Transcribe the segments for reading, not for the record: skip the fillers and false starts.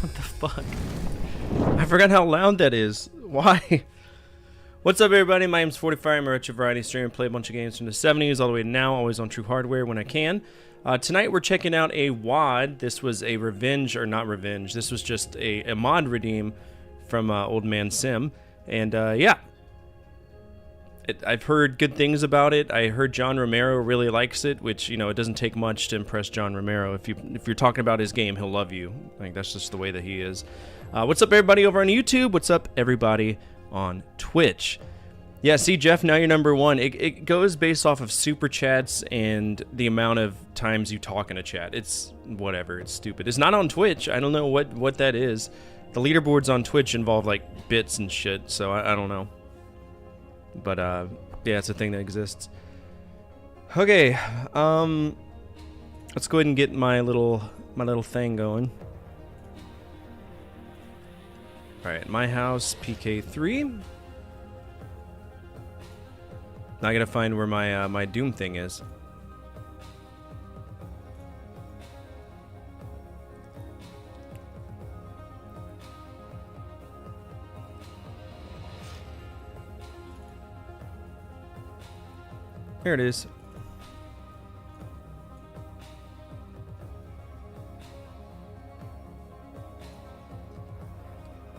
What the fuck? I forgot how loud that is. Why? What's up, everybody? My name's 45. I'm a retro variety streamer. Play a bunch of games from the 70s all the way to now. Always on True Hardware when I can. Tonight we're checking out a WAD. This was a revenge, or not revenge. This was just a mod redeem from Old Man Sim. And yeah. I've heard good things about it. I heard John Romero really likes it, which, you know, it doesn't take much to impress John Romero. If you're talking about his game, he'll love you. I think that's just the way that he is. What's up, everybody over on YouTube? What's up, everybody on Twitch? Yeah, see, Jeff, now you're number one. It goes based off of super chats and the amount of times you talk in a chat. It's whatever. It's stupid. It's not on Twitch. I don't know what that is. The leaderboards on Twitch involve, like, bits and shit, so I don't know. But, yeah, it's a thing that exists. Okay, let's go ahead and get my little thing going. Alright, Myhouse, PK3. Now I gotta find where my, my Doom thing is. Here it is.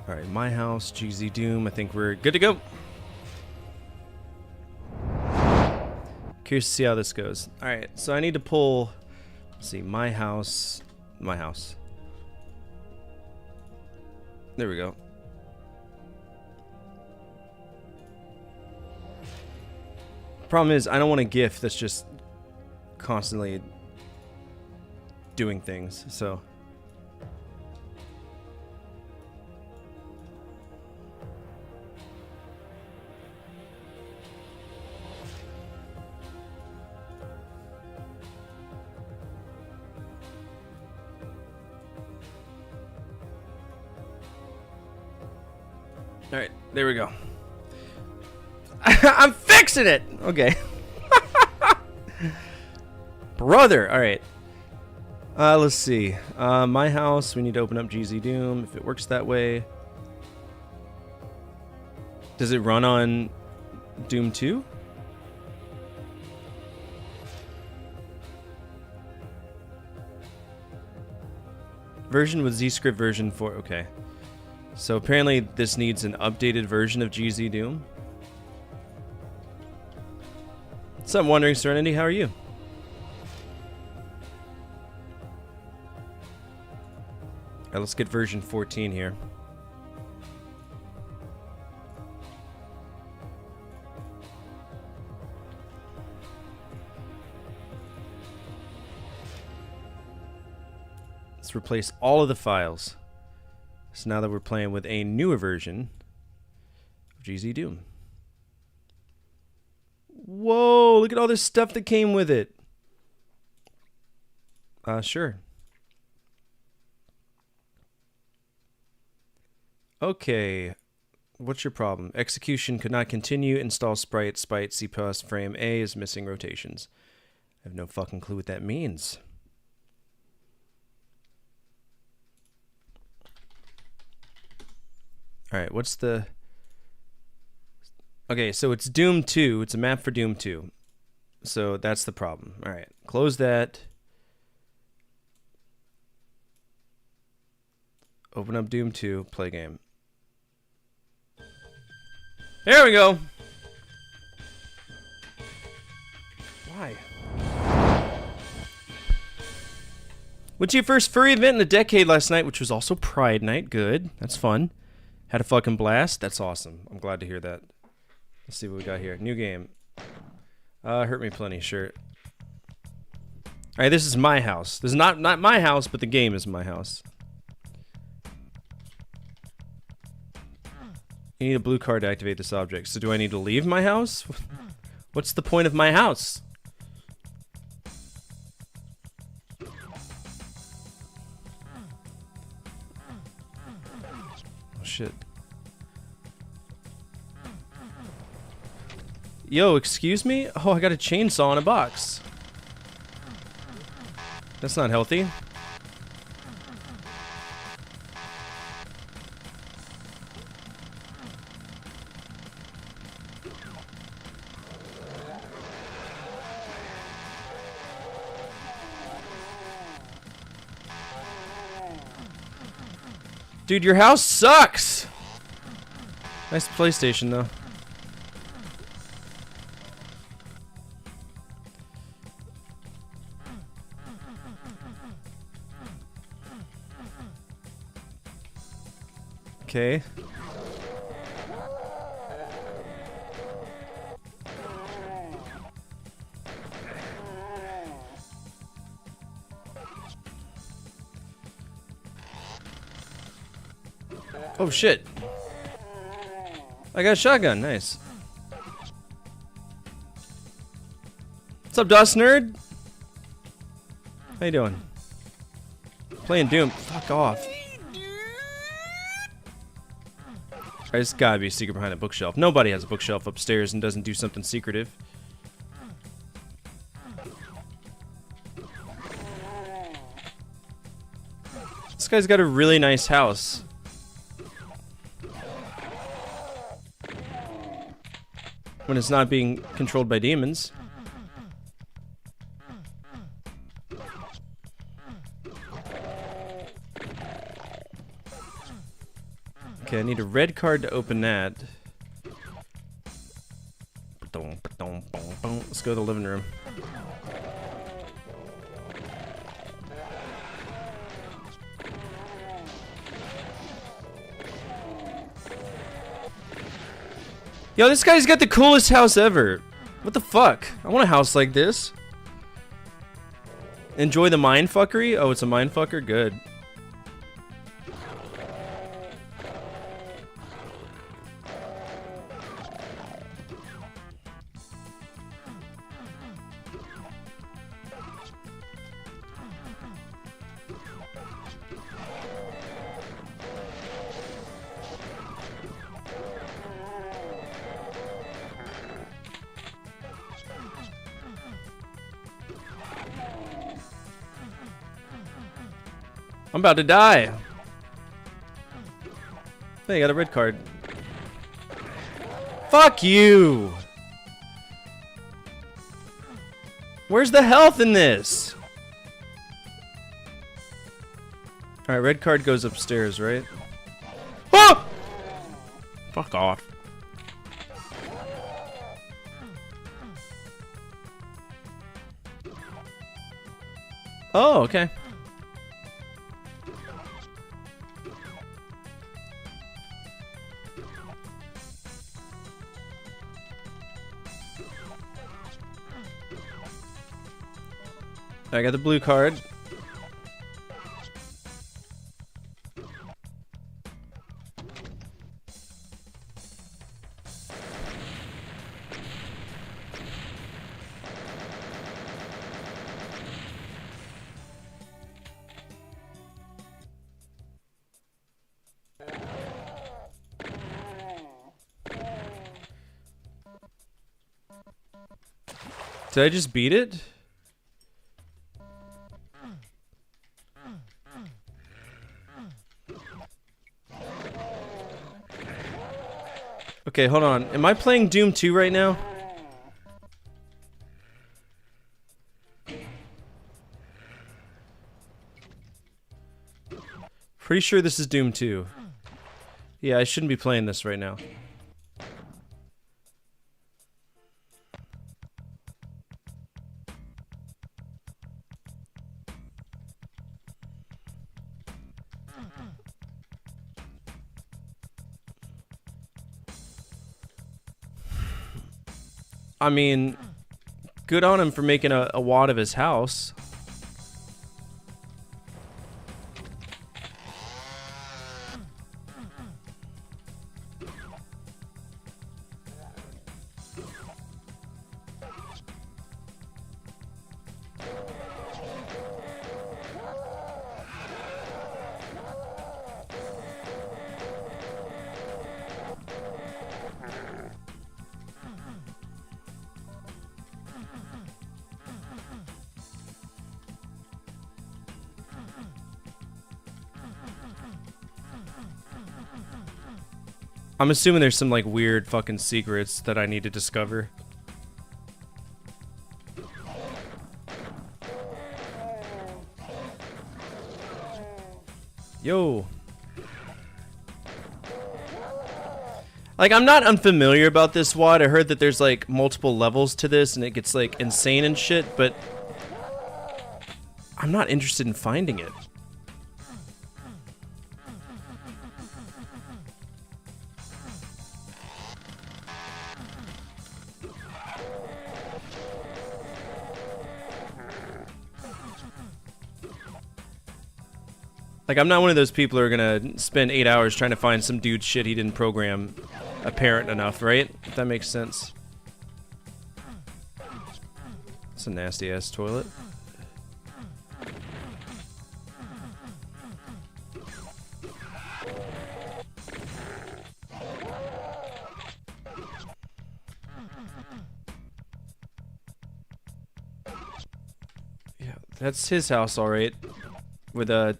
Alright, Myhouse, GZ Doom. I think we're good to go. Curious to see how this goes. Alright, so I need to pull, let's see, Myhouse. There we go. Problem is, I don't want a GIF that's just constantly doing things, so. Alright, there we go. I'm fixing it! Okay. Brother! Alright. Let's see. Myhouse, we need to open up GZ Doom, if it works that way. Does it run on Doom 2? Version with ZScript version 4. Okay. So apparently this needs an updated version of GZ Doom. So I'm wondering, Serenity, how are you? Alright, let's get version 14 here. Let's replace all of the files. So now that we're playing with a newer version of GZ Doom. Whoa, look at all this stuff that came with it. Sure. Okay. What's your problem? Execution could not continue. Install sprite. C+ frame A is missing rotations. I have no fucking clue what that means. Alright, what's the... Okay, so it's Doom 2. It's a map for Doom 2. So that's the problem. Alright, close that. Open up Doom 2, play game. There we go! Why? Went to your first furry event in a decade last night, which was also Pride Night. Good. That's fun. Had a fucking blast? That's awesome. I'm glad to hear that. Let's see what we got here. New game. Hurt me plenty, sure. Alright, this is my house. This is not my house, but the game is my house. You need a blue card to activate this object. So do I need to leave my house? What's the point of my house? Oh shit. Yo, excuse me? Oh, I got a chainsaw in a box. That's not healthy. Dude, your house sucks! Nice PlayStation, though. Okay. Oh shit. I got a shotgun, nice. What's up, DOS nerd? How you doing? Playing Doom. Fuck off. There's gotta be a secret behind a bookshelf. Nobody has a bookshelf upstairs and doesn't do something secretive. This guy's got a really nice house. When it's not being controlled by demons. Okay, I need a red card to open that. Let's go to the living room. Yo, this guy's got the coolest house ever. What the fuck? I want a house like this. Enjoy the mindfuckery? Oh, it's a mindfucker? Good. I'm about to die. Hey, I got a red card. Fuck you! Where's the health in this? Alright, red card goes upstairs, right? Oh! Fuck off. Oh, okay. I got the blue card. Did I just beat it? Okay, hold on. Am I playing Doom 2 right now? Pretty sure this is Doom 2. Yeah, I shouldn't be playing this right now. I mean, good on him for making a WAD of his house. I'm assuming there's some like weird fucking secrets that I need to discover. Yo. Like, I'm not unfamiliar about this WAD. I heard that there's like multiple levels to this and it gets like insane and shit, but I'm not interested in finding it. Like, I'm not one of those people who are gonna spend 8 hours trying to find some dude's shit he didn't program apparent enough, right? If that makes sense. It's a nasty ass toilet. Yeah, that's his house, alright. With a...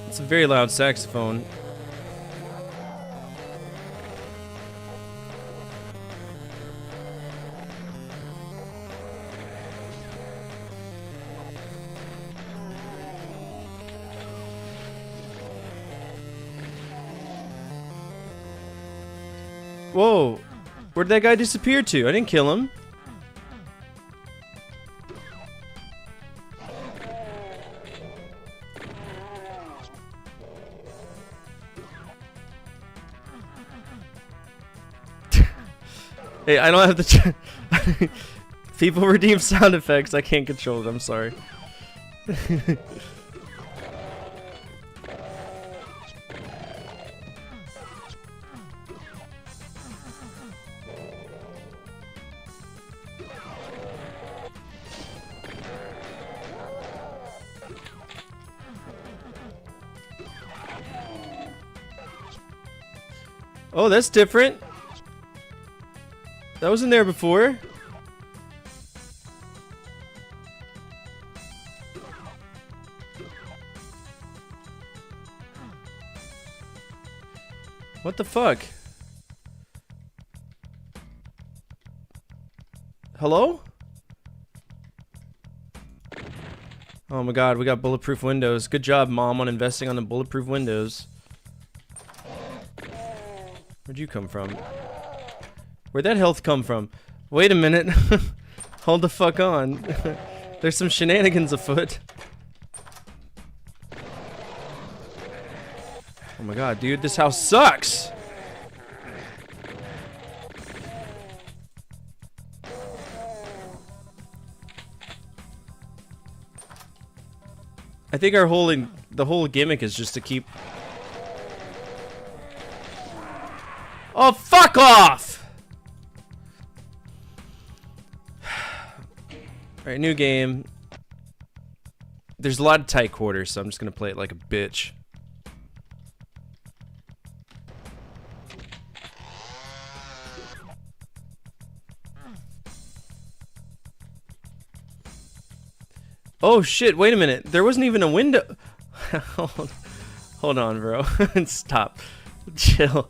It's a very loud saxophone. Whoa, where'd that guy disappear to? I didn't kill him. Hey, I don't have the people redeem sound effects. I can't control it. I'm sorry. Oh, that's different. That wasn't there before. What the fuck? Hello? Oh my god, we got bulletproof windows. Good job, Mom, on investing on the bulletproof windows. Where'd you come from? Where'd that health come from? Wait a minute. Hold the fuck on. There's some shenanigans afoot. Oh my god, dude, this house sucks! I think the whole gimmick is just to keep... Oh, fuck off! Alright, new game. There's a lot of tight quarters, so I'm just gonna play it like a bitch. Oh shit, wait a minute. There wasn't even a window. Hold on, bro. Stop. Chill.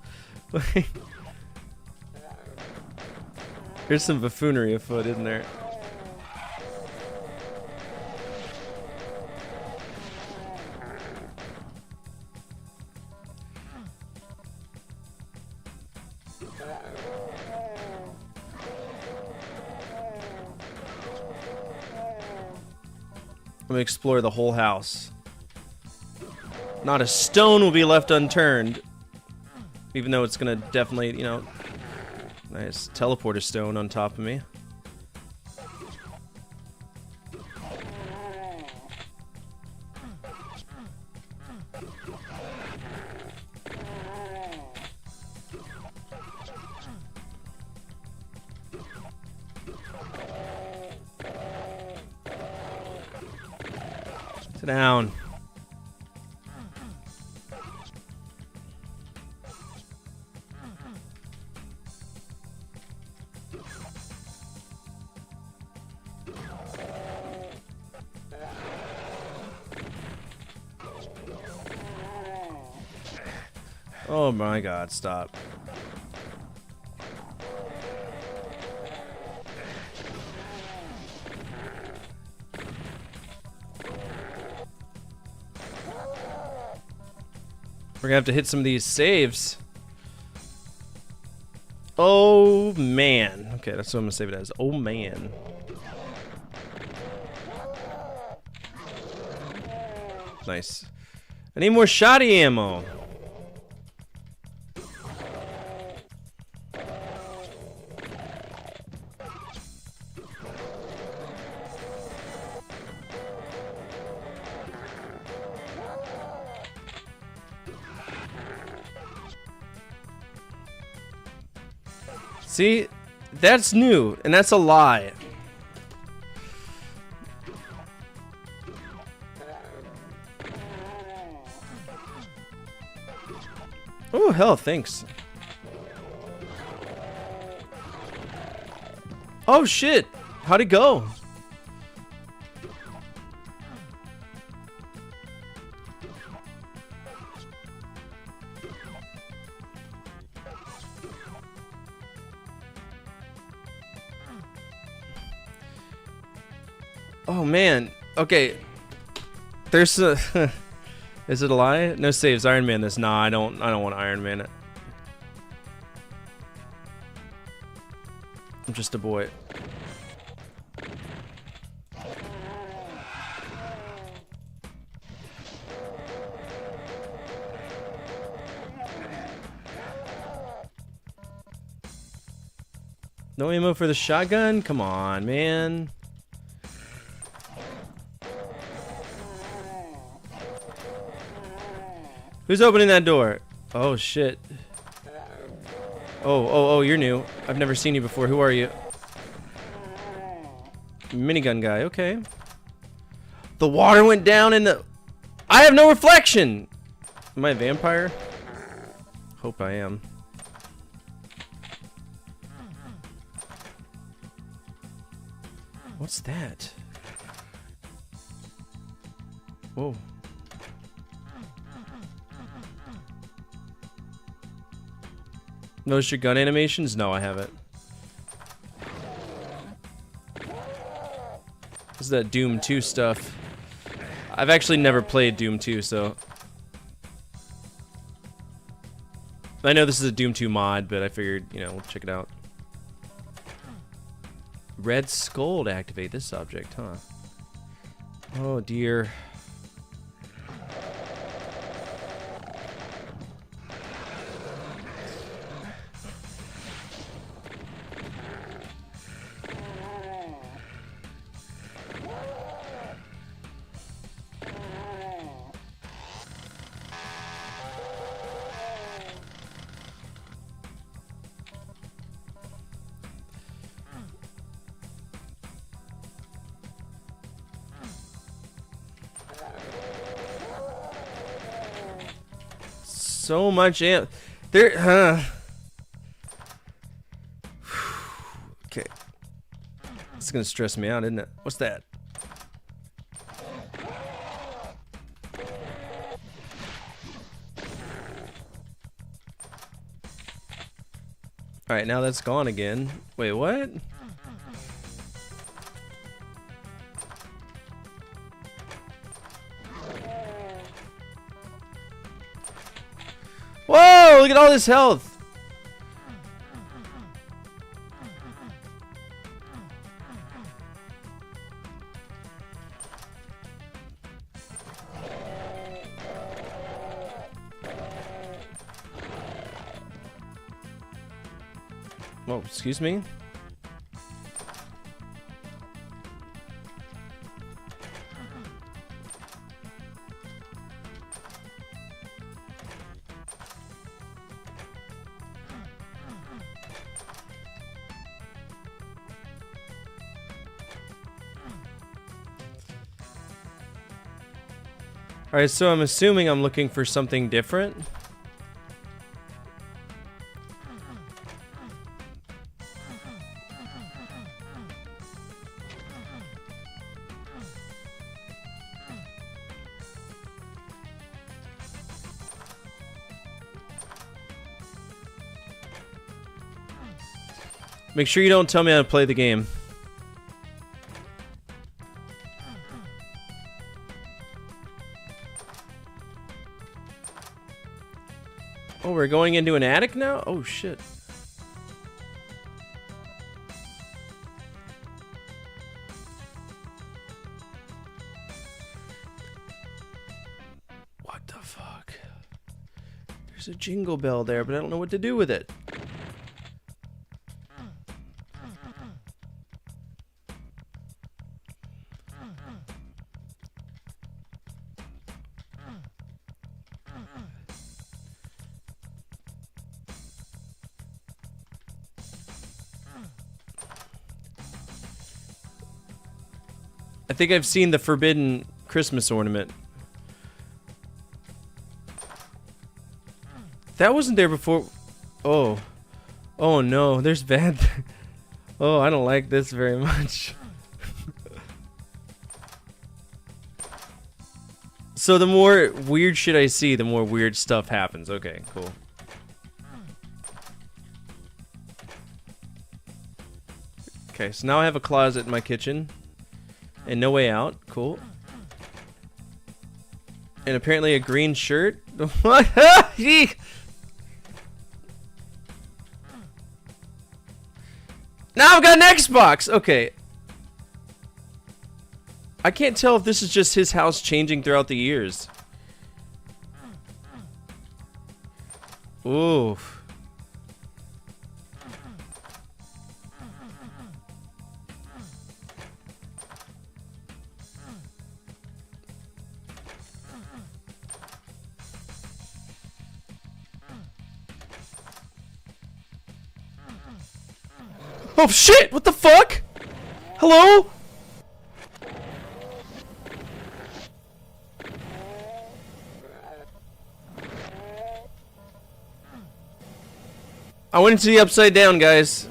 There's some buffoonery afoot, isn't there? I'm gonna explore the whole house. Not a stone will be left unturned. Even though it's gonna definitely, you know, nice teleporter stone on top of me. Sit down. Oh my god, stop. We're gonna have to hit some of these saves. Oh man. Okay, that's what I'm gonna save it as. Oh man. Nice. I need more shotty ammo. See, that's new, and that's a lie. Oh, hell, thanks. Oh, shit. How'd it go? Oh man. Okay. There's a is it a lie? No saves. Iron Man this. Nah, I don't want to Iron Man it. I'm just a boy. No ammo for the shotgun? Come on, man. Who's opening that door? Oh shit. Oh, you're new. I've never seen you before. Who are you? Minigun guy, okay. The water went down in the... I have no reflection! Am I a vampire? Hope I am. What's that? Whoa. Notice your gun animations? No, I haven't. This is that Doom 2 stuff. I've actually never played Doom 2, so... I know this is a Doom 2 mod, but I figured, you know, we'll check it out. Red skull to activate this object, huh? Oh dear. So much amp. There. Okay. This is gonna stress me out, isn't it? What's that? Alright, now that's gone again. Wait, what? Whoa, look at all this health. Oh, excuse me? Alright, so I'm assuming I'm looking for something different. Make sure you don't tell me how to play the game. Oh, we're going into an attic now? Oh, shit. What the fuck? There's a jingle bell there, but I don't know what to do with it. I think I've seen the forbidden Christmas ornament. That wasn't there before. Oh. Oh no, there's bad. Oh, I don't like this very much. So the more weird shit I see, the more weird stuff happens. Okay, cool. Okay, so now I have a closet in my kitchen. And no way out. Cool. And apparently a green shirt. What? Now I've got an Xbox! Okay. I can't tell if this is just his house changing throughout the years. Ooh. Oh shit! What the fuck? Hello? I went into the upside down, guys.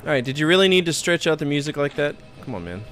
Alright, did you really need to stretch out the music like that? Come on, man.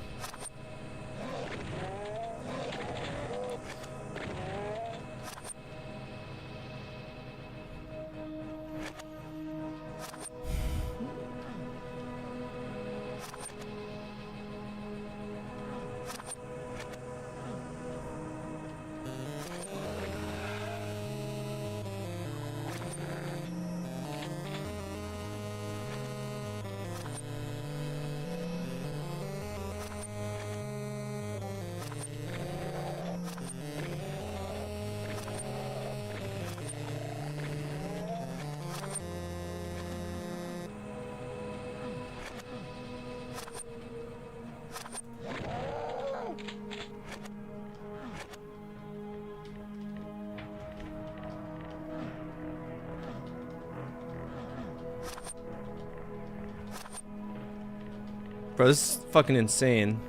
Bro, this is fucking insane.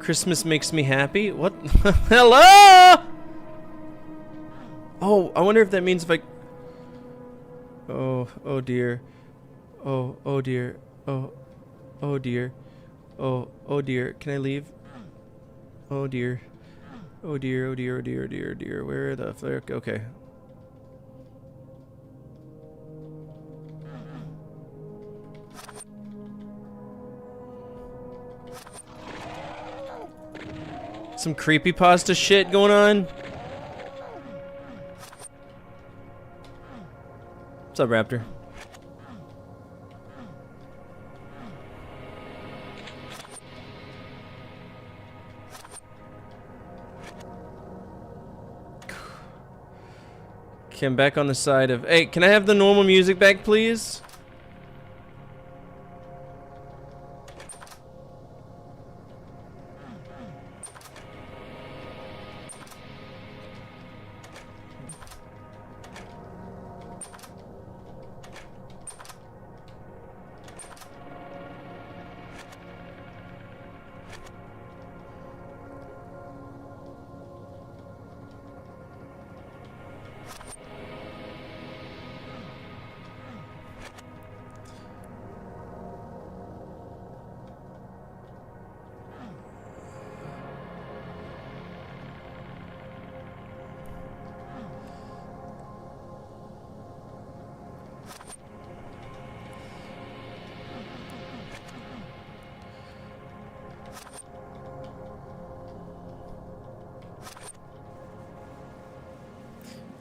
Christmas makes me happy? What? Hello? Oh, I wonder if that means if I... Oh dear. Oh dear. Oh dear. Oh dear. Can I leave? Oh dear. Oh dear, oh dear, oh dear, oh dear, oh dear. Where the fuck? Okay. Some creepypasta shit going on. What's up, Raptor? Okay, I'm back on the side of... Hey, can I have the normal music back, please?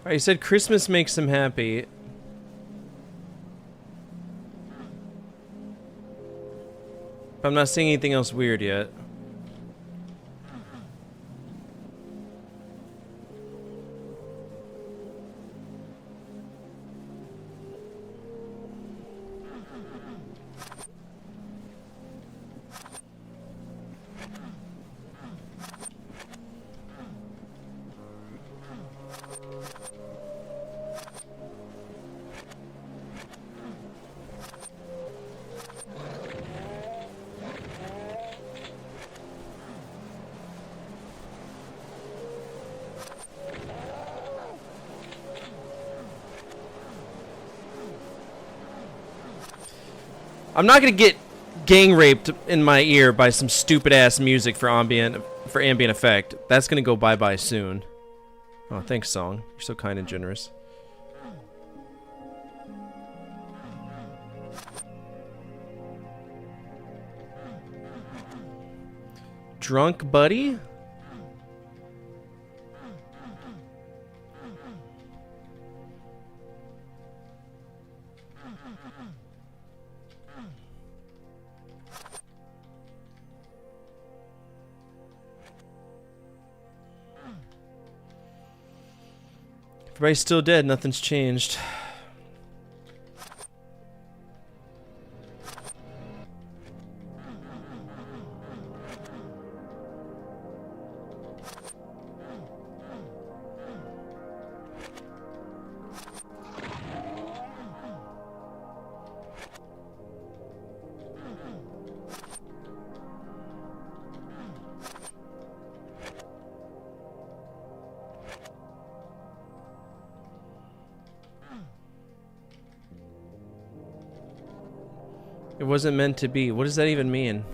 Alright, you said Christmas makes him happy. But I'm not seeing anything else weird yet. I'm not gonna get gang raped in my ear by some stupid ass music for ambient effect. That's gonna go bye-bye soon. Oh, thanks, song. You're so kind and generous. Drunk buddy? Everybody's still dead, nothing's changed. It wasn't meant to be. What does that even mean?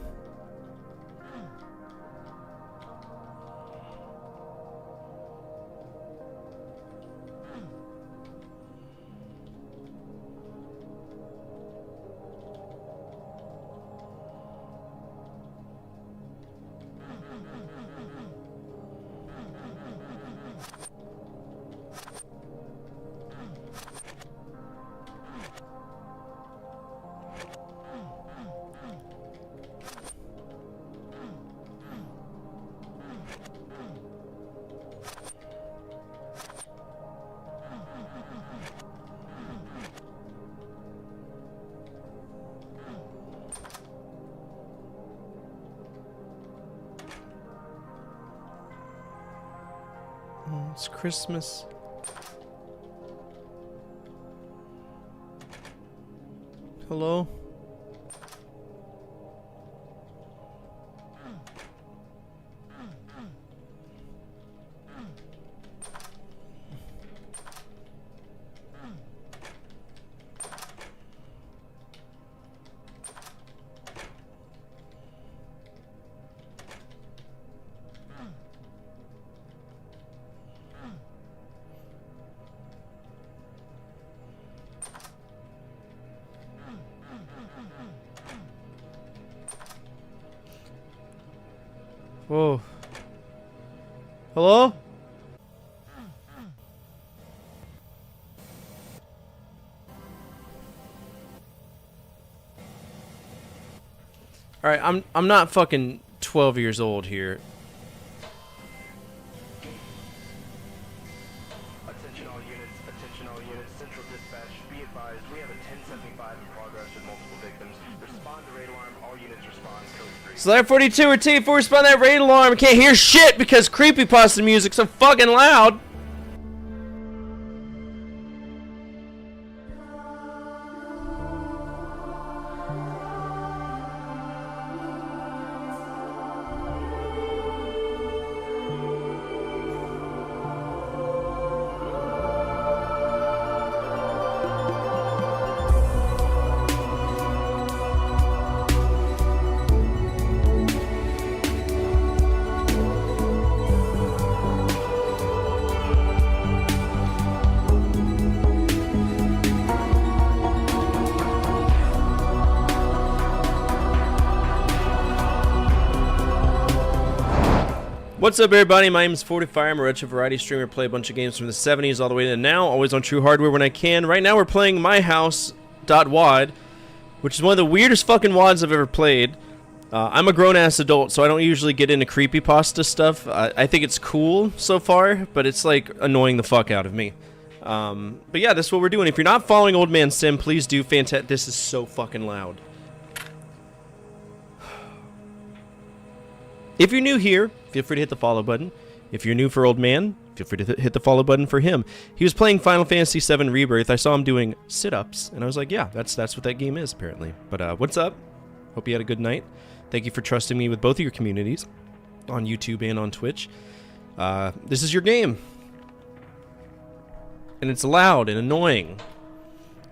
It's Christmas. Hello? Whoa. Hello? Alright, I'm not fucking 12 years old here. Attention all units, central dispatch, be advised, we have a 1075 in progress with multiple victims. Respond to raid alarm, all units respond, code 3. Slayer 42 or T4, respond to that raid alarm. I can't hear shit because creepypasta music's so fucking loud. What's up, everybody? My name is 45. I'm a retro variety streamer. Play a bunch of games from the 70s all the way to now. Always on True Hardware when I can. Right now, we're playing Myhouse .WAD, which is one of the weirdest fucking WADs I've ever played. I'm a grown-ass adult, so I don't usually get into creepypasta stuff. I think it's cool so far, but it's like annoying the fuck out of me. But yeah, this is what we're doing. If you're not following Old Man Sim, please do. Fantastic. This is so fucking loud. If you're new here, feel free to hit the follow button. If you're new for Old Man, feel free to hit the follow button for him. He was playing Final Fantasy VII Rebirth. I saw him doing sit-ups, and I was like, yeah, that's what that game is, apparently. But what's up? Hope you had a good night. Thank you for trusting me with both of your communities, on YouTube and on Twitch. This is your game. And it's loud and annoying.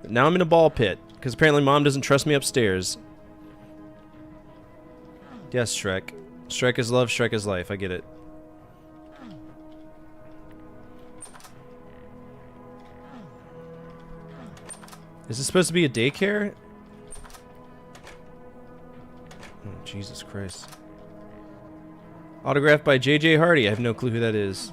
Now I'm in a ball pit, because apparently Mom doesn't trust me upstairs. Yes, Shrek. Shrek is love, Shrek is life. I get it. Is this supposed to be a daycare? Oh, Jesus Christ. Autographed by J.J. Hardy. I have no clue who that is.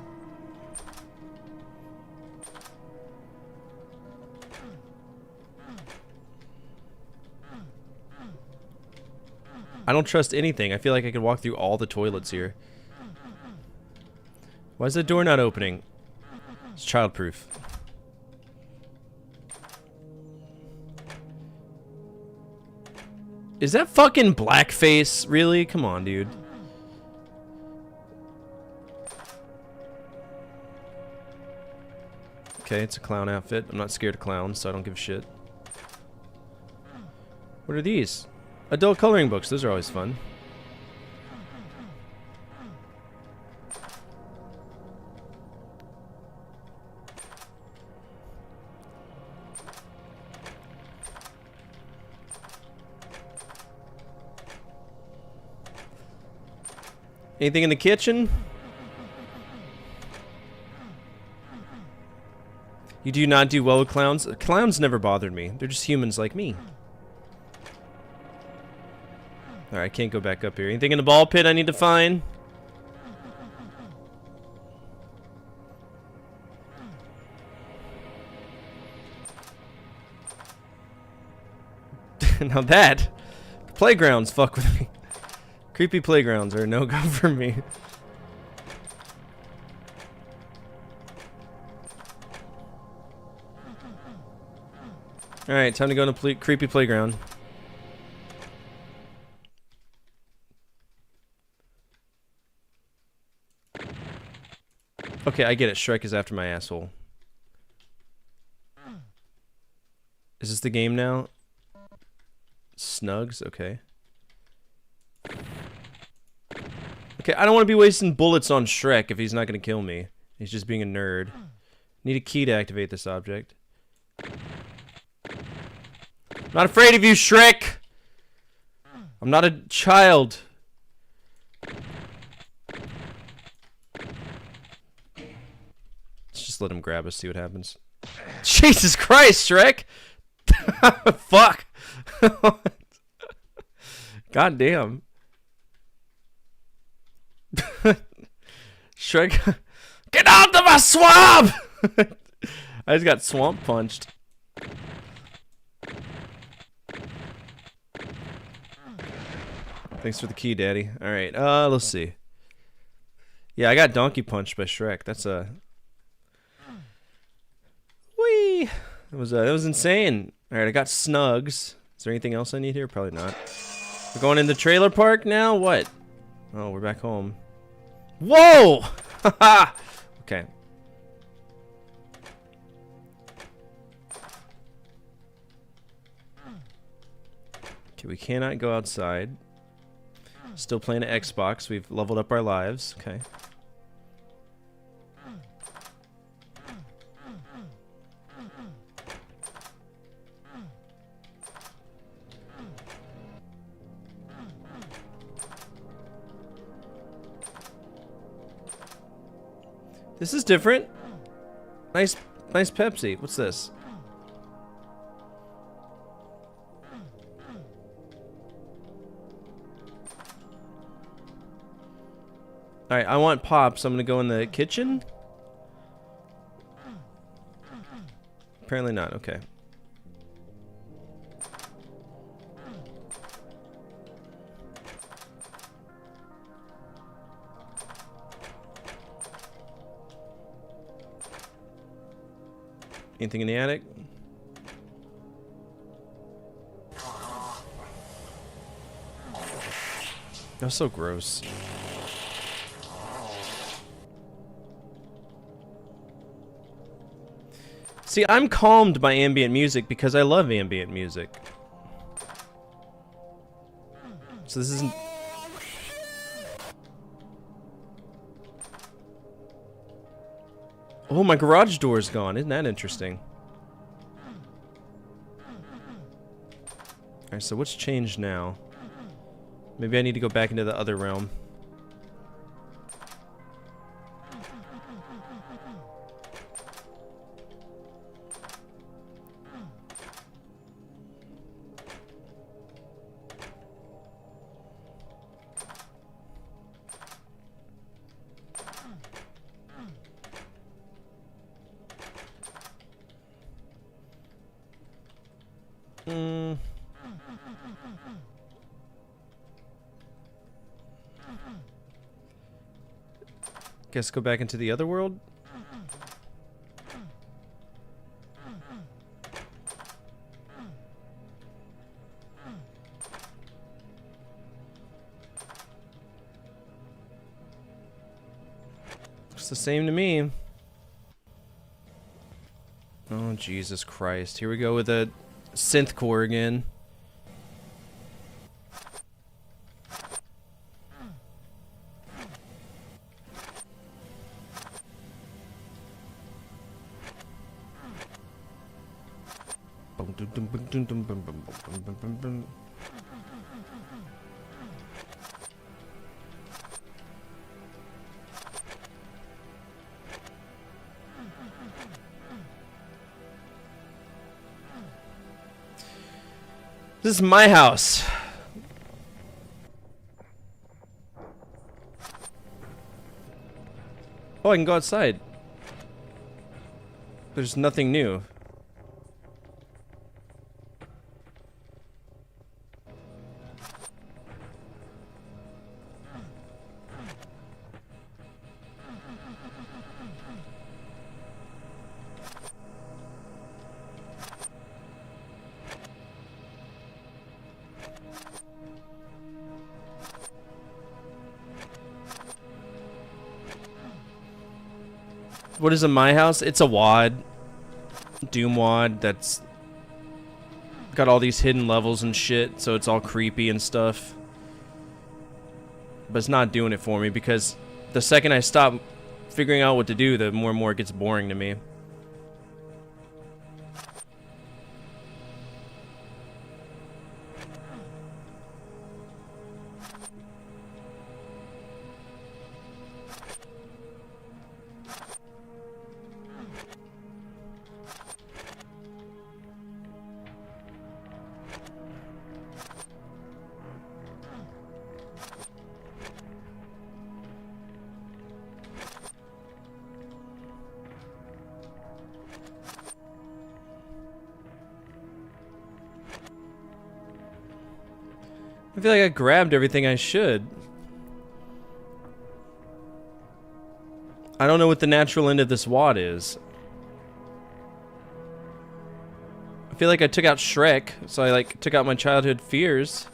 I don't trust anything. I feel like I could walk through all the toilets here. Why is the door not opening? It's childproof. Is that fucking blackface? Really? Come on, dude. Okay, it's a clown outfit. I'm not scared of clowns, so I don't give a shit. What are these? Adult coloring books, those are always fun. Anything in the kitchen? You do not do well with clowns? Clowns never bothered me. They're just humans like me. Alright, I can't go back up here. Anything in the ball pit I need to find? Now that... Playgrounds fuck with me. Creepy playgrounds are a no-go for me. Alright, time to go to creepy playground. Okay, I get it. Shrek is after my asshole. Is this the game now? Snugs? Okay. Okay, I don't want to be wasting bullets on Shrek if he's not going to kill me. He's just being a nerd. Need a key to activate this object. I'm not afraid of you, Shrek! I'm not a child. Let's just let him grab us, see what happens. Jesus Christ, Shrek! Fuck! God damn. Shrek, get out of my swamp! I just got swamp punched. Thanks for the key, Daddy. All right, let's see. Yeah, I got donkey punched by Shrek. That's a whee. That was insane. All right, I got snugs. Is there anything else I need here? Probably not. We're going in the trailer park now. What? Oh, we're back home. Whoa! Haha. Okay. Okay, we cannot go outside. Still playing an Xbox. We've leveled up our lives. Okay. This is different. Nice Pepsi. What's this? Alright, I want pops. I'm gonna go in the kitchen. Apparently not. Okay. Anything in the attic? That was so gross. See, I'm calmed by ambient music because I love ambient music. So this isn't... Oh, my garage door is gone. Isn't that interesting? Alright, so what's changed now? Maybe I need to go back into the other realm. Guess go back into the other world? Looks the same to me. Oh, Jesus Christ. Here we go with a synth core again. This is my house. Oh, I can go outside. There's nothing new. What is a Myhouse? It's a WAD. Doom WAD that's got all these hidden levels and shit, so it's all creepy and stuff. But it's not doing it for me because the second I stop figuring out what to do, the more and more it gets boring to me. I feel like I grabbed everything I should. I don't know what the natural end of this WAD is. I feel like I took out Shrek, so I like took out my childhood fears.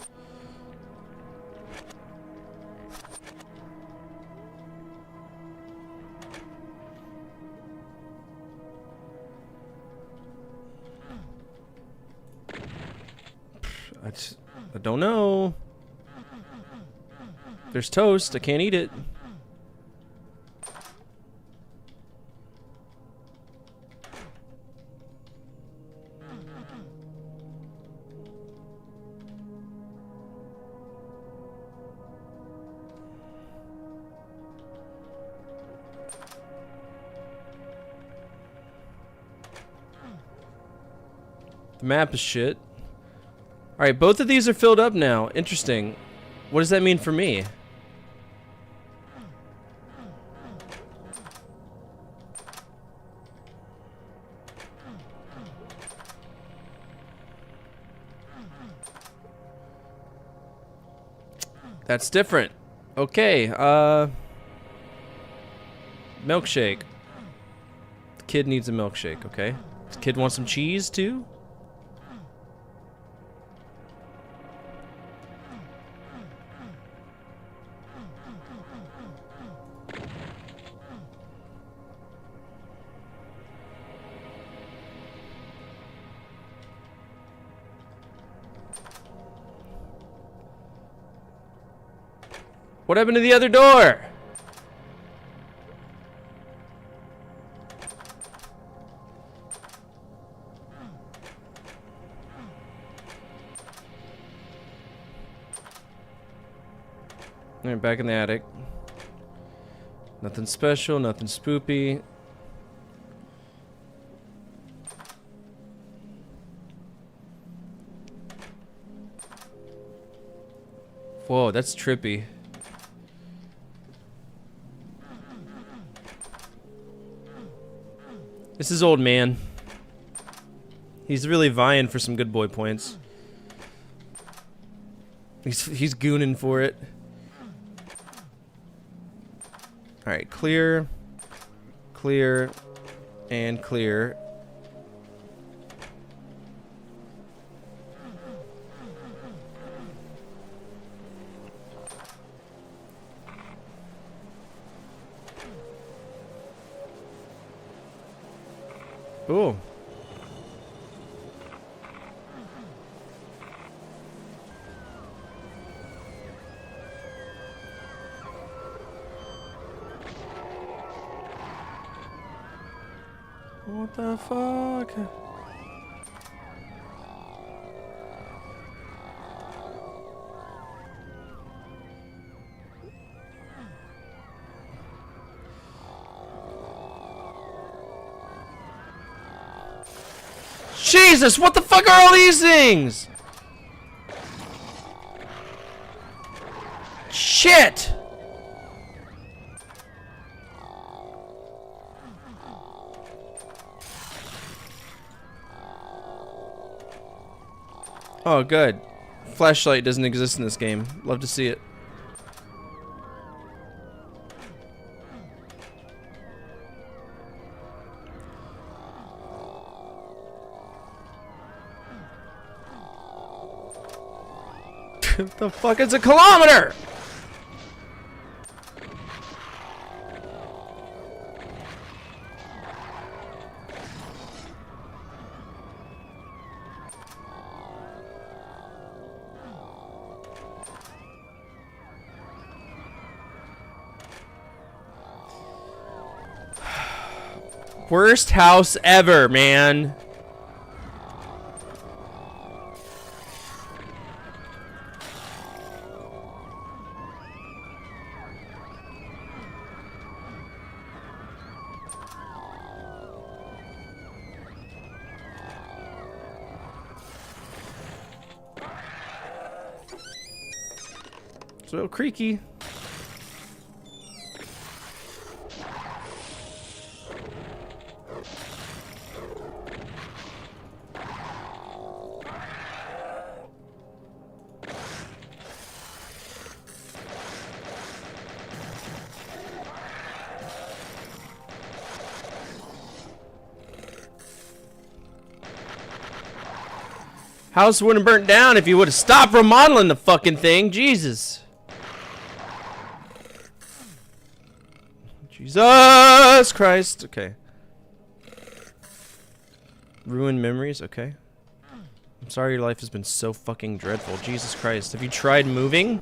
I don't know. There's toast. I can't eat it. The map is shit. Alright, both of these are filled up now. Interesting. What does that mean for me? That's different. Okay, milkshake. The kid needs a milkshake, okay? Does the kid want some cheese too? What happened to the other door? Alright, back in the attic. Nothing special, nothing spoopy. Whoa, that's trippy. This is old man. He's really vying for some good boy points. He's gooning for it. Alright, clear, clear, and clear. Ooh. What the fuck? Jesus, what the fuck are all these things? Shit! Oh, good. Flashlight doesn't exist in this game. Love to see it. What the fuck is a kilometer? Worst house ever, man. It's a little creaky. House wouldn't burn down if you would have stopped remodeling the fucking thing. Jesus. Jesus Christ. Okay. Ruined memories. Okay. I'm sorry your life has been so fucking dreadful. Jesus Christ. Have you tried moving?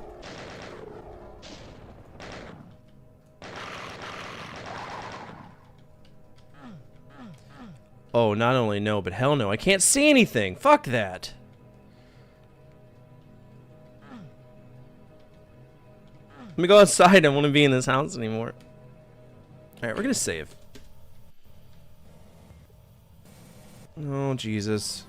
Oh, not only no, but hell no. I can't see anything. Fuck that. Let me go outside. I don't want to be in this house anymore. Alright, we're gonna save. Oh, Jesus.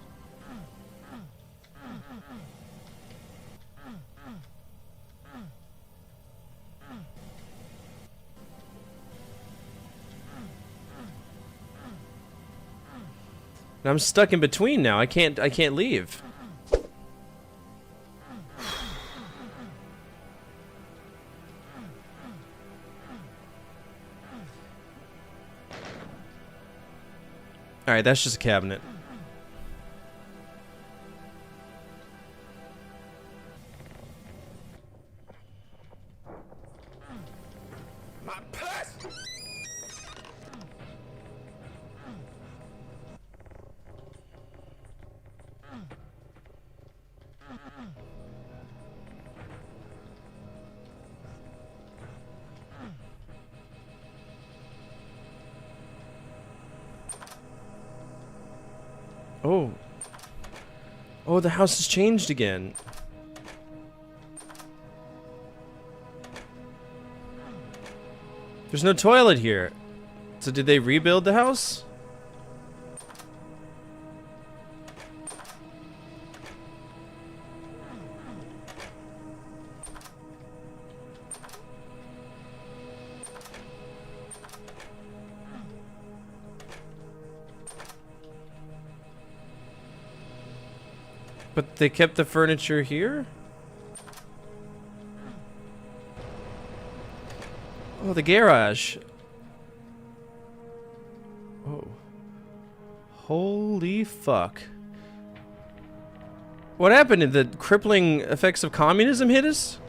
I'm stuck in between now. I can't leave. Alright, that's just a cabinet. My purse! Oh. Oh, the house has changed again. There's no toilet here. So did they rebuild the house? But they kept the furniture here? Oh, the garage. Oh. Holy fuck. What happened? Did the crippling effects of communism hit us?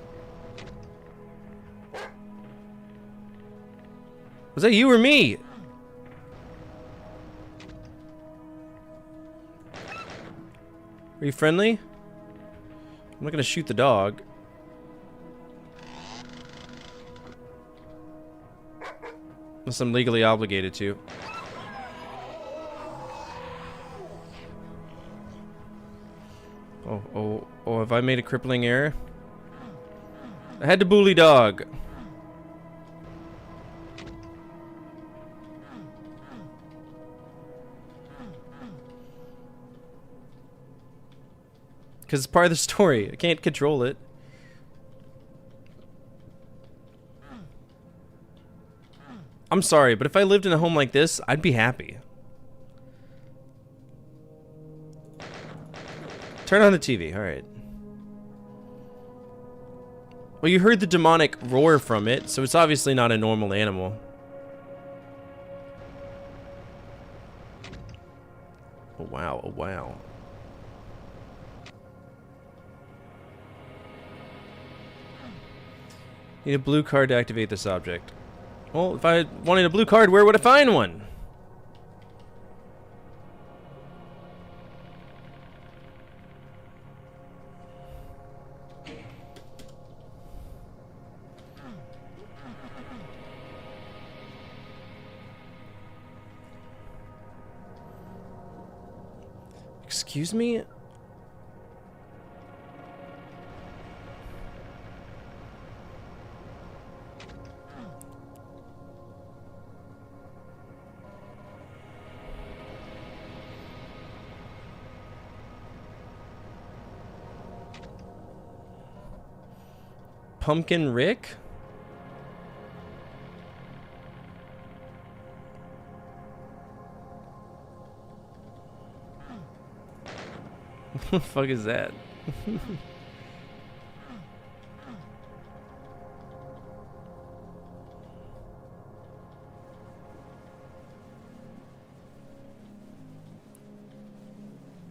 Was that you or me? Are you friendly? I'm not gonna shoot the dog. Unless I'm legally obligated to. Oh, have I made a crippling error? I had to bully dog. Because it's part of the story. I can't control it. I'm sorry, but if I lived in a home like this, I'd be happy. Turn on the TV. Alright. Well, you heard the demonic roar from it, so it's obviously not a normal animal. Oh, wow. Oh, wow. Need a blue card to activate this object. Well, if I wanted a blue card, where would I find one? Excuse me? Pumpkin Rick? What the fuck is that?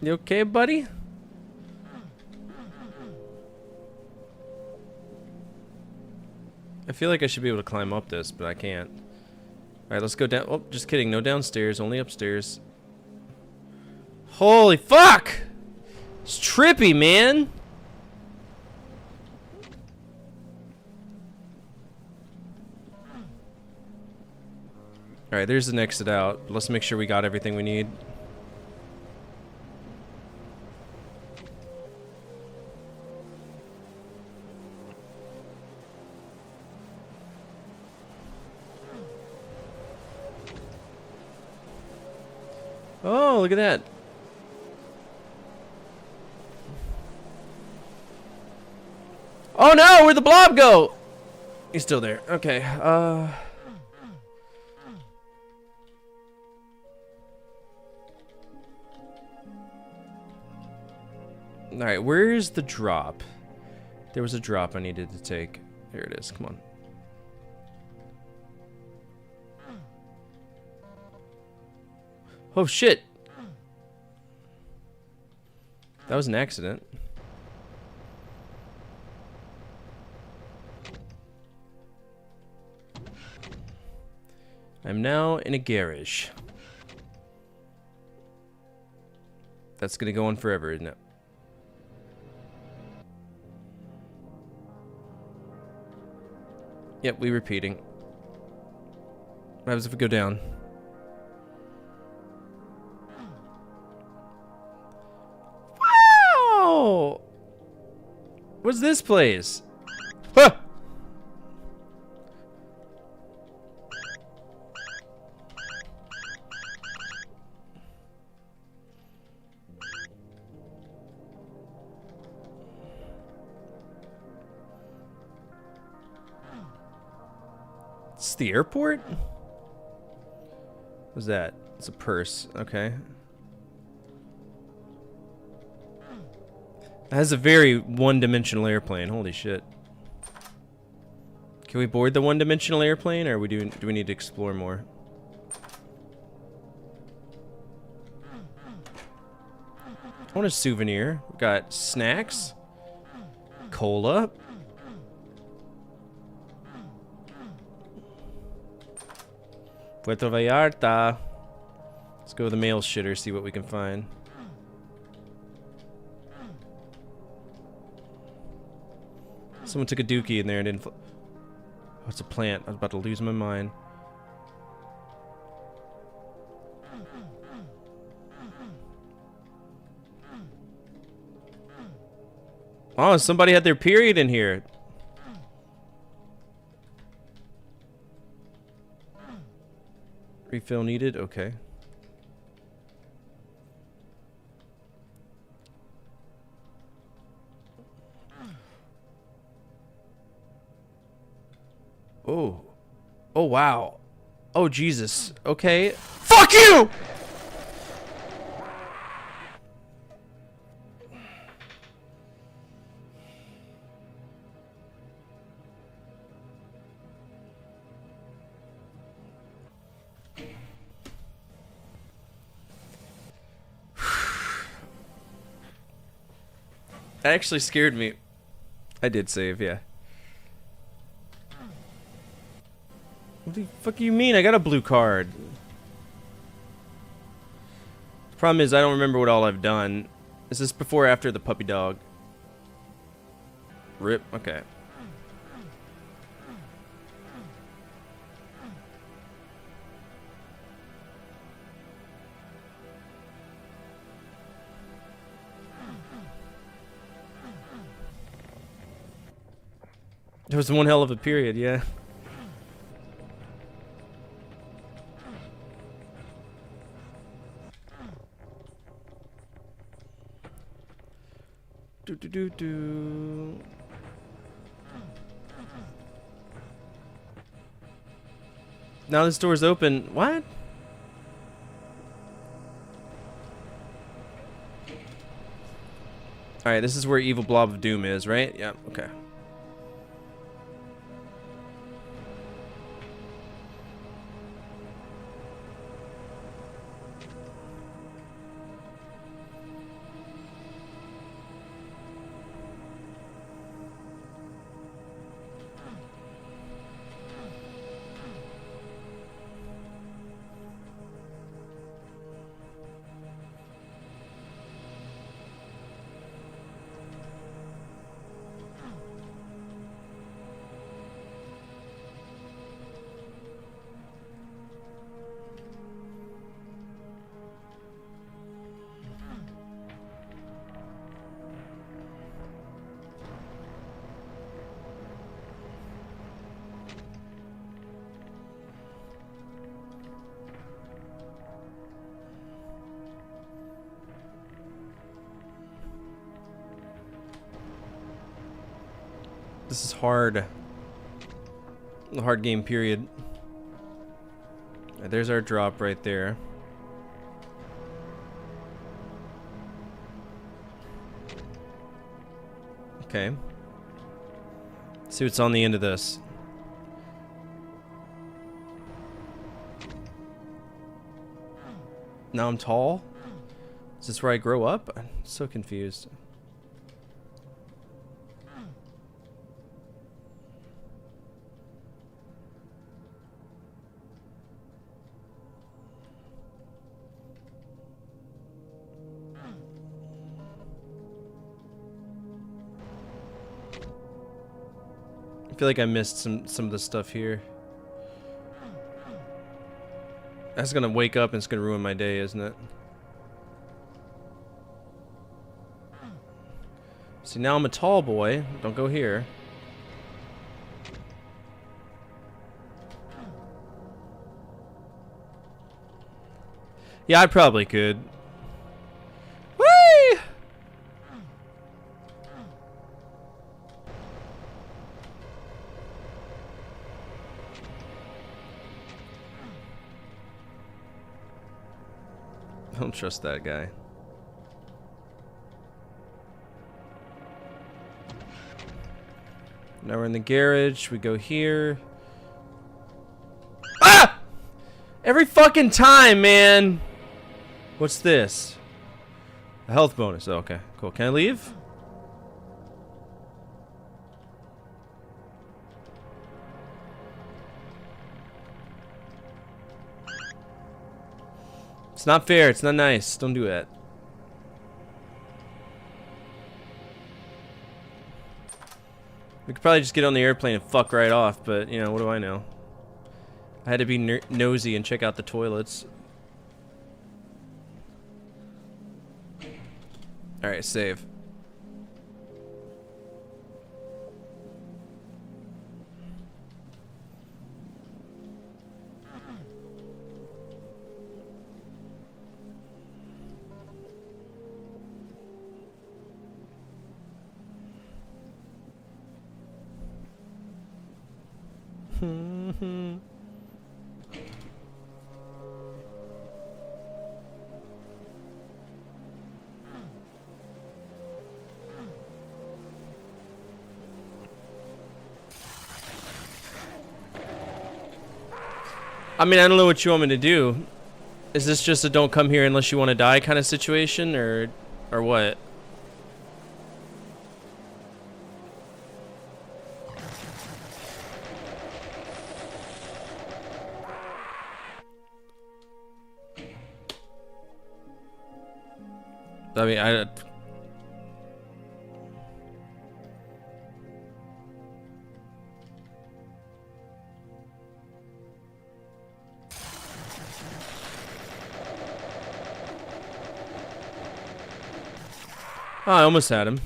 You okay, buddy? feel like I should be able to climb up this, but I can't. Alright, let's go down. Oh, just kidding. No downstairs, only upstairs. Holy fuck! It's trippy, man! Alright, there's an exit out. Let's make sure we got everything we need. Oh, look at that. Oh no, where'd the blob go? He's still there. Okay, Alright, where's the drop? There was a drop I needed to take. Here it is, come on. Oh shit! That was an accident. I'm now in a garage. That's gonna go on forever, isn't it? Yep, we repeating. What happens if we go down? Wow! What's this place? Ah! It's the airport? What's that? It's a purse. Okay. That has a very one-dimensional airplane. Holy shit. Can we board the one-dimensional airplane, or do we need to explore more? I want a souvenir. We got snacks, cola. Puerto Vallarta. Let's go to the mail shitter, see what we can find. Someone took a dookie in there and didn't. Oh, it's a plant. I was about to lose my mind. Oh, somebody had their period in here. Refill needed? Okay. Oh. Oh, wow. Oh, Jesus. Okay. Fuck you! That actually scared me. I did save, yeah. What the fuck do you mean? I got a blue card. The problem is I don't remember what all I've done. Is this before or after the puppy dog? Rip. Okay. There was one hell of a period, yeah. Do. Now this door's open. What? Alright, this is where Evil Blob of Doom is, right? Yeah, okay. This is hard. A hard game, period. Right, there's our drop right there. Okay. Let's see what's on the end of this. Now I'm tall? Is this where I grow up? I'm so confused. I feel like I missed some of the stuff here. That's gonna wake up and it's gonna ruin my day, isn't it? See, now I'm a tall boy. Don't go here. Yeah, I probably could. Whee! I don't trust that guy. Now we're in the garage. We go here. Ah! Every fucking time, man. What's this? A health bonus. Oh, okay, cool. Can I leave? It's not fair. It's not nice. Don't do that. We could probably just get on the airplane and fuck right off, but, you know, what do I know? I had to be nosy and check out the toilets. Alright, save. I mean, I don't know what you want me to do. Is this just a don't come here unless you want to die kind of situation, or what? I mean, oh, I almost had him.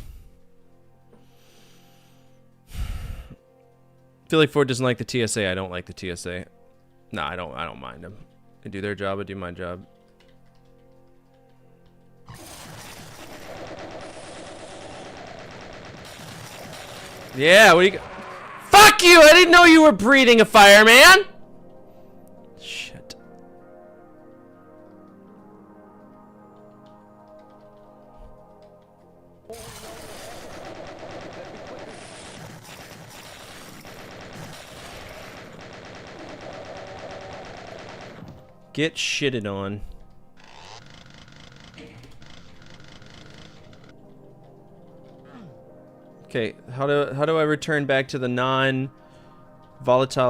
Feel like Ford doesn't like the TSA. I don't like the TSA. No, I don't mind them. They do their job. I do my job. Yeah, what do you... Fuck you! I didn't know you were breeding a fireman! Shit. Get shitted on. Okay, how do I return back to the non-volatile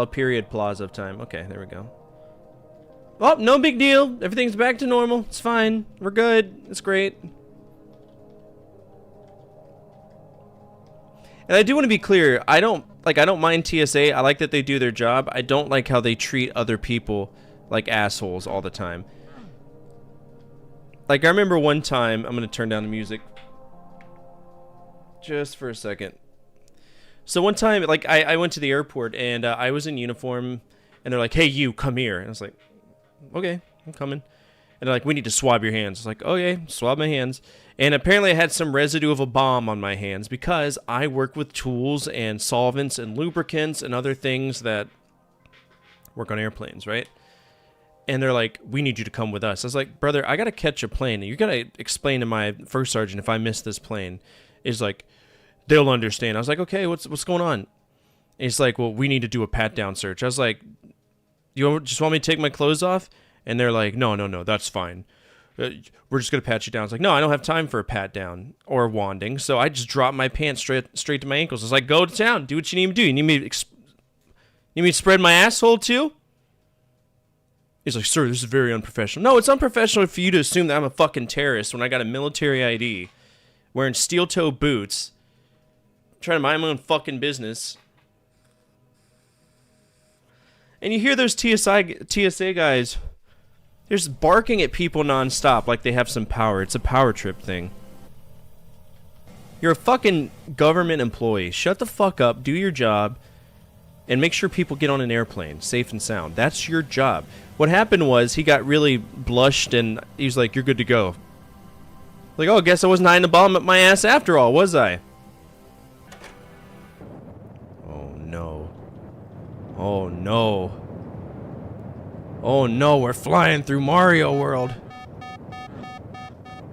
period plaza of time? Okay, there we go. Oh, no big deal. Everything's back to normal. It's fine. We're good. It's great. And I do want to be clear. I don't mind TSA. I like that they do their job. I don't like how they treat other people like assholes all the time. Like, I remember one time, I'm going to turn down the music just for a second. So one time, like, I went to the airport and I was in uniform and they're like, hey, you, come here. And I was like, okay, I'm coming. And they're like, we need to swab your hands. I was like, okay, swab my hands. And apparently I had some residue of a bomb on my hands because I work with tools and solvents and lubricants and other things that work on airplanes, right? And they're like, we need you to come with us. I was like, brother, I got to catch a plane. You got to explain to my first sergeant if I miss this plane. He's like, they'll understand. I was like, okay, what's going on? And he's like, well, we need to do a pat-down search. I was like, you just want me to take my clothes off? And they're like, no, that's fine. We're just going to pat you down. I was like, no, I don't have time for a pat-down or wanding. So I just dropped my pants straight to my ankles. I was like, go to town. Do what you need me to do. You need me to spread my asshole too? He's like, sir, this is very unprofessional. No, it's unprofessional for you to assume that I'm a fucking terrorist when I got a military ID, wearing steel-toe boots, trying to mind my own fucking business. And you hear those TSA guys, they're just barking at people nonstop like they have some power. It's a power trip thing. You're a fucking government employee. Shut the fuck up, do your job, and make sure people get on an airplane, safe and sound. That's your job. What happened was, he got really blushed, and he was like, you're good to go. Like, oh, I guess I wasn't hiding a bomb up my ass after all, was I? Oh, no. Oh, no. Oh no, we're flying through Mario World.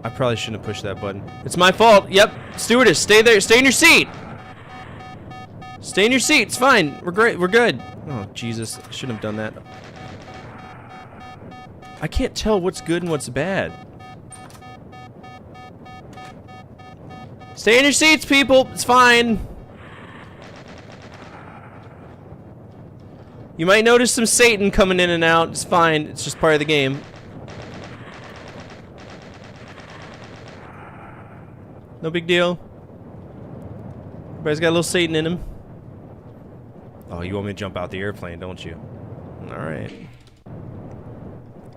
I probably shouldn't have pushed that button. It's my fault. Yep. Stewardess, stay there. Stay in your seat. Stay in your seat. It's fine. We're great. We're good. Oh, Jesus. I shouldn't have done that. I can't tell what's good and what's bad. Stay in your seats, people. It's fine. You might notice some Satan coming in and out. It's fine. It's just part of the game. No big deal. Everybody's got a little Satan in him. Oh, you want me to jump out the airplane, don't you? Alright.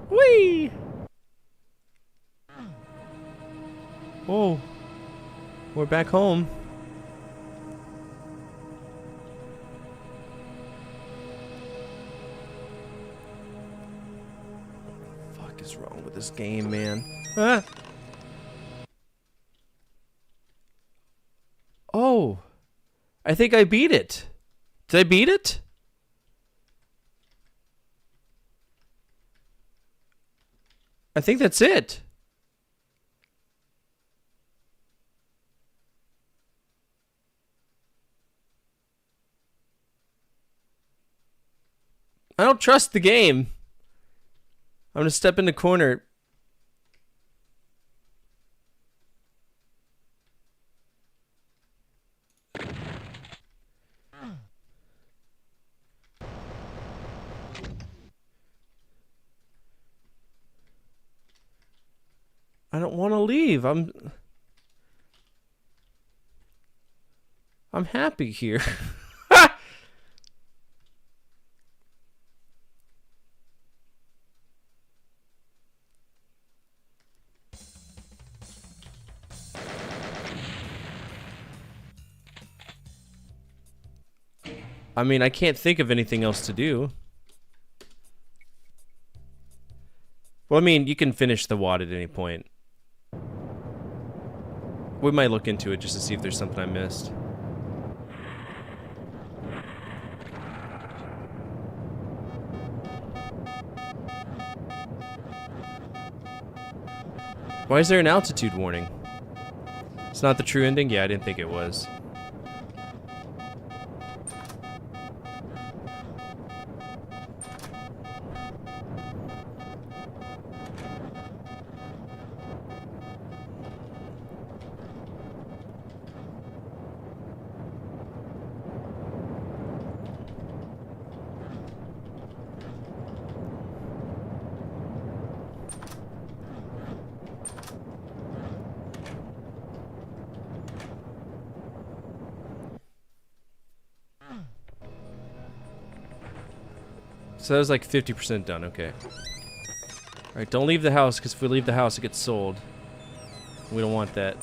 Whee! Whoa. We're back home. What's wrong with this game, man? Ah! Oh, I think I beat it. Did I beat it? I think that's it. I don't trust the game. I'm gonna step in the corner. I don't want to leave. I'm happy here. I mean, I can't think of anything else to do. Well, I mean, you can finish the WAD at any point. We might look into it just to see if there's something I missed. Why is there an altitude warning? It's not the true ending? Yeah, I didn't think it was. So that was like 50% done, okay. Alright, don't leave the house, because if we leave the house, it gets sold. We don't want that.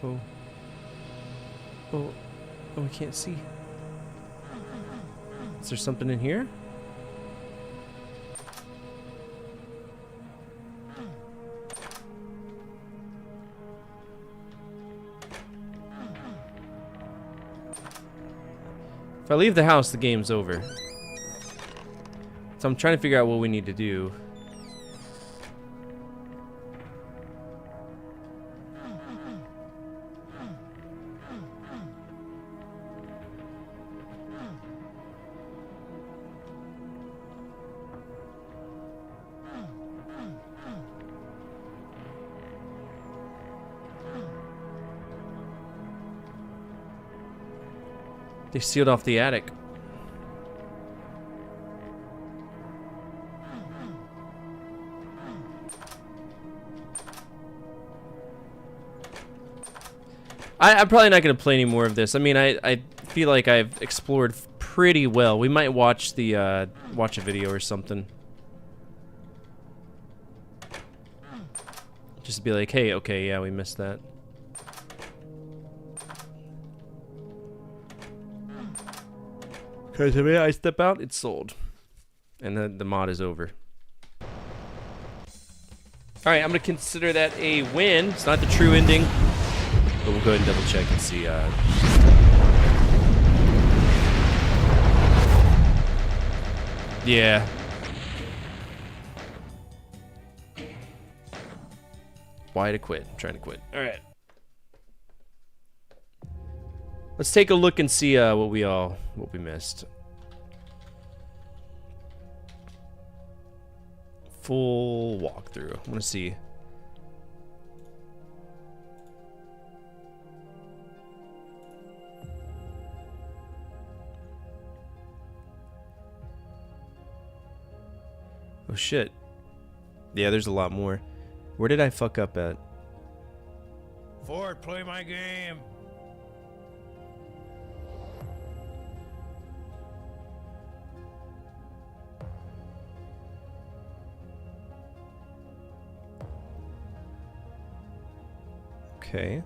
Oh. Oh. Oh, we can't see. Is there something in here? If I leave the house, the game's over. So I'm trying to figure out what we need to do. They sealed off the attic. I'm probably not going to play any more of this. I mean, I feel like I've explored pretty well. We might watch the watch a video or something. Just be like, hey, okay, yeah, we missed that. Because the minute I step out, it's sold. And then the mod is over. Alright, I'm going to consider that a win. It's not the true ending. But we'll go ahead and double check and see. Yeah. Why to quit? I'm trying to quit. Alright. Let's take a look and see what we missed. Full walkthrough. I want to see. Oh shit. Yeah, there's a lot more. Where did I fuck up at? Ford, play my game. Okay.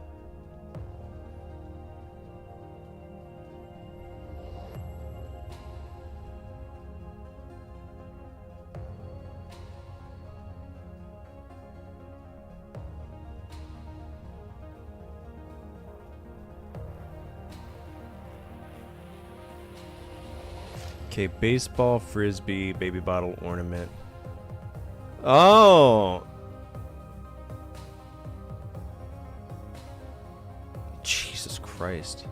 Okay, baseball, frisbee, baby bottle, ornament. Oh! Jesus Christ.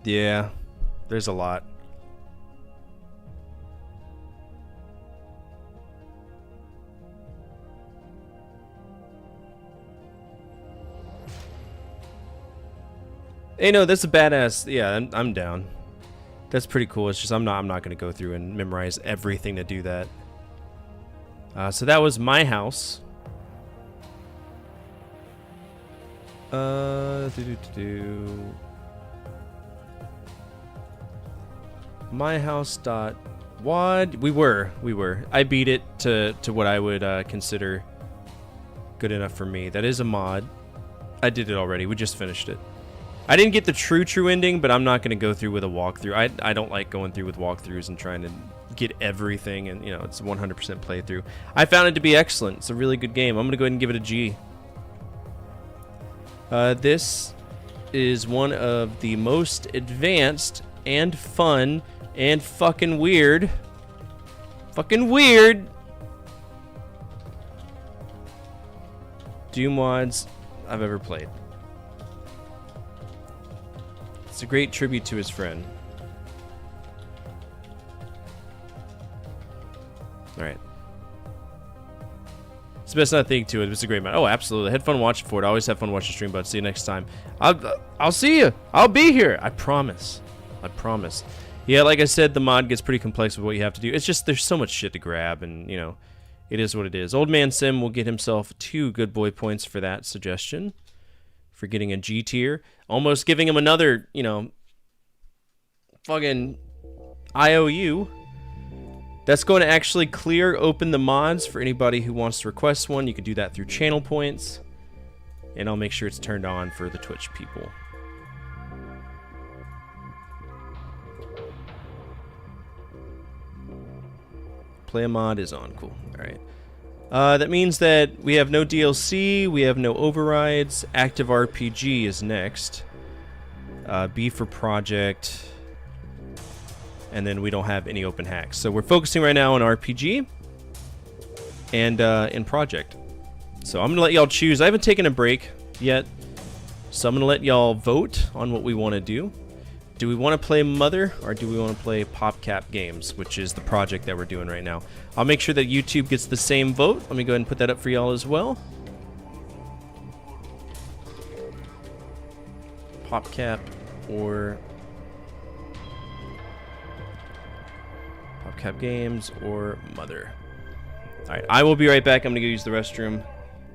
Yeah, there's a lot. Hey, no, that's a badass. Yeah, I'm down. That's pretty cool. It's just I'm not gonna go through and memorize everything to do that. So that was Myhouse. Myhouse.wad. We were. I beat it to what I would consider good enough for me. That is a mod. I did it already. We just finished it. I didn't get the true ending, but I'm not going to go through with a walkthrough. I don't like going through with walkthroughs and trying to get everything, and you know, it's a 100% playthrough. I found it to be excellent. It's a really good game. I'm going to go ahead and give it a G. This is one of the most advanced and fun and fucking weird Doom WADs I've ever played. It's a great tribute to his friend. Alright. It's the best not think to it. It's a great man. Oh, absolutely. I had fun watching for it. I always have fun watching stream, but see you next time. I'll see you. I'll be here. I promise. I promise. Yeah, like I said, the mod gets pretty complex with what you have to do. It's just there's so much shit to grab, and you know, it is what it is. Old Man Sim will get himself 2 good boy points for that suggestion, for getting a G tier, almost giving him another, you know, fucking IOU. That's going to actually clear open the mods for anybody who wants to request one. You can do that through channel points, and I'll make sure it's turned on for the Twitch people. Play a mod is on. Cool. All right. That means that we have no DLC, we have no overrides. Active RPG is next. B for project. And then we don't have any open hacks. So we're focusing right now on RPG and in project. So I'm going to let y'all choose. I haven't taken a break yet. So I'm going to let y'all vote on what we want to do. Do we want to play Mother, or do we want to play PopCap Games, which is the project that we're doing right now? I'll make sure that YouTube gets the same vote. Let me go ahead and put that up for y'all as well. PopCap or PopCap Games or Mother. Alright, I will be right back. I'm going to go use the restroom.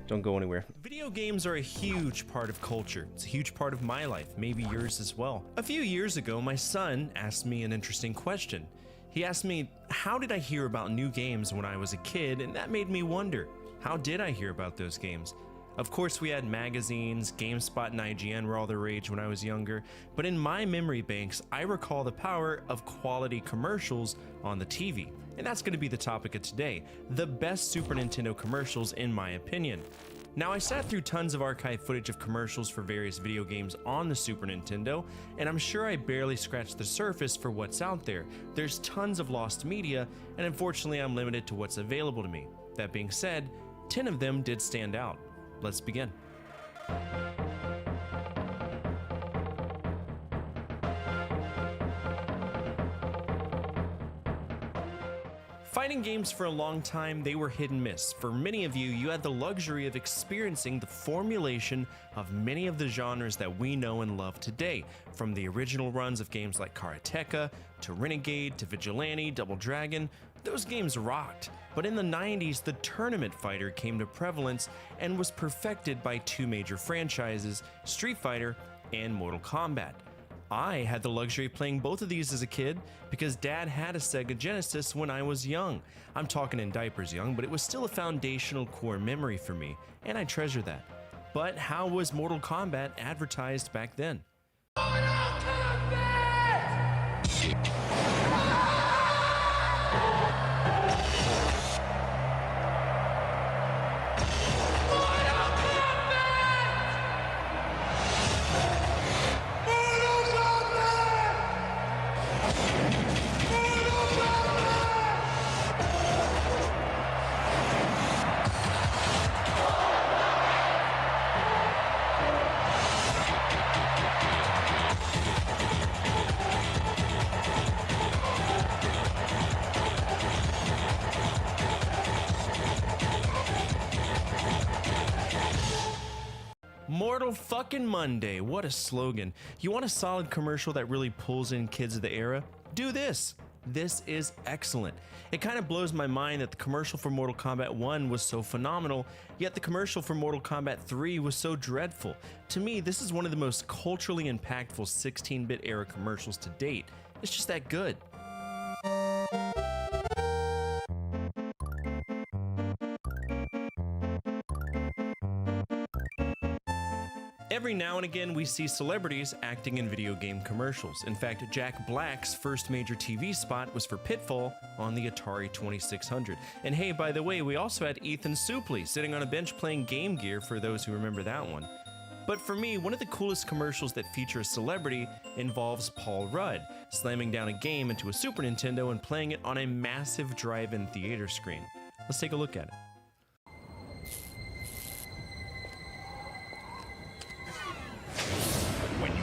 Don't go anywhere. Video games are a huge part of culture. It's a huge part of my life, maybe yours as well. A few years ago, my son asked me an interesting question. He asked me, how did I hear about new games when I was a kid? And that made me wonder, how did I hear about those games? Of course, we had magazines, GameSpot and IGN were all the rage when I was younger, but in my memory banks, I recall the power of quality commercials on the TV. And that's going to be the topic of today, the best Super Nintendo commercials in my opinion. Now, I sat through tons of archive footage of commercials for various video games on the Super Nintendo, and I'm sure I barely scratched the surface for what's out there. There's tons of lost media, and unfortunately I'm limited to what's available to me. That being said, 10 of them did stand out. Let's begin. Fighting games for a long time, they were hit and miss. For many of you, you had the luxury of experiencing the formulation of many of the genres that we know and love today, from the original runs of games like Karateka, to Renegade, to Vigilante, Double Dragon. Those games rocked. But in the 90s, the tournament fighter came to prevalence and was perfected by 2 major franchises, Street Fighter and Mortal Kombat. I had the luxury of playing both of these as a kid because Dad had a Sega Genesis when I was young. I'm talking in diapers young, but it was still a foundational core memory for me, and I treasure that. But how was Mortal Kombat advertised back then? Mortal fucking Monday, what a slogan. You want a solid commercial that really pulls in kids of the era? Do this. This is excellent. It kind of blows my mind that the commercial for Mortal Kombat 1 was so phenomenal, yet the commercial for Mortal Kombat 3 was so dreadful. To me, this is one of the most culturally impactful 16-bit era commercials to date. It's just that good. Every now and again, we see celebrities acting in video game commercials. In fact, Jack Black's first major TV spot was for Pitfall on the Atari 2600. And hey, by the way, we also had Ethan Suplee sitting on a bench playing Game Gear for those who remember that one. But for me, one of the coolest commercials that feature a celebrity involves Paul Rudd slamming down a game into a Super Nintendo and playing it on a massive drive-in theater screen. Let's take a look at it.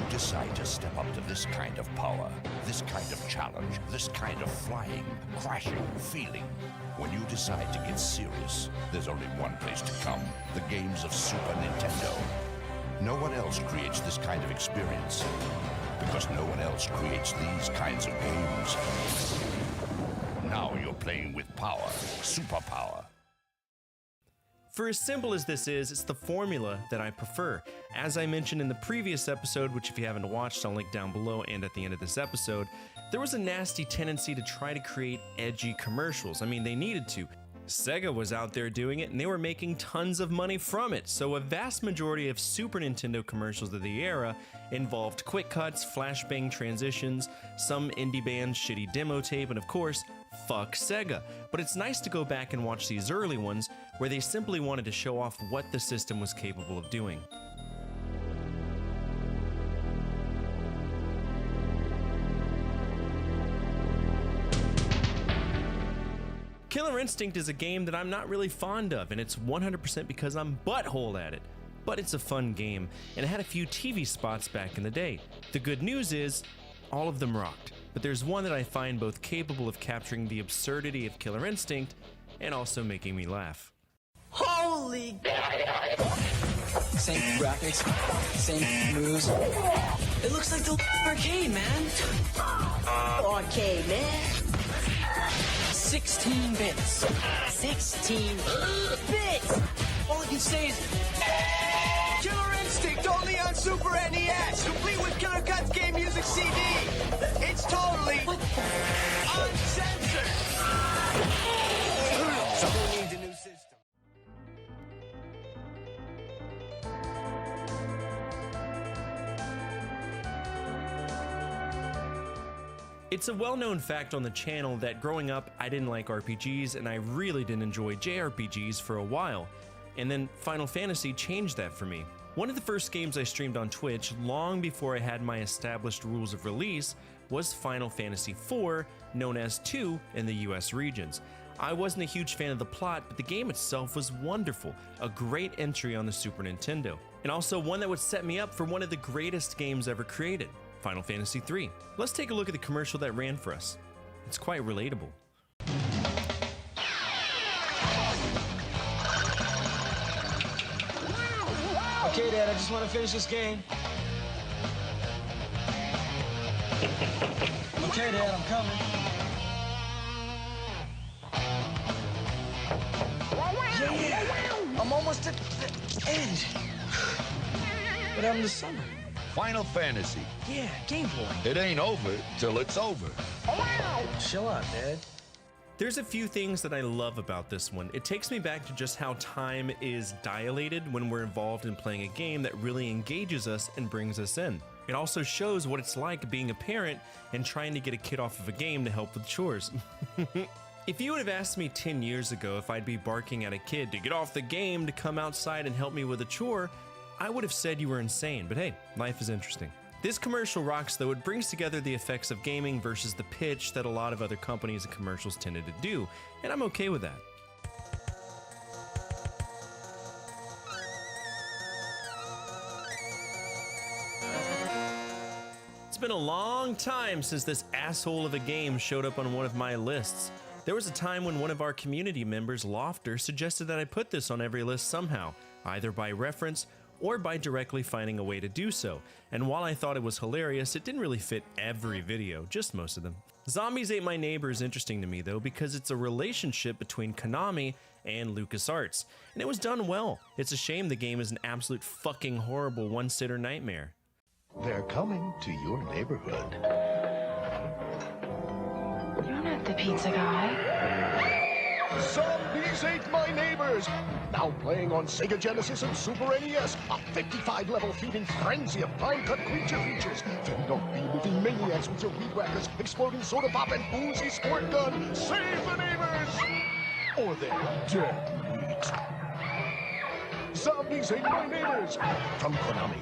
Decide to step up to this kind of power, this kind of challenge, this kind of flying, crashing, feeling. When you decide to get serious, there's only one place to come, the games of Super Nintendo. No one else creates this kind of experience. because no one else creates these kinds of games. Now you're playing with power, superpower. For as simple as this is, it's the formula that I prefer. As I mentioned in the previous episode, which if you haven't watched, I'll link down below and at the end of this episode, there was a nasty tendency to try to create edgy commercials. I mean, they needed to. Sega was out there doing it, and they were making tons of money from it, so a vast majority of Super Nintendo commercials of the era involved quick cuts, flashbang transitions, some indie band's shitty demo tape, and of course, fuck Sega. But it's nice to go back and watch these early ones, where they simply wanted to show off what the system was capable of doing. Killer Instinct is a game that I'm not really fond of, and it's 100% because I'm butthole at it. But it's a fun game, and it had a few TV spots back in the day. The good news is, all of them rocked. But there's one that I find both capable of capturing the absurdity of Killer Instinct, and also making me laugh. Holy! Same graphics, same moves. It looks like the arcade, man. Arcade, man. 16 bits. 16 bits. All I can say is Killer Instinct only on Super NES, complete with Killer Cuts game music CD. It's totally uncensored. Someone needs a new system. It's a well-known fact on the channel that growing up, I didn't like RPGs, and I really didn't enjoy JRPGs for a while. And then Final Fantasy changed that for me. One of the first games I streamed on Twitch, long before I had my established rules of release, was Final Fantasy IV, known as 2 in the US regions. I wasn't a huge fan of the plot, but the game itself was wonderful, a great entry on the Super Nintendo, and also one that would set me up for one of the greatest games ever created, Final Fantasy III. Let's take a look at the commercial that ran for us. It's quite relatable. Okay, Dad, I just want to finish this game. Okay, Dad, I'm coming. Yeah, I'm almost at the end. What happened to summer? Final Fantasy. Yeah, Game Boy. It ain't over till it's over. Chill out, Dad. There's a few things that I love about this one. It takes me back to just how time is dilated when we're involved in playing a game that really engages us and brings us in. It also shows what it's like being a parent and trying to get a kid off of a game to help with chores. If you would have asked me 10 years ago if I'd be barking at a kid to get off the game to come outside and help me with a chore, I would have said you were insane, but hey, life is interesting. This commercial rocks though. It brings together the effects of gaming versus the pitch that a lot of other companies and commercials tended to do, and I'm okay with that. It's been a long time since this asshole of a game showed up on one of my lists. There was a time when one of our community members, Lofter, suggested that I put this on every list somehow, either by reference or by directly finding a way to do so. And while I thought it was hilarious, it didn't really fit every video, just most of them. Zombies Ate My Neighbor is interesting to me though, because it's a relationship between Konami and LucasArts, and it was done well. It's a shame the game is an absolute fucking horrible one-sitter nightmare. They're coming to your neighborhood. You're not the pizza guy. Zombies Ate My Neighbors! Now playing on Sega Genesis and Super NES, a 55-level feeding frenzy of time-cut creature features, fending off bee-moving maniacs with your weed whackers, exploding soda pop, and boozy squirt gun. Save the neighbors! Or they're dead meat. Zombies Ate My Neighbors! From Konami.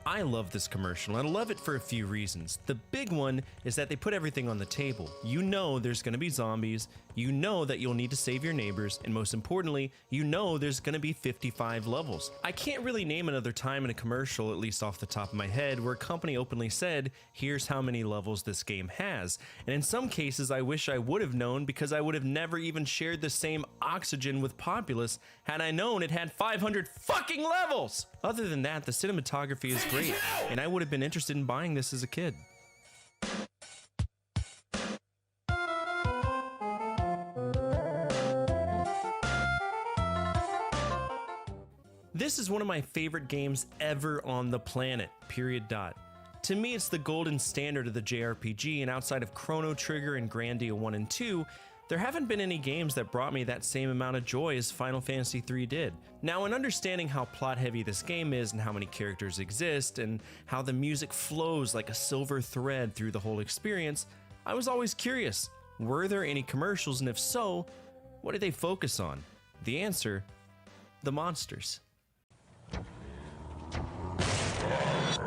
I love this commercial, and I love it for a few reasons. The big one is that they put everything on the table. You know there's going to be zombies, you know that you'll need to save your neighbors, and most importantly, you know there's going to be 55 levels. I can't really name another time in a commercial, at least off the top of my head, where a company openly said, here's how many levels this game has. And in some cases, I wish I would have known, because I would have never even shared the same oxygen with Populous had I known it had 500 fucking levels! Other than that, the cinematography is great. great, and I would have been interested in buying this as a kid. This is one of my favorite games ever on the planet, period dot. To me, it's the golden standard of the JRPG, and outside of Chrono Trigger and Grandia 1 and 2, there haven't been any games that brought me that same amount of joy as Final Fantasy III did. Now, in understanding how plot-heavy this game is and how many characters exist, and how the music flows like a silver thread through the whole experience, I was always curious, were there any commercials, and if so, what did they focus on? The answer, the monsters.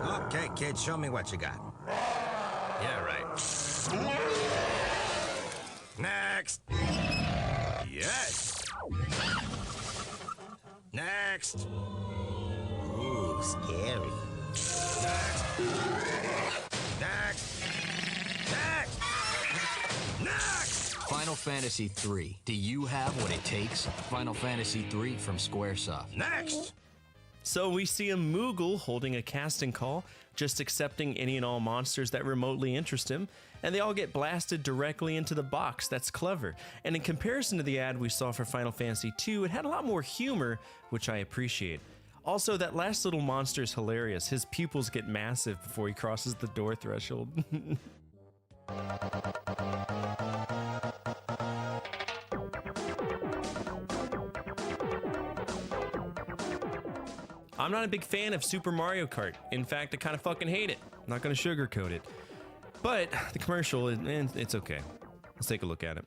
Okay, kid, show me what you got. Yeah, right. Next. Yes. Next. Ooh, scary. Next. Next. Next. Next. Final Fantasy III. Do you have what it takes? Final Fantasy III from Squaresoft. Next. So we see a Moogle holding a casting call, just accepting any and all monsters that remotely interest him, and they all get blasted directly into the box. That's clever. And in comparison to the ad we saw for Final Fantasy II, it had a lot more humor, which I appreciate. Also, that last little monster is hilarious. His pupils get massive before he crosses the door threshold. I'm not a big fan of Super Mario Kart. In fact, I kind of fucking hate it. I'm not gonna sugarcoat it. But the commercial, it's okay. Let's take a look at it.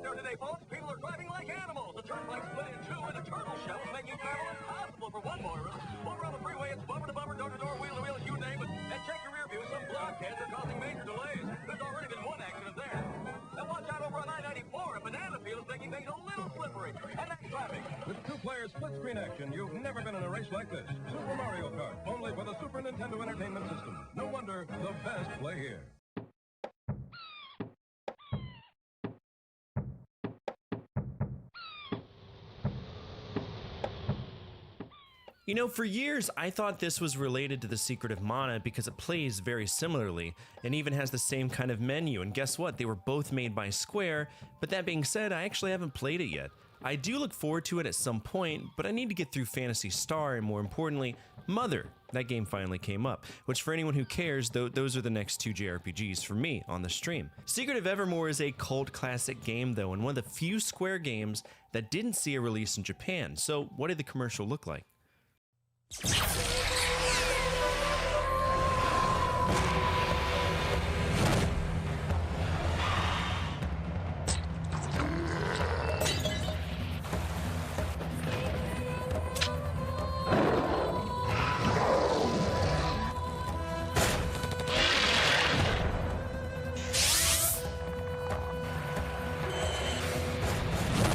Today, folks, people are driving like animals. The turnpike split in two, and the turtle shells making travel impossible for one motorist. Over on the freeway, it's bumper to bumper, door to door, wheel to wheel, you name it. And check your rear view. Some blockheads are causing major delays. There's already been one accident there. Now watch out over on I-94. A banana peel is making things a little slippery. And that's traffic. With two-player split-screen action, you've never been in a race like this. Super Mario Kart, only for the Super Nintendo Entertainment System. No wonder the best play here. You know, for years, I thought this was related to The Secret of Mana because it plays very similarly, and even has the same kind of menu, and guess what? They were both made by Square, but that being said, I actually haven't played it yet. I do look forward to it at some point, but I need to get through Phantasy Star, and more importantly, Mother. That game finally came up, which for anyone who cares, those are the next two JRPGs for me on the stream. Secret of Evermore is a cult classic game though, and one of the few Square games that didn't see a release in Japan, so what did the commercial look like?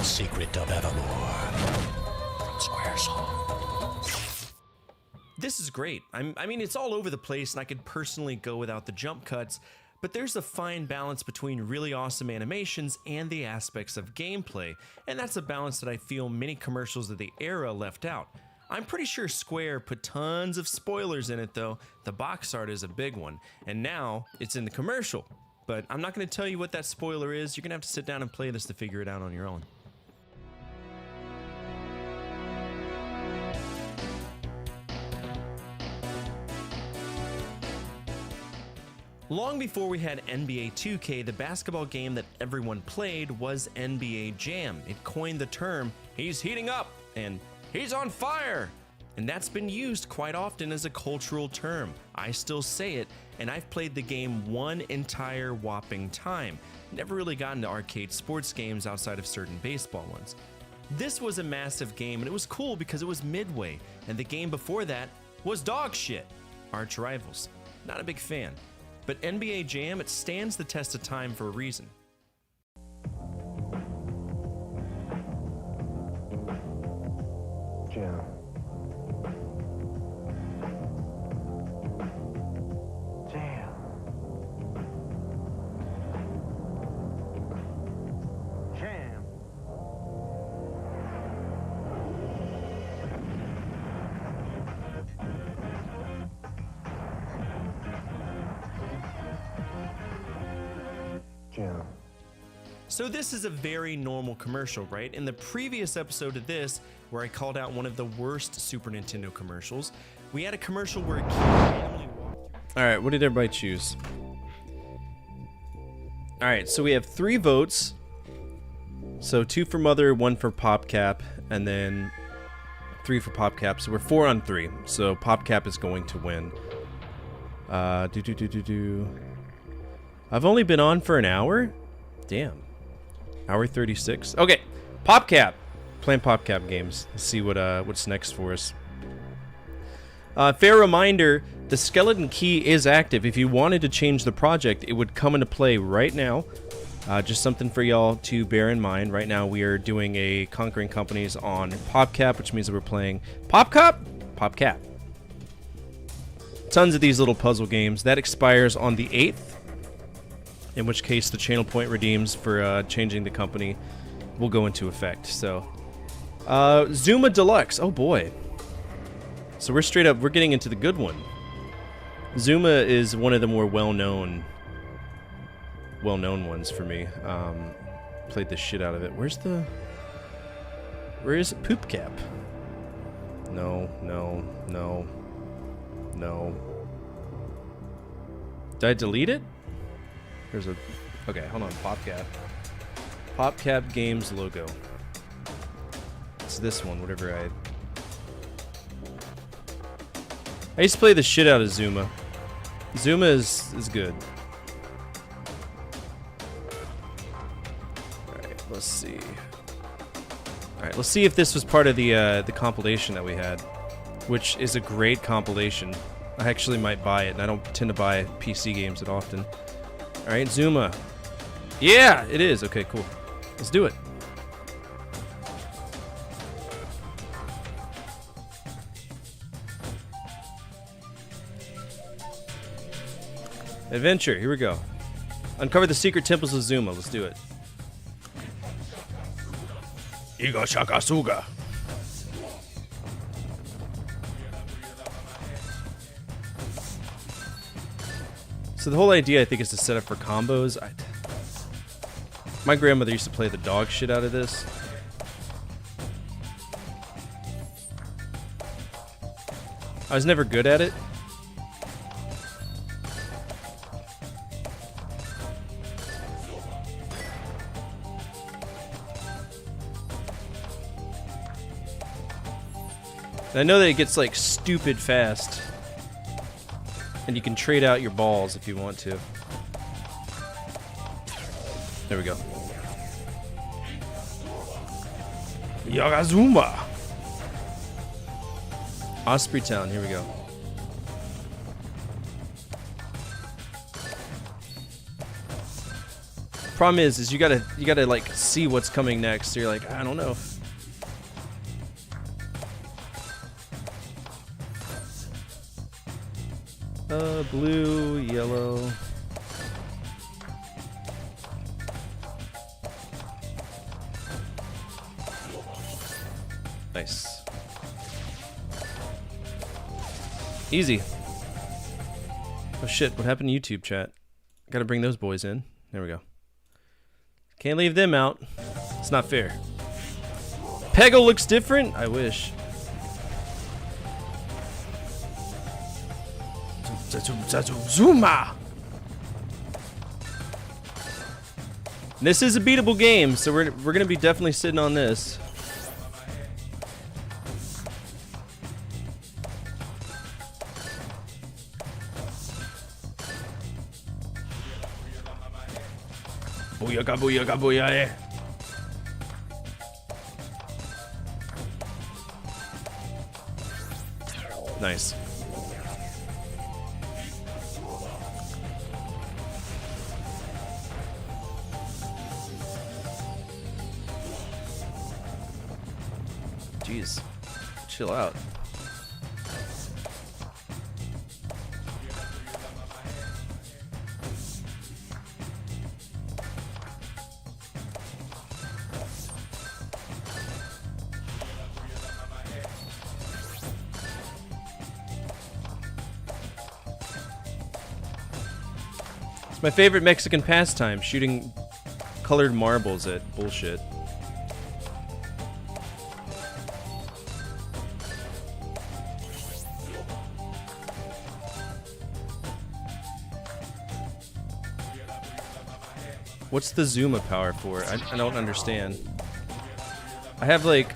Secret of Evermore from Squaresoft. This is great. I mean, it's all over the place, and I could personally go without the jump cuts, but there's a fine balance between really awesome animations and the aspects of gameplay, and that's a balance that I feel many commercials of the era left out. I'm pretty sure Square put tons of spoilers in it though. The box art is a big one, and now it's in the commercial. But I'm not going to tell you what that spoiler is. You're going to have to sit down and play this to figure it out on your own. Long before we had NBA 2K, the basketball game that everyone played was NBA Jam. It coined the term, "He's heating up," and "He's on fire," and that's been used quite often as a cultural term. I still say it, and I've played the game one entire whopping time. Never really got into arcade sports games outside of certain baseball ones. This was a massive game, and it was cool because it was Midway, and the game before that was dog shit. Arch rivals. Not a big fan. But NBA Jam, it stands the test of time for a reason. Jam. Jam. Jam. Jim. So this is a very normal commercial, right? In the previous episode of this, where I called out one of the worst Super Nintendo commercials, we had a commercial where a kid randomly walked through... Alright, what did everybody choose? Alright, so we have 3 votes. So 2 for Mother, 1 for PopCap, and then 3 for PopCap. So we're 4 on 3. So PopCap is going to win. I've only been on for an hour? Damn. Hour 36. Okay, PopCap. Playing PopCap games. Let's see what's next for us. Fair reminder, the skeleton key is active. If you wanted to change the project, it would come into play right now. Just something for y'all to bear in mind. Right now we are doing a Conquering Companies on PopCap, which means that we're playing PopCap. Tons of these little puzzle games. That expires on the 8th. In which case the channel point redeems for changing the company will go into effect. So, Zuma Deluxe. Oh boy. So we're getting into the good one. Zuma is one of the more well-known ones for me. Played the shit out of it. Where is it? PoopCap? No. Did I delete it? Okay, hold on, PopCap Games logo. It's this one, whatever I used to play the shit out of Zuma. Zuma is good. Alright, let's see. Alright, let's see if this was part of the compilation that we had. Which is a great compilation. I actually might buy it, and I don't tend to buy PC games that often. Alright, Zuma. Yeah, it is. Okay, cool. Let's do it. Adventure, here we go. Uncover the secret temples of Zuma. Let's do it. Iga Shakasuga. So the whole idea, I think, is to set up for combos. My grandmother used to play the dog shit out of this. I was never good at it. And I know that it gets, like, stupid fast. And you can trade out your balls if you want to. There we go. Yagazuma! Osprey Town, here we go. Problem is you gotta like see what's coming next. So you're like, I don't know. Blue, yellow. Nice. Easy. Oh shit, what happened to YouTube chat? Gotta bring those boys in. There we go. Can't leave them out. It's not fair. Peggle looks different? I wish. Zuma! This is a beatable game, so we're gonna be definitely sitting on this. Booyaka, booyaka, booyah. Nice. Jeez. Chill out. my favorite Mexican pastime, shooting colored marbles at bullshit. What's the Zuma power for? I don't understand. I have like...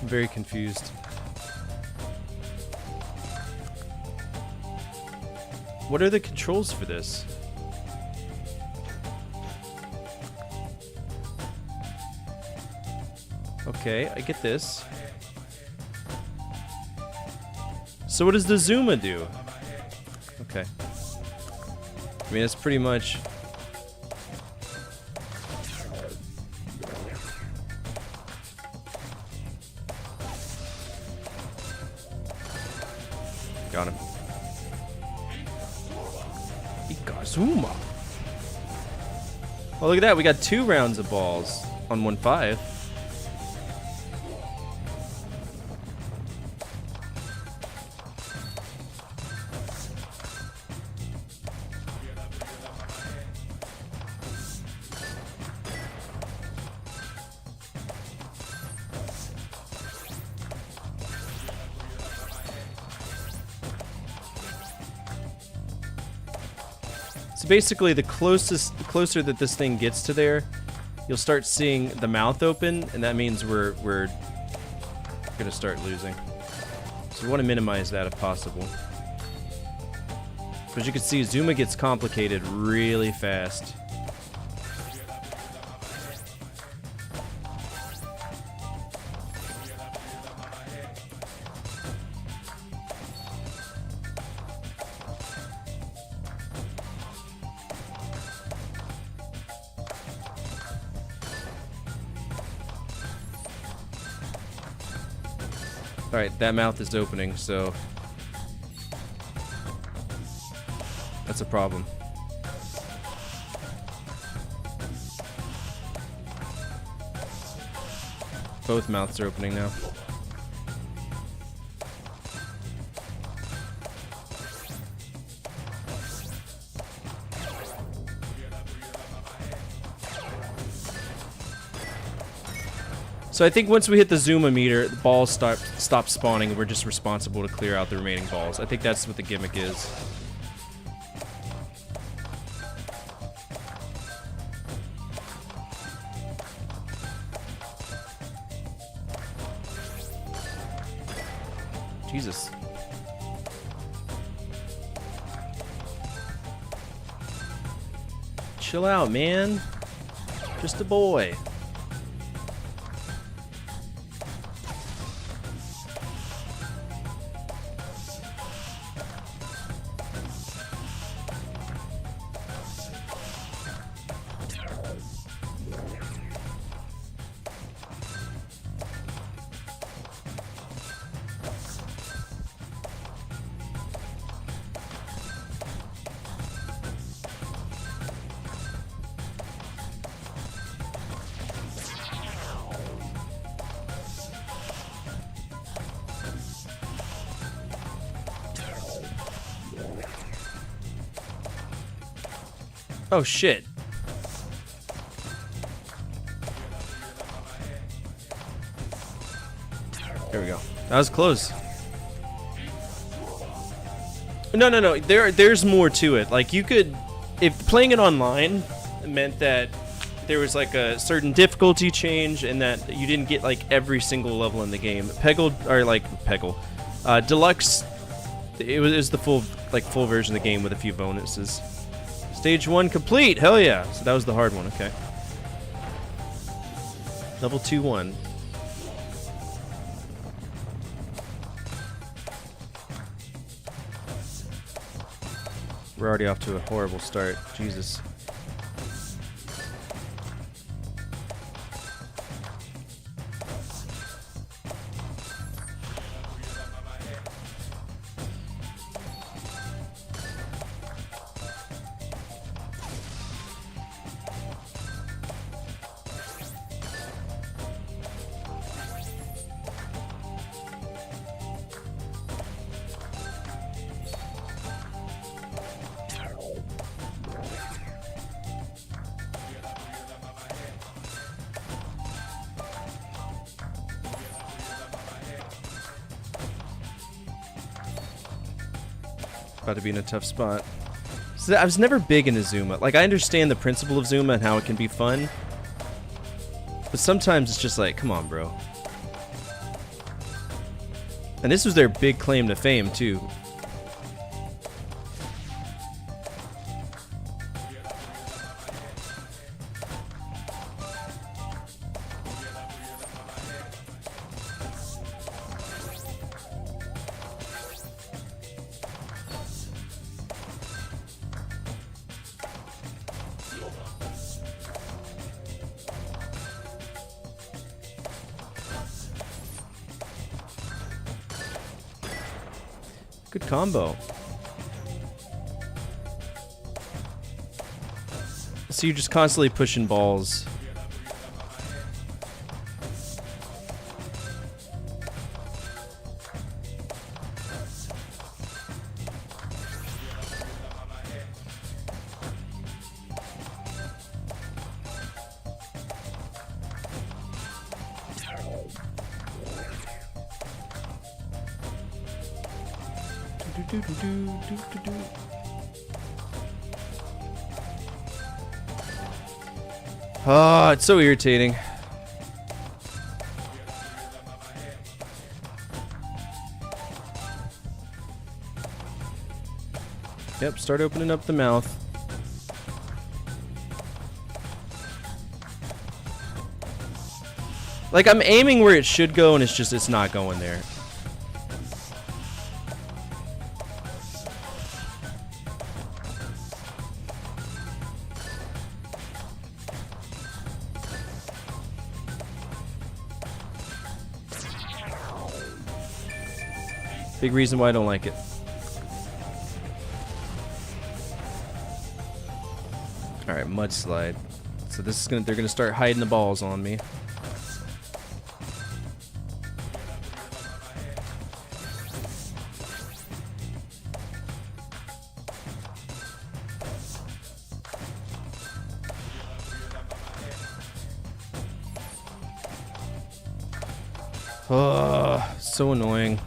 I'm very confused. What are the controls for this? Okay, I get this. So what does the Zuma do? Okay. I mean, it's pretty much... Got him. Zuma. Oh, look at that. We got 2 rounds of balls on 1.5. So basically, the closer that this thing gets to there, you'll start seeing the mouth open, and that means we're gonna start losing. So we want to minimize that if possible. But as you can see, Zuma gets complicated really fast. Alright, that mouth is opening, so that's a problem. Both mouths are opening now. So I think once we hit the Zuma meter, the balls stop spawning, and we're just responsible to clear out the remaining balls. I think that's what the gimmick is. Jesus. Chill out, man. Just a boy. Oh shit. There we go. That was close. No. There's more to it. Like, you could, if playing it online meant that there was like a certain difficulty change and that you didn't get like every single level in the game. Deluxe, it was the full version of the game with a few bonuses. Stage 1 complete! Hell yeah! So that was the hard one, okay. Level 2-1. We're already off to a horrible start. Jesus. About to be in a tough spot. So I was never big into Zuma. Like, I understand the principle of Zuma and how it can be fun. But sometimes it's just like, come on, bro. And this was their big claim to fame, too. Good combo. So you're just constantly pushing balls. Oh, it's so irritating. Yep, start opening up the mouth. Like, I'm aiming where it should go, and it's not going there. Big reason why I don't like it. Alright, mudslide. So this is they're gonna start hiding the balls on me. Oh, so annoying.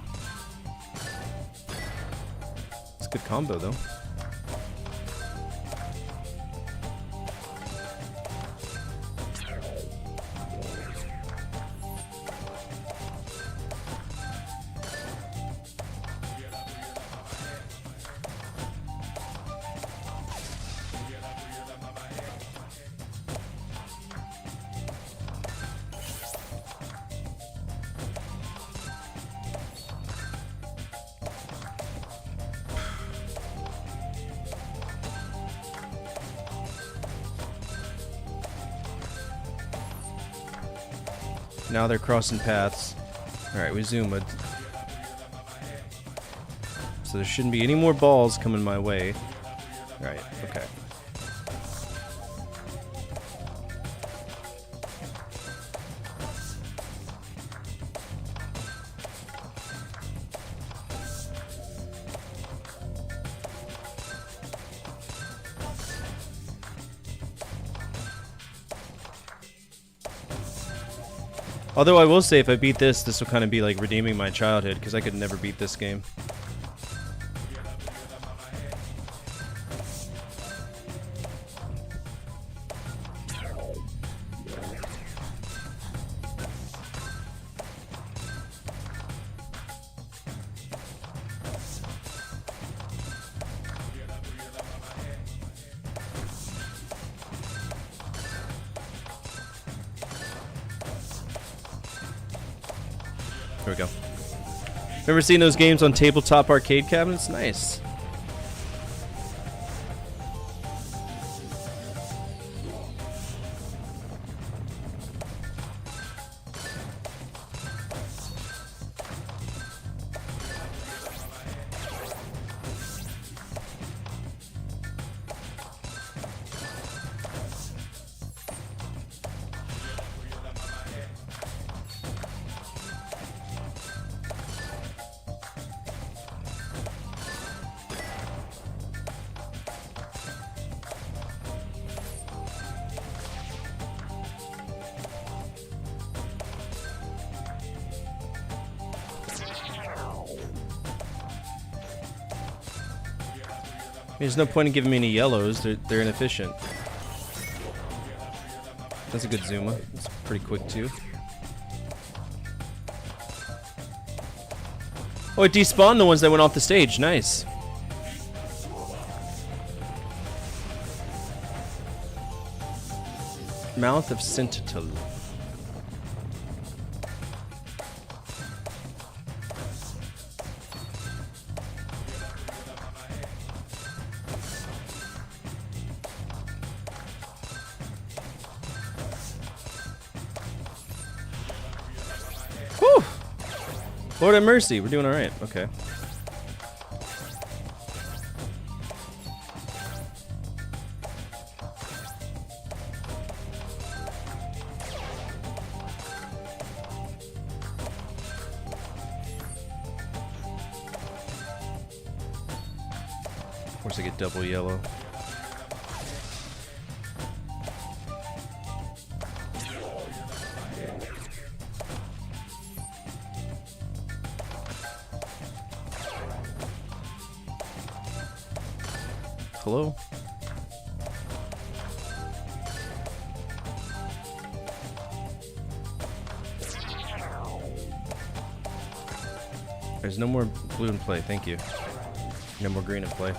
It's a good combo though. Now they're crossing paths. Alright, we zoomed. So there shouldn't be any more balls coming my way. Alright, okay. Although I will say, if I beat this, this will kind of be like redeeming my childhood, because I could never beat this game. There we go. Remember seeing those games on tabletop arcade cabinets? Nice. There's no point in giving me any yellows. They're inefficient. That's a good Zuma. It's pretty quick too. Oh, it despawned the ones that went off the stage. Nice. Mouth of Sentinel. Whew! Lord have mercy, we're doing alright. Okay. Of course I get double yellow. Hello? There's no more blue in play, thank you. No more green in play.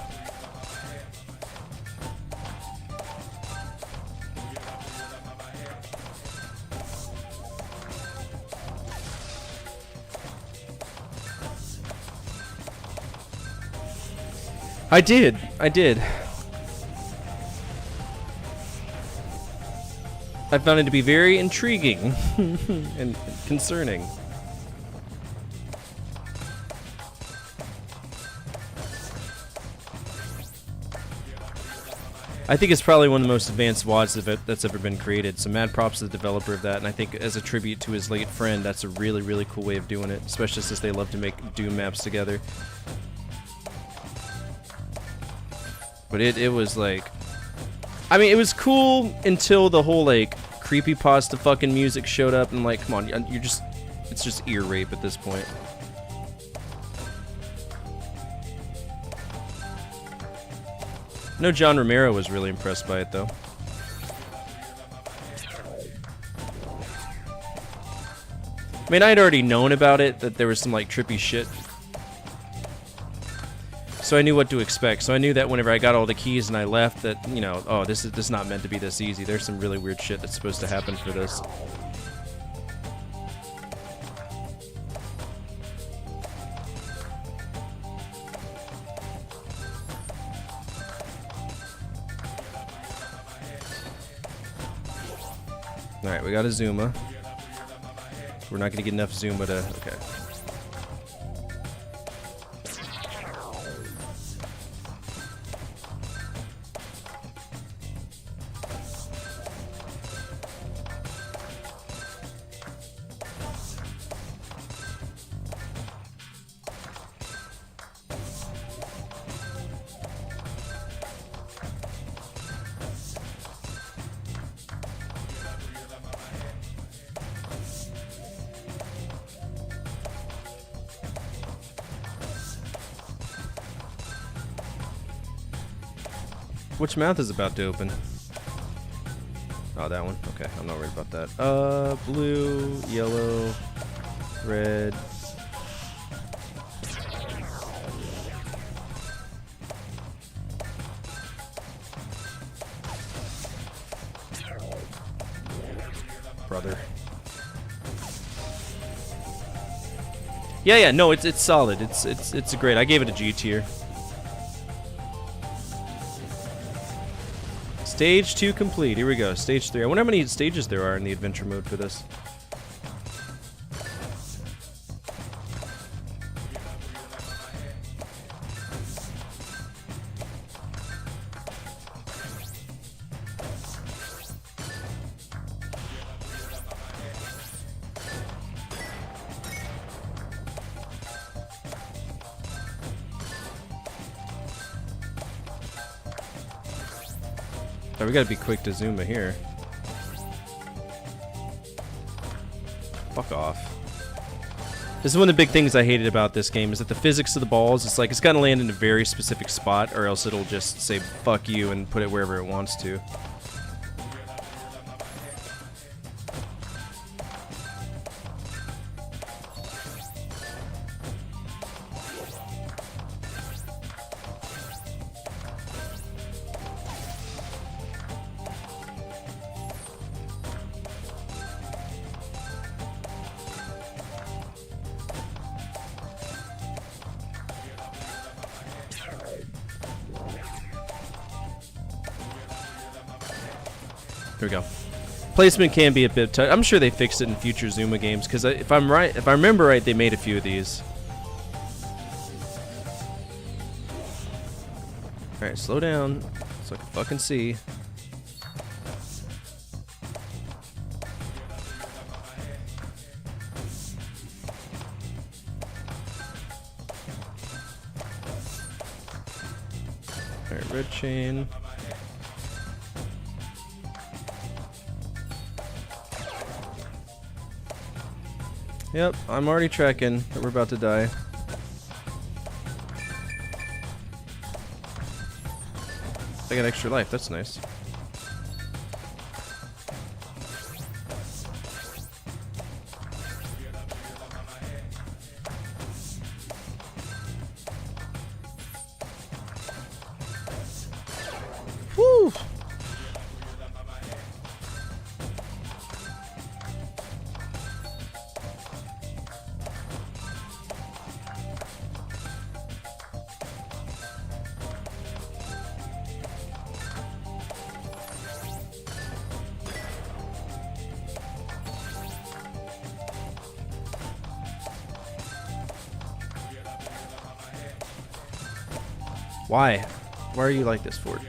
I did. I found it to be very intriguing and concerning. I think it's probably one of the most advanced WADs that's ever been created, so mad props to the developer of that, and I think as a tribute to his late friend, that's a really, really cool way of doing it, especially since they love to make Doom maps together. But it was like, I mean, it was cool until the whole like creepypasta fucking music showed up, and like, come on, it's just ear rape at this point. No, John Romero was really impressed by it though. I mean, I'd already known about it, that there was some like trippy shit. So I knew what to expect. So I knew that whenever I got all the keys and I left, that, you know, oh, this is not meant to be this easy. There's some really weird shit that's supposed to happen for this. Alright, we got a Zuma. We're not gonna get enough Zuma to... okay. Which mouth is about to open? Oh, that one? Okay, I'm not worried about that. Blue, yellow, red. Brother. Yeah, no, it's solid. It's great. I gave it a G tier. Stage 2 complete. Here we go. Stage 3. I wonder how many stages there are in the adventure mode for this. Oh, we gotta be quick to Zuma here. Fuck off. This is one of the big things I hated about this game, is that the physics of the balls, it's like it's got to land in a very specific spot, or else it'll just say fuck you and put it wherever it wants to. Here we go. Placement can be a bit tight. I'm sure they fixed it in future Zuma games, because if I remember right, they made a few of these. All right, slow down so I can fucking see. All right, red chain. Yep, I'm already tracking that we're about to die. I got extra life, that's nice. Woo! Why? Why are you like this, Ford?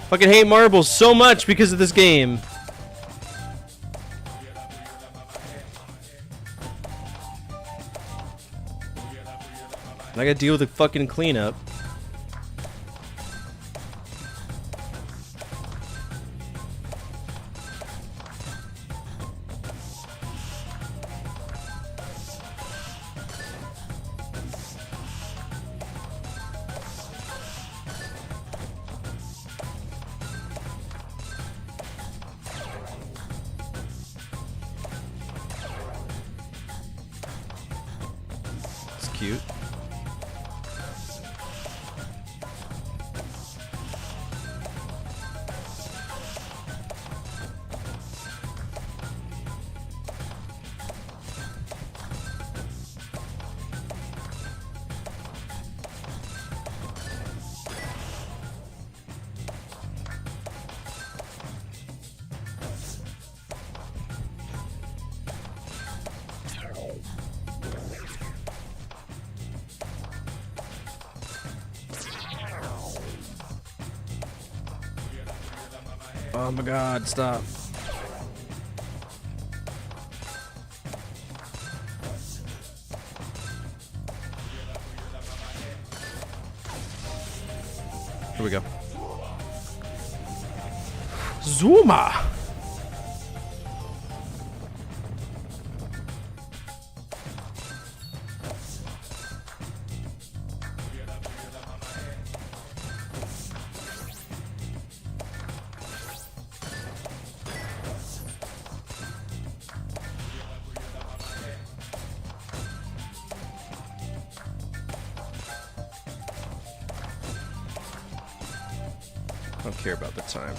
Fucking hate marbles so much because of this game. I gotta deal with the fucking cleanup. It's cute. Oh my god, stop. Here we go. Zuma! I don't care about the time.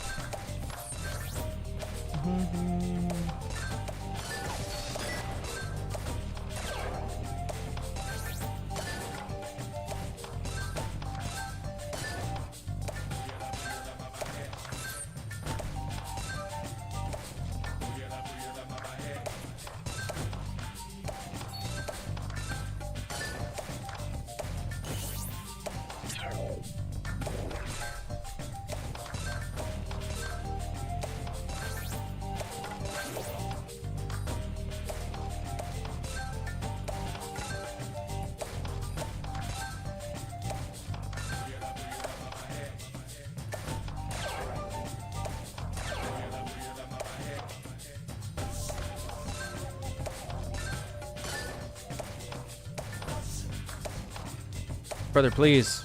Brother, please.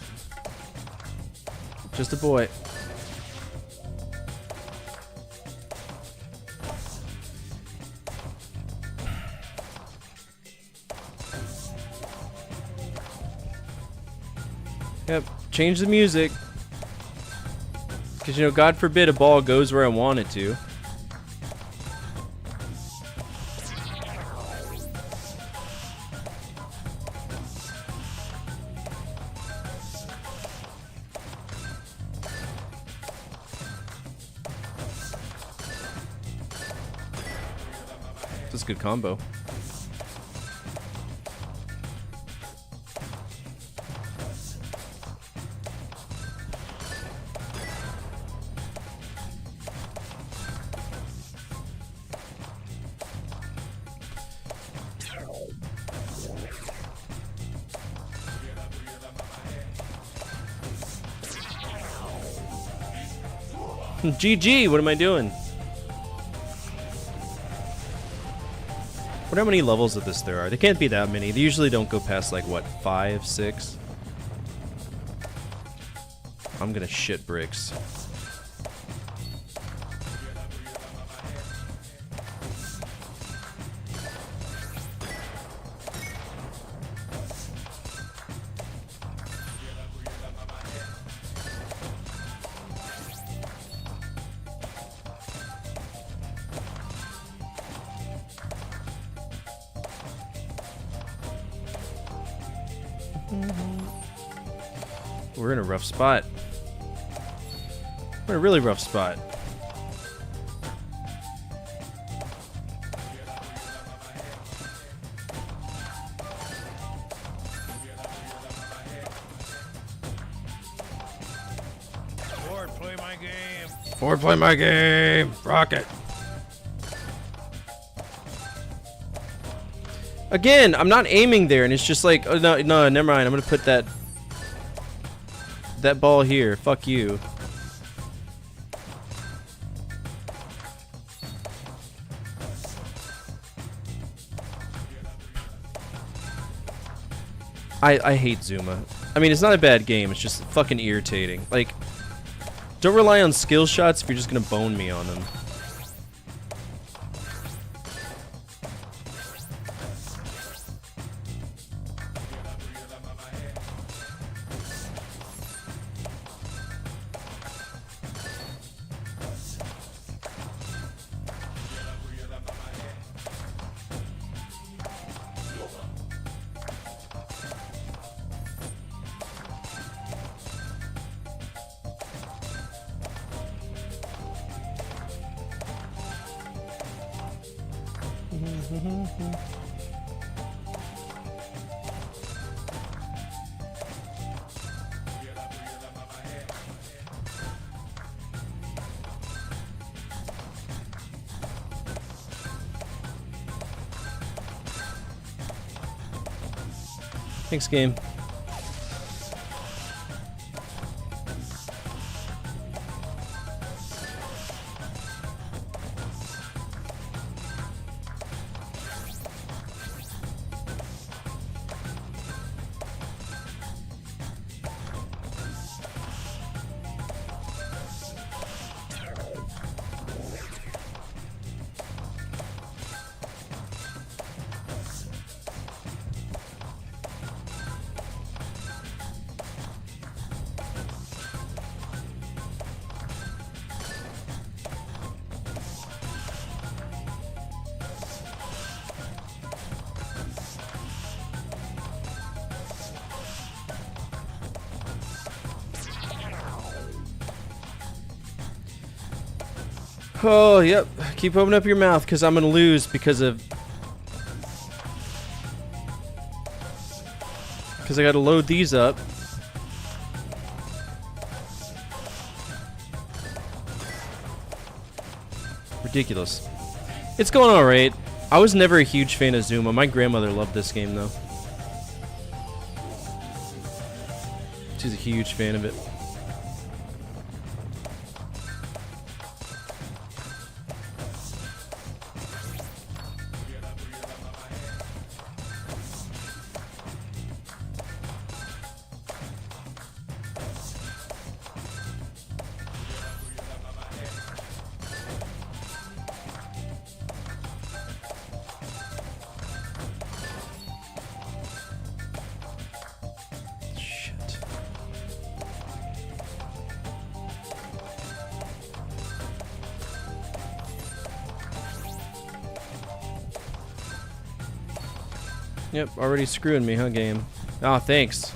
Just a boy. Yep, change the music. Because, you know, God forbid a ball goes where I want it to. That's a good combo. GG, what am I doing? Wonder how many levels of this there are. There can't be that many. They usually don't go past like, what, 5, 6? I'm gonna shit bricks. We're in a rough spot. We're in a really rough spot. Ford, play my game. Ford, play my game. Rocket. Again, I'm not aiming there, and it's just like, oh, no, never mind. I'm gonna put that ball here. Fuck you. I hate Zuma. I mean, it's not a bad game. It's just fucking irritating. Like, don't rely on skill shots if you're just gonna bone me on them. Thanks, game. Oh, yep. Keep opening up your mouth, because I'm going to lose because of... Because I got to load these up. Ridiculous. It's going alright. I was never a huge fan of Zuma. My grandmother loved this game, though. She's a huge fan of it. Yep, already screwing me, huh, game? Oh, thanks.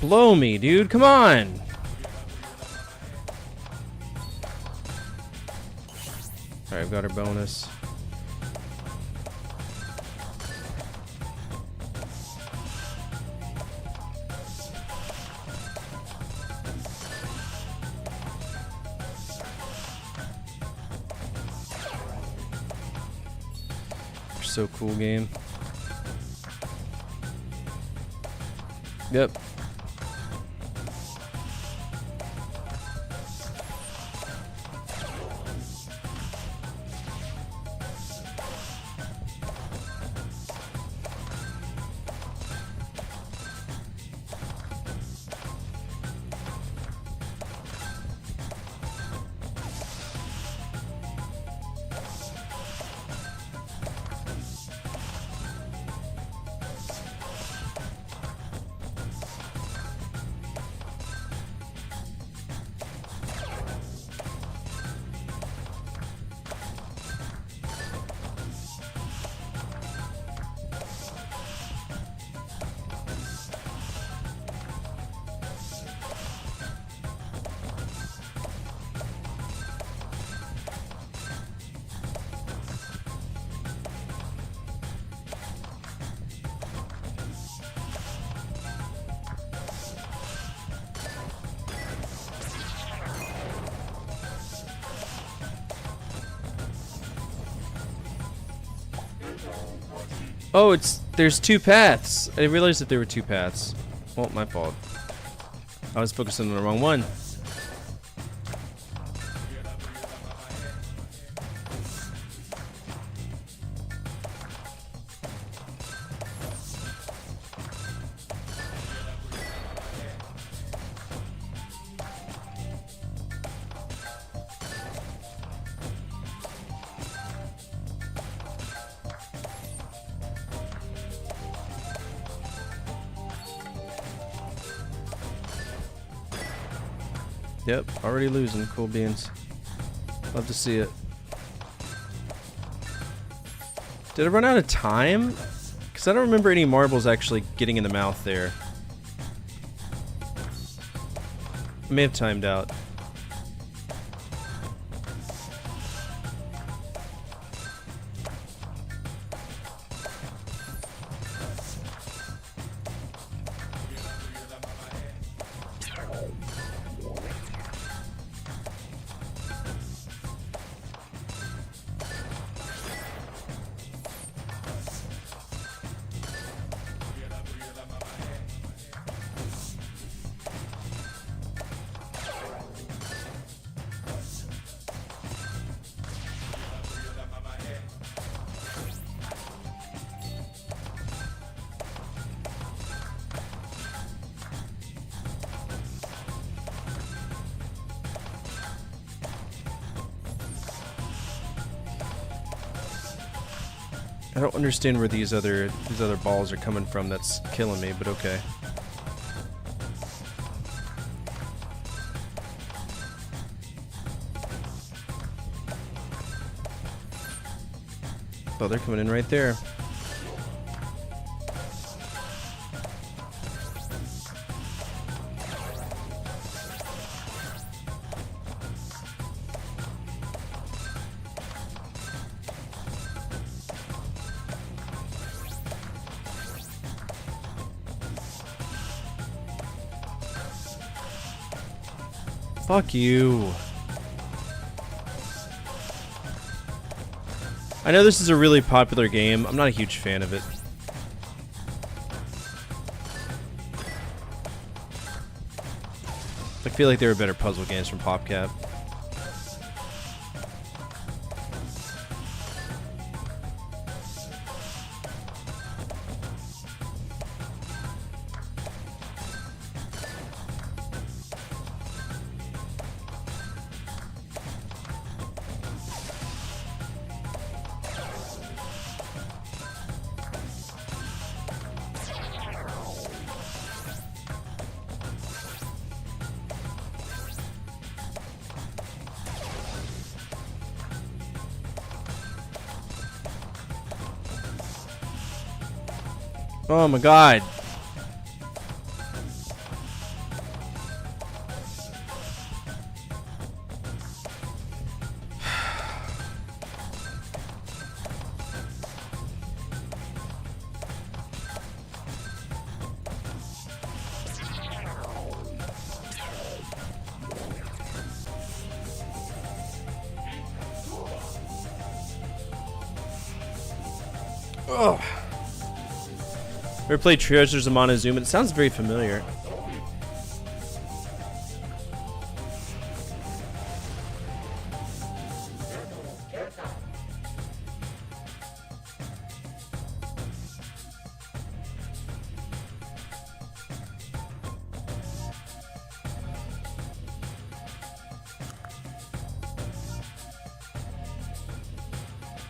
Blow me, dude. Come on. Alright, I've got our bonus. You're so cool, game. Yep. Oh, there's two paths. I didn't realize that there were two paths. Well, my fault. I was focusing on the wrong one. Yep, already losing. Cool beans. Love to see it. Did I run out of time? Because I don't remember any marbles actually getting in the mouth there. I may have timed out. I don't understand where these other balls are coming from. That's killing me, but okay. Oh, they're coming in right there. Fuck you. I know this is a really popular game. I'm not a huge fan of it. I feel like there are better puzzle games from PopCap. Oh my god. Oh. Ever played Treasures of Montezuma? It sounds very familiar.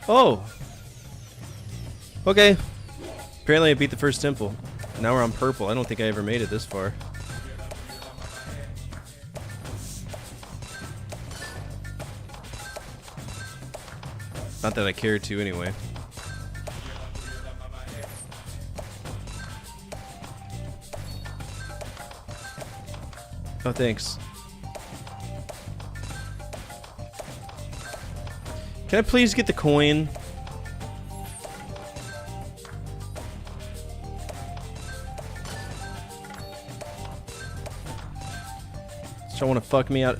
Oh. Okay. Apparently I beat the first temple. Now we're on purple. I don't think I ever made it this far. Not that I care to anyway. Oh, thanks. Can I please get the coin? Don't want to fuck me out.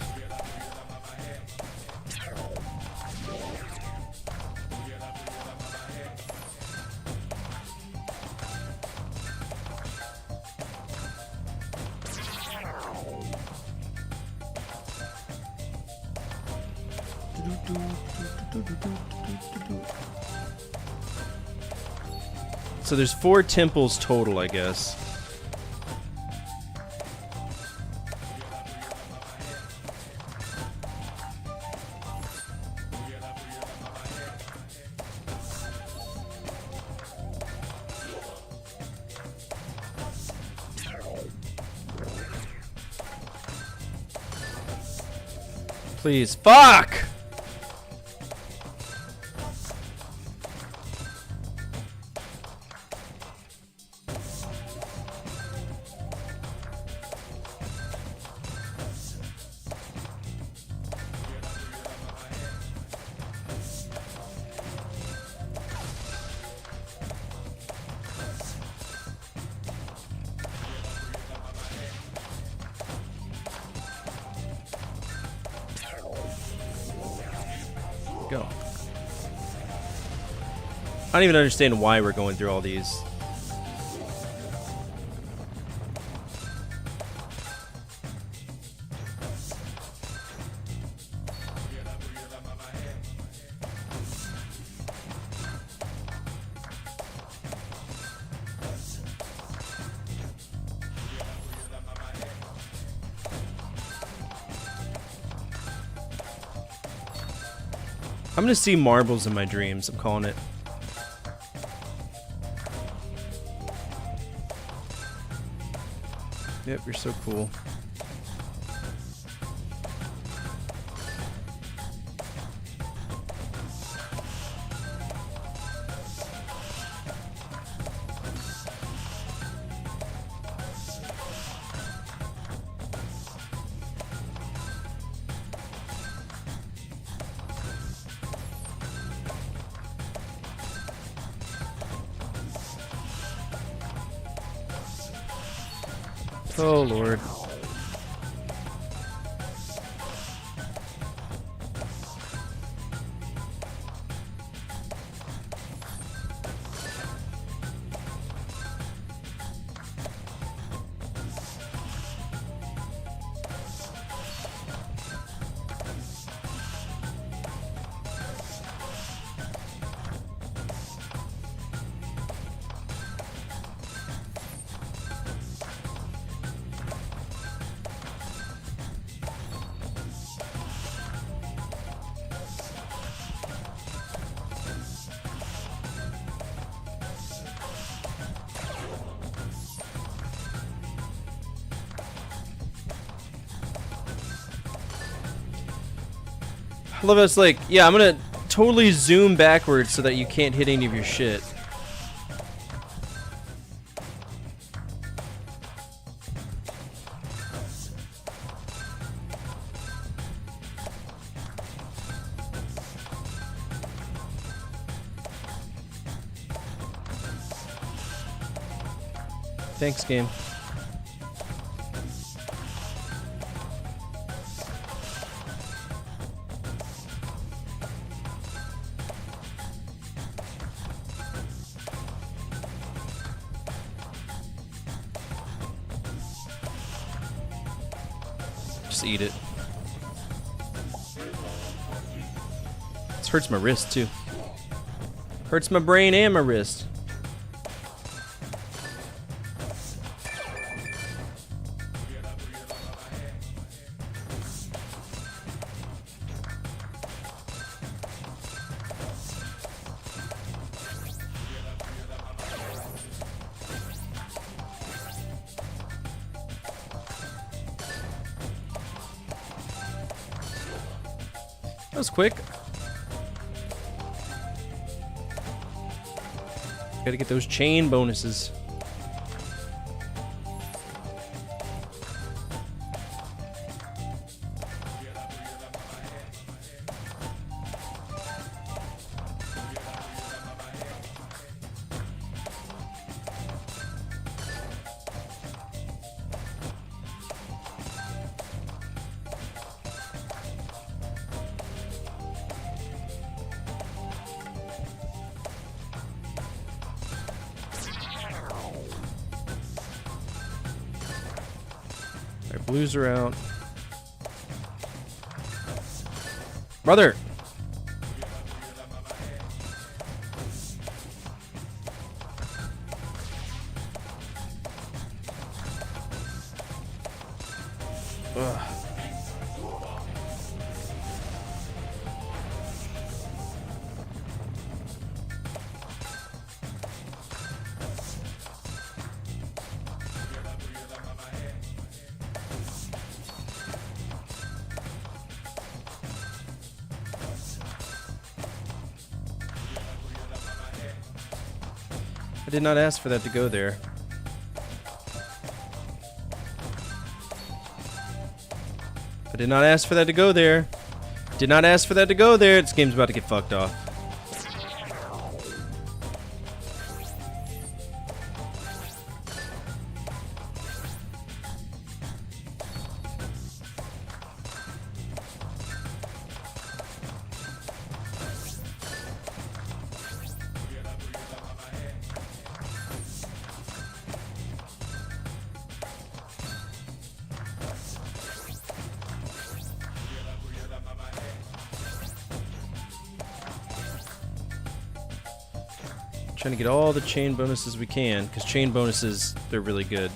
So there's 4 temples total, I guess. Please, fuck! Go. I don't even understand why we're going through all these. I'm gonna see marbles in my dreams. I'm calling it. Yep, you're so cool. Oh, Lord. I love how it's like, yeah, I'm gonna totally zoom backwards so that you can't hit any of your shit. Thanks, game. Just eat it. This hurts my wrist too. Hurts my brain and my wrist. That was quick. Gotta get those chain bonuses. Alright, blues are out. Brother! Ugh. I did not ask for that to go there. I did not ask for that to go there. Did not ask for that to go there. This game's about to get fucked off. Trying to get all the chain bonuses we can, because chain bonuses, they're really good.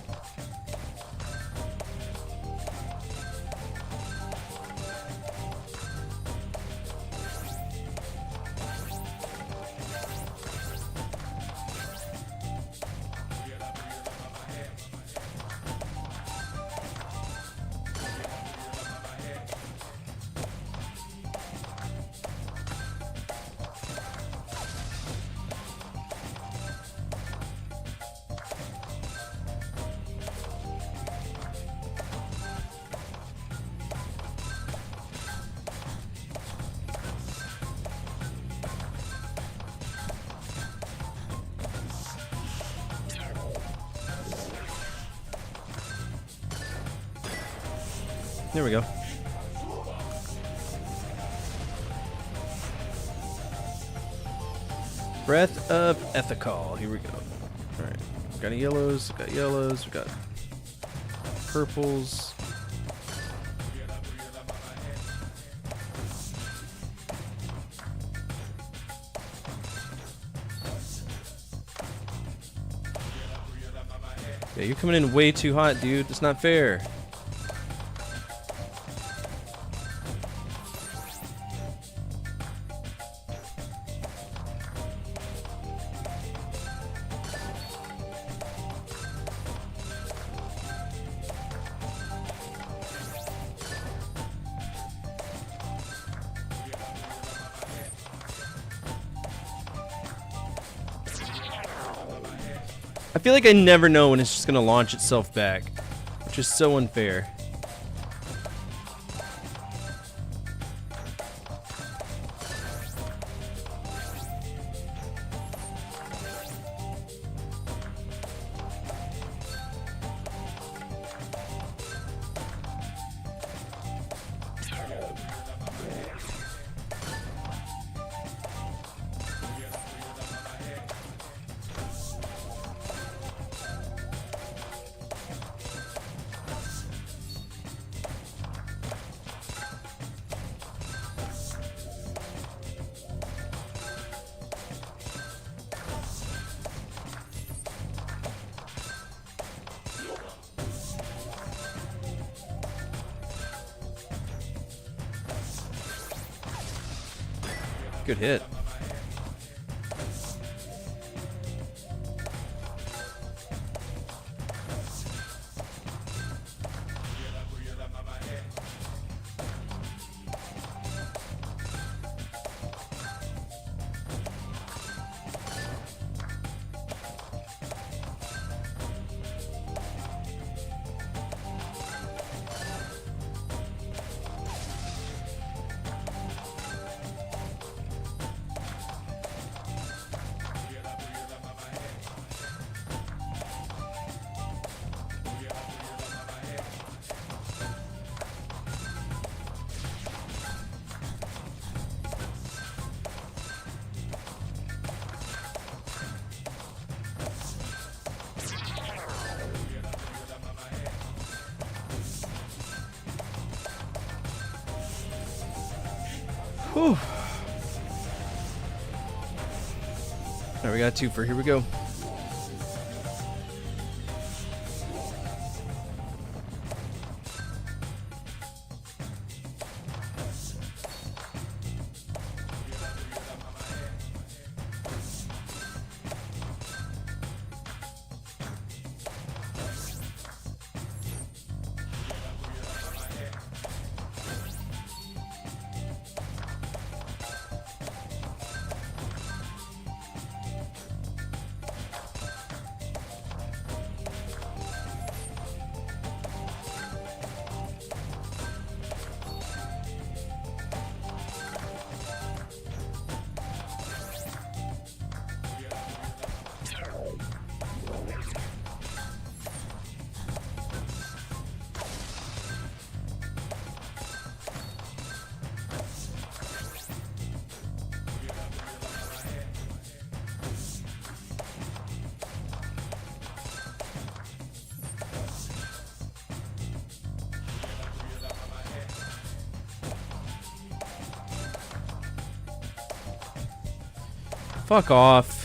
There we go. Breath of Ethical. Here we go. Alright. Got yellows, we got purples. Yeah, you're coming in way too hot, dude. It's not fair. I feel like I never know when it's just gonna launch itself back, which is so unfair. Good hit. Whew. Alright, we got 2 for here we go. Fuck off.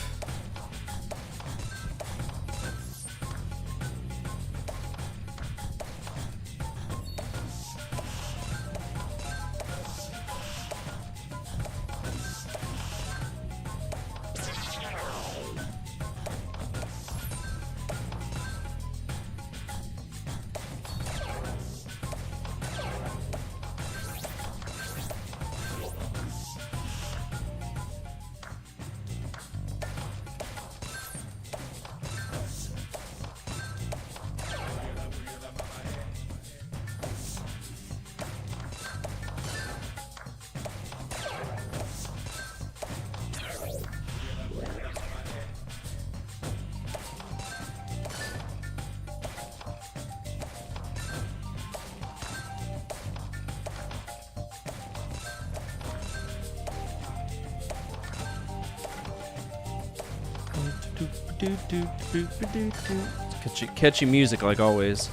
Catchy music like always.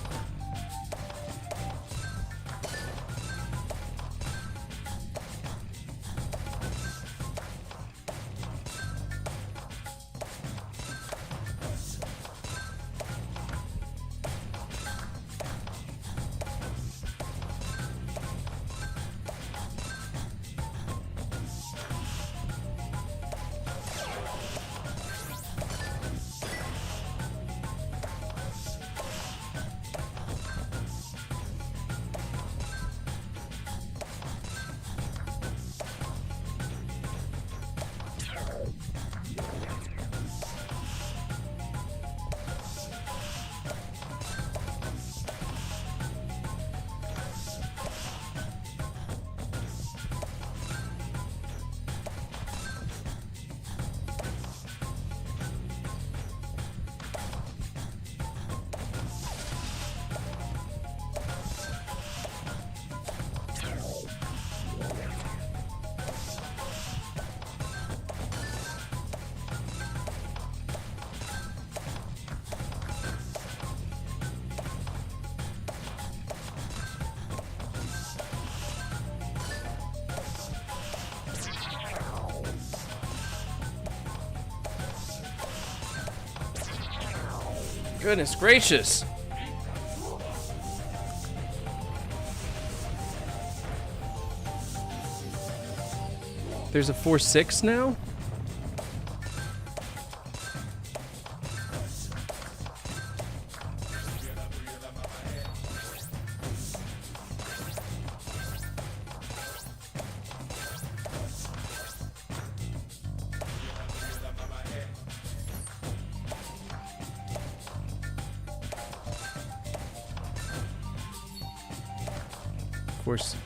Goodness gracious. There's a 4-6 now? Of course.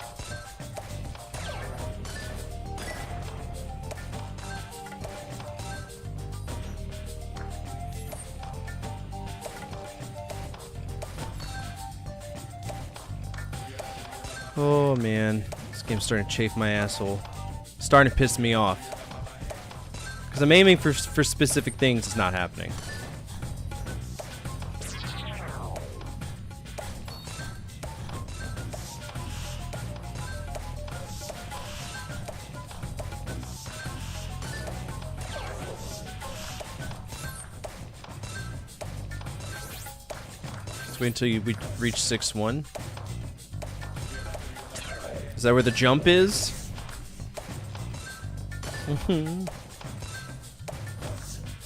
Oh man, this game's starting to chafe my asshole. Starting to piss me off. Because I'm aiming for specific things, it's not happening. Let's wait until we reach 6-1. Is that where the jump is?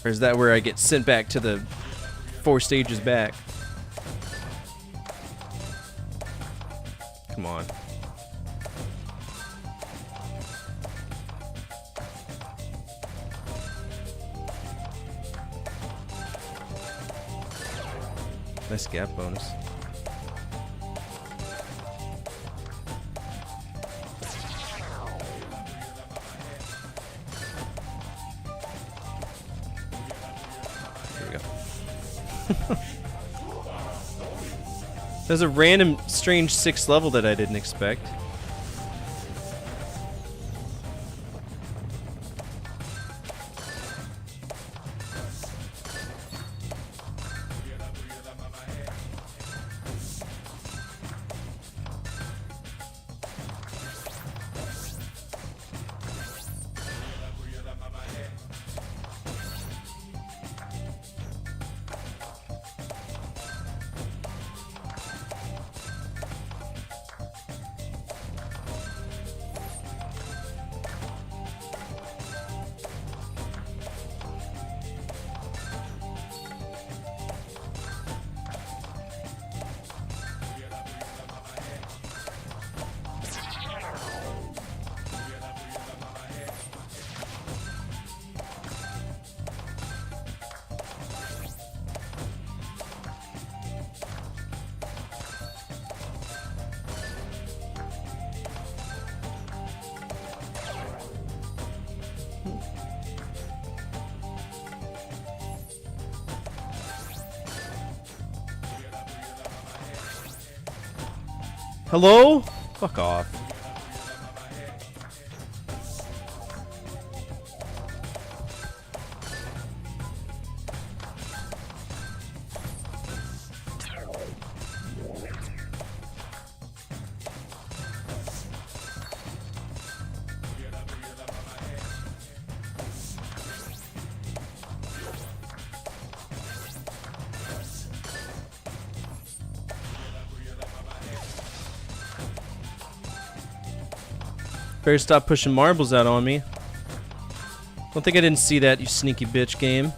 Or is that where I get sent back to the 4 stages back? Come on. Nice gap bonus. There's a random strange 6th level that I didn't expect. Hello? Fuck off. Better stop pushing marbles out on me. Don't think I didn't see that, you sneaky bitch game.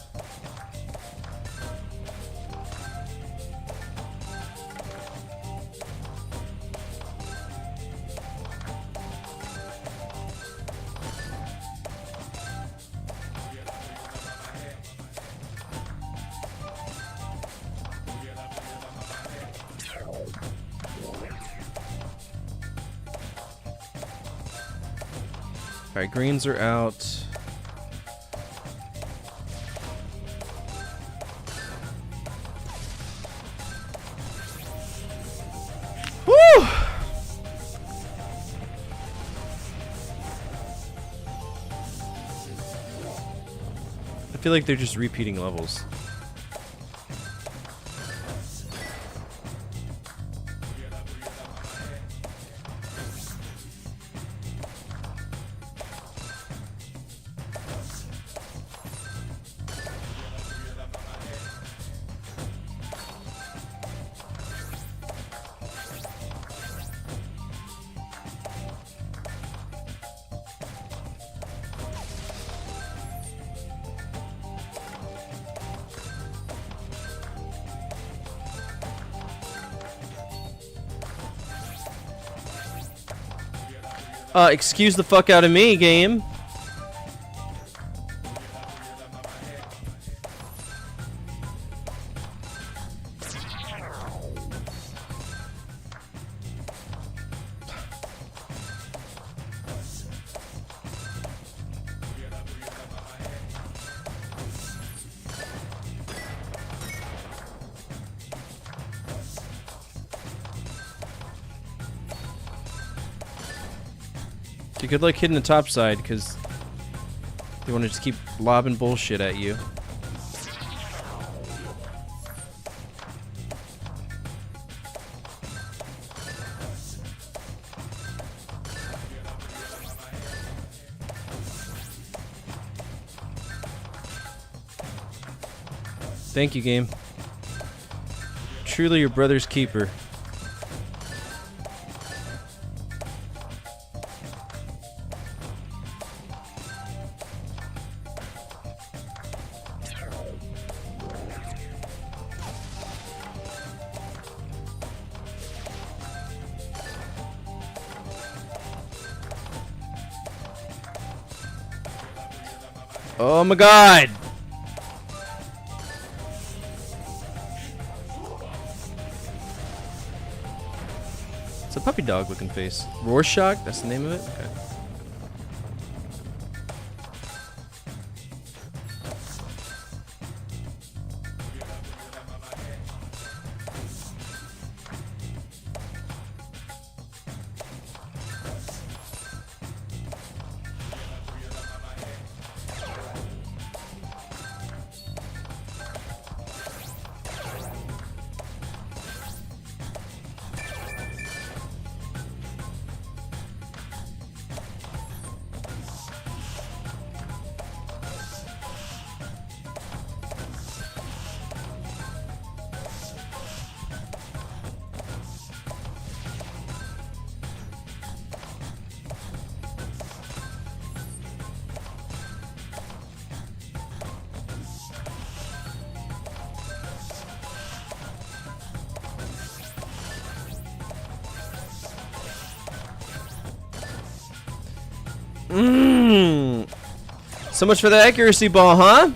Alright, greens are out. Woo! I feel like they're just repeating levels. Excuse the fuck out of me, game. Good luck hitting the top side, because they want to just keep lobbing bullshit at you. Thank you, game. Truly your brother's keeper. Oh my god! It's a puppy dog looking face. Rorschach? That's the name of it? Okay. So much for the accuracy ball, huh?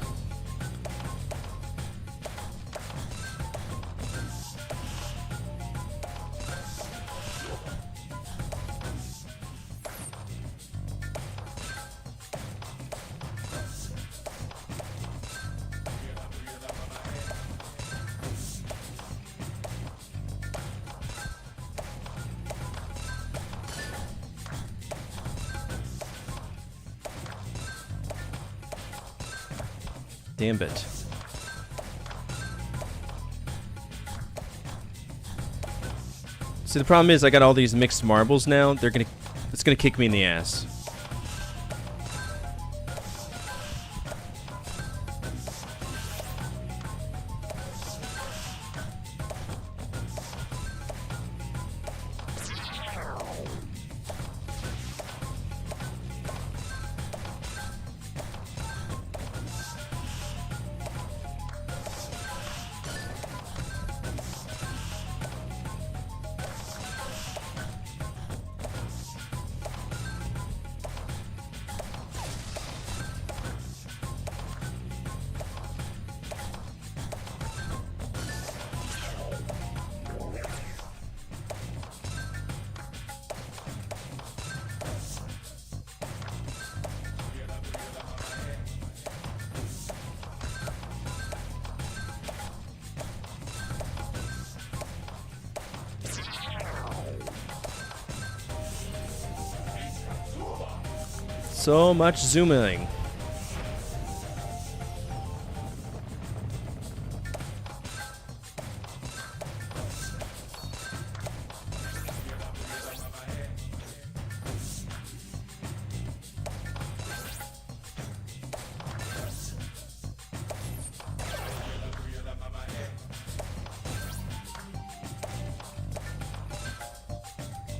Damn it. See, the problem is I got all these mixed marbles now. It's gonna kick me in the ass. So much zooming.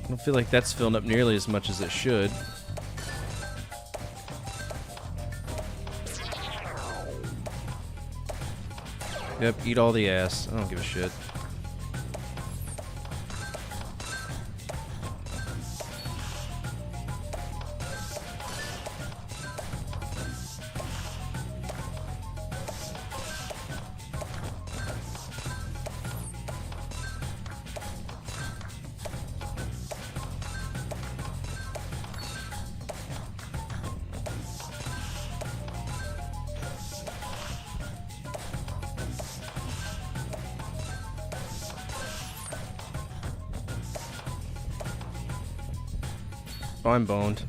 I don't feel like that's filling up nearly as much as it should. Yep, eat all the ass. I don't give a shit. Oh, I'm boned.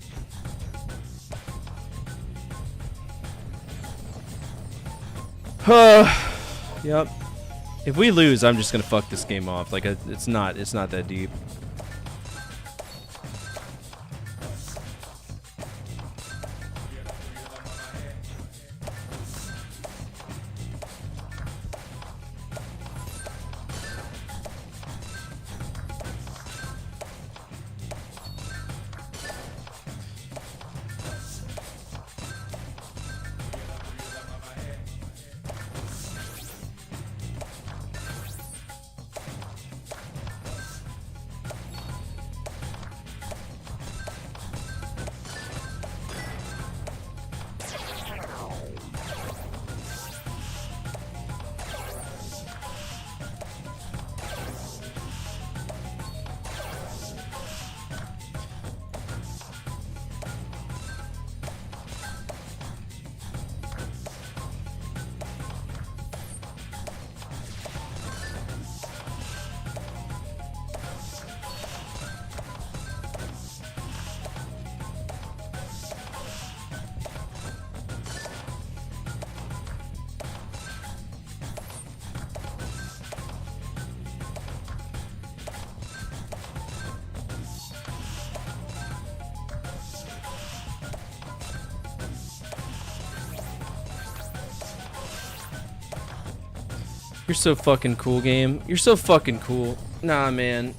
Yep. If we lose, I'm just gonna fuck this game off. Like, it's not that deep. You're so fucking cool, game. You're so fucking cool. Nah, man.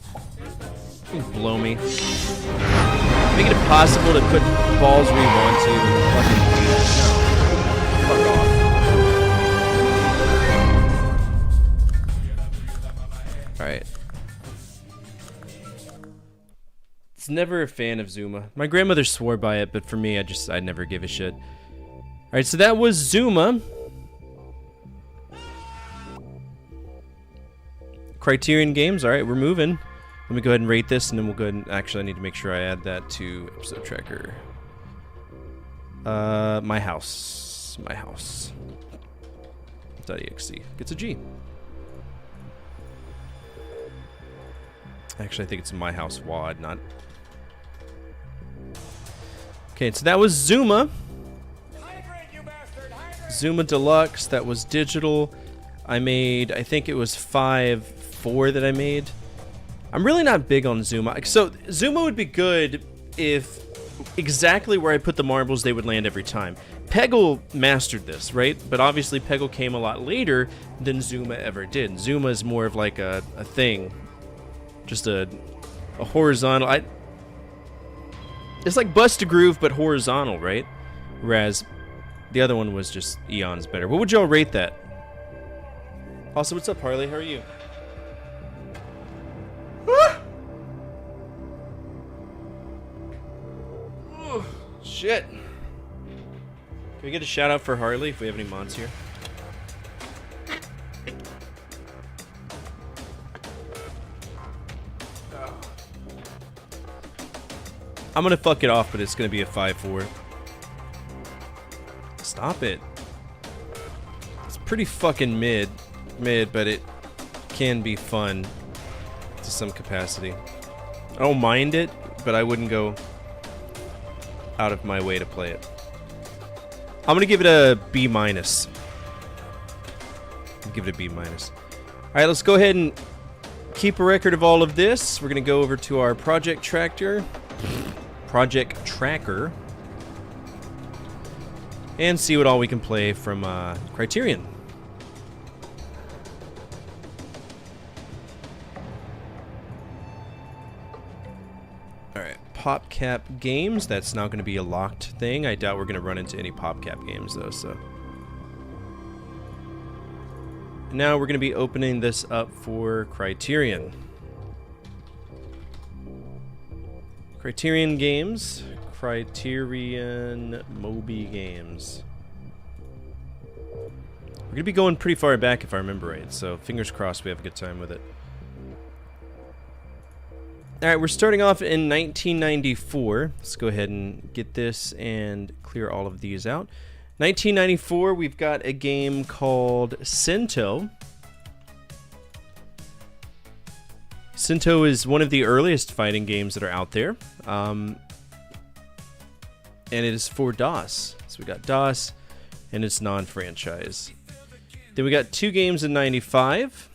You blow me. Make it impossible to put balls where you want to. Fucking no. Fuck off. Alright. It's never a fan of Zuma. My grandmother swore by it, but for me, I never give a shit. Alright, so that was Zuma. Criterion Games. All right, we're moving. Let me go ahead and rate this, and then we'll go ahead and... Actually, I need to make sure I add that to episode tracker. Myhouse. Myhouse. .exe. Gets a G. Actually, I think it's Myhouse WAD, not... Okay, so that was Zuma. Zuma Deluxe. That was digital. I made... I think it was 5.4 that I made. I'm really not big on Zuma. So, Zuma would be good if exactly where I put the marbles, they would land every time. Peggle mastered this, right? But obviously, Peggle came a lot later than Zuma ever did. Zuma is more of like a thing. Just a horizontal... It's like Bust a Groove, but horizontal, right? Whereas the other one was just eons better. What would y'all rate that? Also, what's up, Harley? How are you? Oh, shit. Can we get a shout out for Harley if we have any mods here? I'm gonna fuck it off, but it's gonna be a 5.4. Stop it. It's pretty fucking mid, but it can be fun to some capacity. I don't mind it, but I wouldn't go out of my way to play it. I'm gonna give it a B-. Give it a B-. Alright, let's go ahead and keep a record of all of this. We're gonna go over to our project tracker, and see what all we can play from Criterion. Alright, PopCap Games. That's now going to be a locked thing. I doubt we're going to run into any PopCap games, though, so... Now we're going to be opening this up for Criterion. Criterion Games. Criterion Moby Games. We're gonna be going pretty far back if I remember right, so fingers crossed we have a good time with it. Alright, we're starting off in 1994. Let's go ahead and get this and clear all of these out. 1994, we've got a game called Sento. Sento is one of the earliest fighting games that are out there. and it is for DOS. So we got DOS, and it's non-franchise. Then we got 2 games in 95.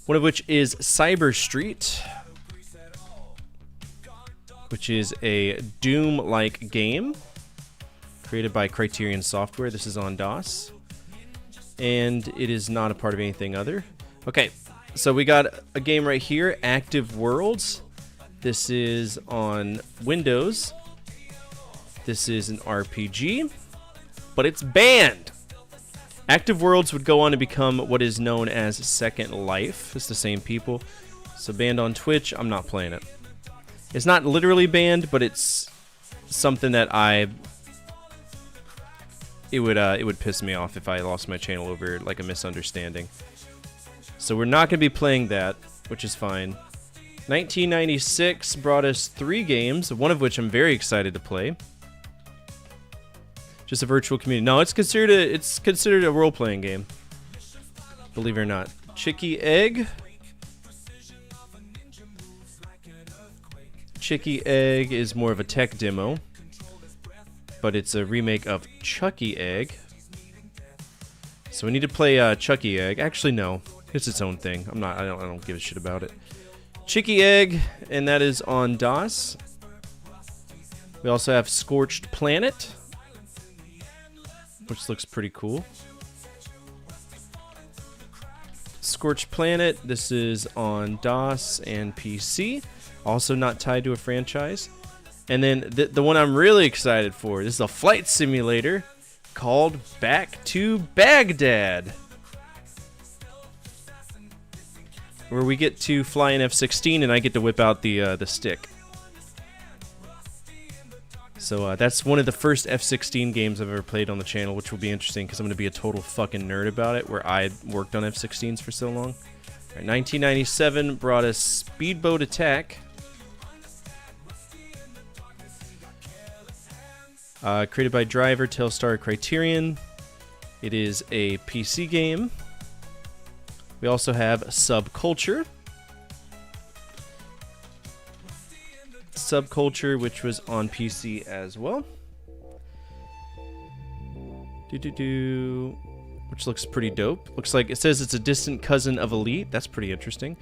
One of which is Cyber Street, which is a Doom-like game created by Criterion Software. This is on DOS, and it is not a part of anything other. Okay, so we got a game right here, Active Worlds. This is on Windows. This is an RPG, but it's banned. Active Worlds would go on to become what is known as Second Life. It's the same people. So banned on Twitch. I'm not playing it. It's not literally banned, but it's something that it would piss me off if I lost my channel over like a misunderstanding. So we're not going to be playing that, which is fine. 1996 brought us 3 games, one of which I'm very excited to play. Just a virtual community. No, it's considered a role-playing game. Believe it or not. Chicky Egg. Chicky Egg is more of a tech demo, but it's a remake of Chucky Egg. So we need to play Chucky Egg. Actually, no, it's its own thing. I don't give a shit about it. Chicky Egg, and that is on DOS. We also have Scorched Planet, which looks pretty cool. Scorched Planet, this is on DOS and PC. Also not tied to a franchise. And then the one I'm really excited for, this is a flight simulator called Back to Baghdad, where we get to fly an F-16 and I get to whip out the stick. So that's one of the first F-16 games I've ever played on the channel, which will be interesting because I'm going to be a total fucking nerd about it, where I worked on F-16s for so long. All right, 1997 brought us Speedboat Attack. Created by Driver, Telstar, Criterion. It is a PC game. We also have Subculture. Subculture, which was on PC as well. Which looks pretty dope. Looks like it says it's a distant cousin of Elite. That's pretty interesting.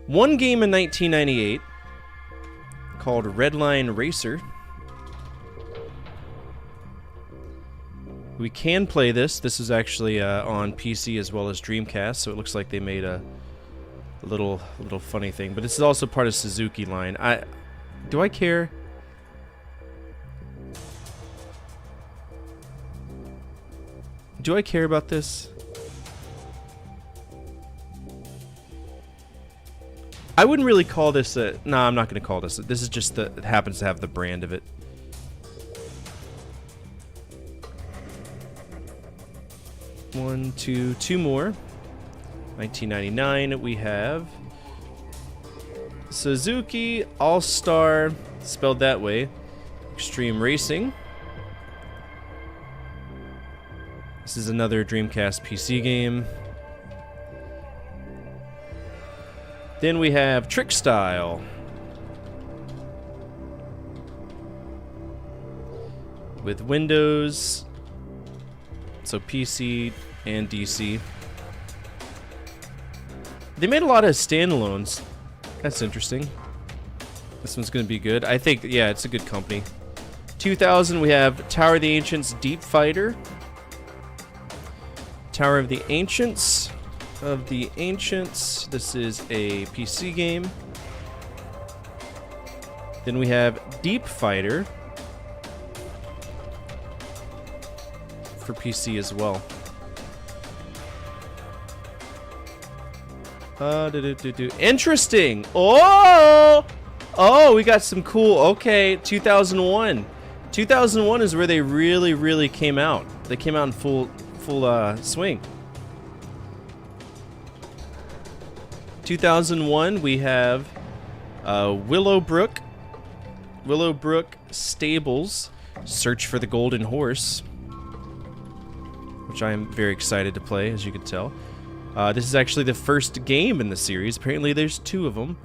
One game in 1998 called Redline Racer. We can play this. This is actually on PC as well as Dreamcast, so it looks like they made a little funny thing. But this is also part of Suzuki line. Do I care? Do I care about this? I wouldn't really call this a... Nah, I'm not going to call this. This is just it happens to have the brand of it. Two more. 1999, we have Suzuki All-Star, spelled that way, Extreme Racing. This is another Dreamcast PC game. Then we have Trick Style. With Windows, so PC and DC. They made a lot of standalones. That's interesting. This one's going to be good. I think, yeah, it's a good company. 2000, we have Tower of the Ancients Deep Fighter. Tower of the Ancients. This is a PC game. Then we have Deep Fighter for PC as well. Interesting. Oh, we got some cool. Okay, 2001. 2001 is where they really came out. They came out in full swing. 2001, we have Willowbrook Stables, Search for the Golden Horse, which I am very excited to play, as you can tell. This is actually the first game in the series. Apparently there's 2 of them.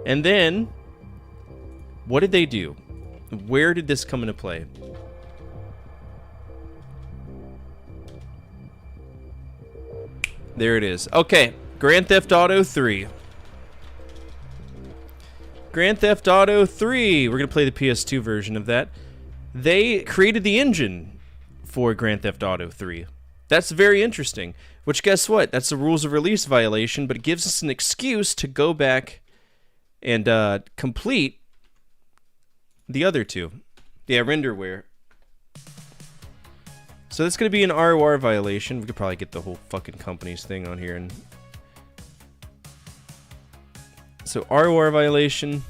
And then What did they do? Where did this come into play? There it is. Okay, Grand Theft Auto 3. Grand Theft Auto 3. We're going to play the PS2 version of that. They created the engine for Grand Theft Auto 3. That's very interesting. Which, guess what? That's a rules of release violation, but it gives us an excuse to go back and complete the other two. Yeah, renderware. So that's going to be an ROR violation. We could probably get the whole fucking company's thing on here. And so ROR violation.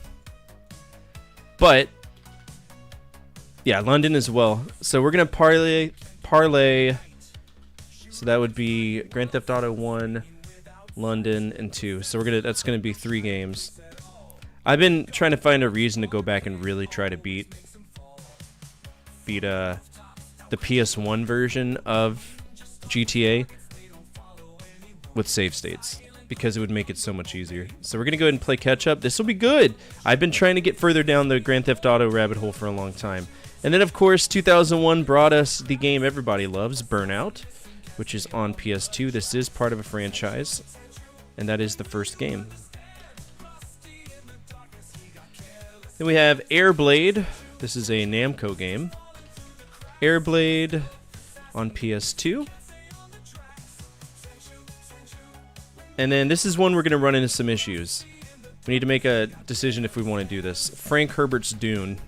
But yeah, London as well. So we're going to parlay. So that would be Grand Theft Auto 1, London, and 2. So that's going to be 3 games. I've been trying to find a reason to go back and really try to beat the PS1 version of GTA with save states, because it would make it so much easier. So we're going to go ahead and play catch up. This will be good. I've been trying to get further down the Grand Theft Auto rabbit hole for a long time. And then, of course, 2001 brought us the game everybody loves, Burnout, which is on PS2. This is part of a franchise, and that is the first game. Then we have Airblade. This is a Namco game. Airblade on PS2. And then this is one we're going to run into some issues. We need to make a decision if we want to do this. Frank Herbert's Dune.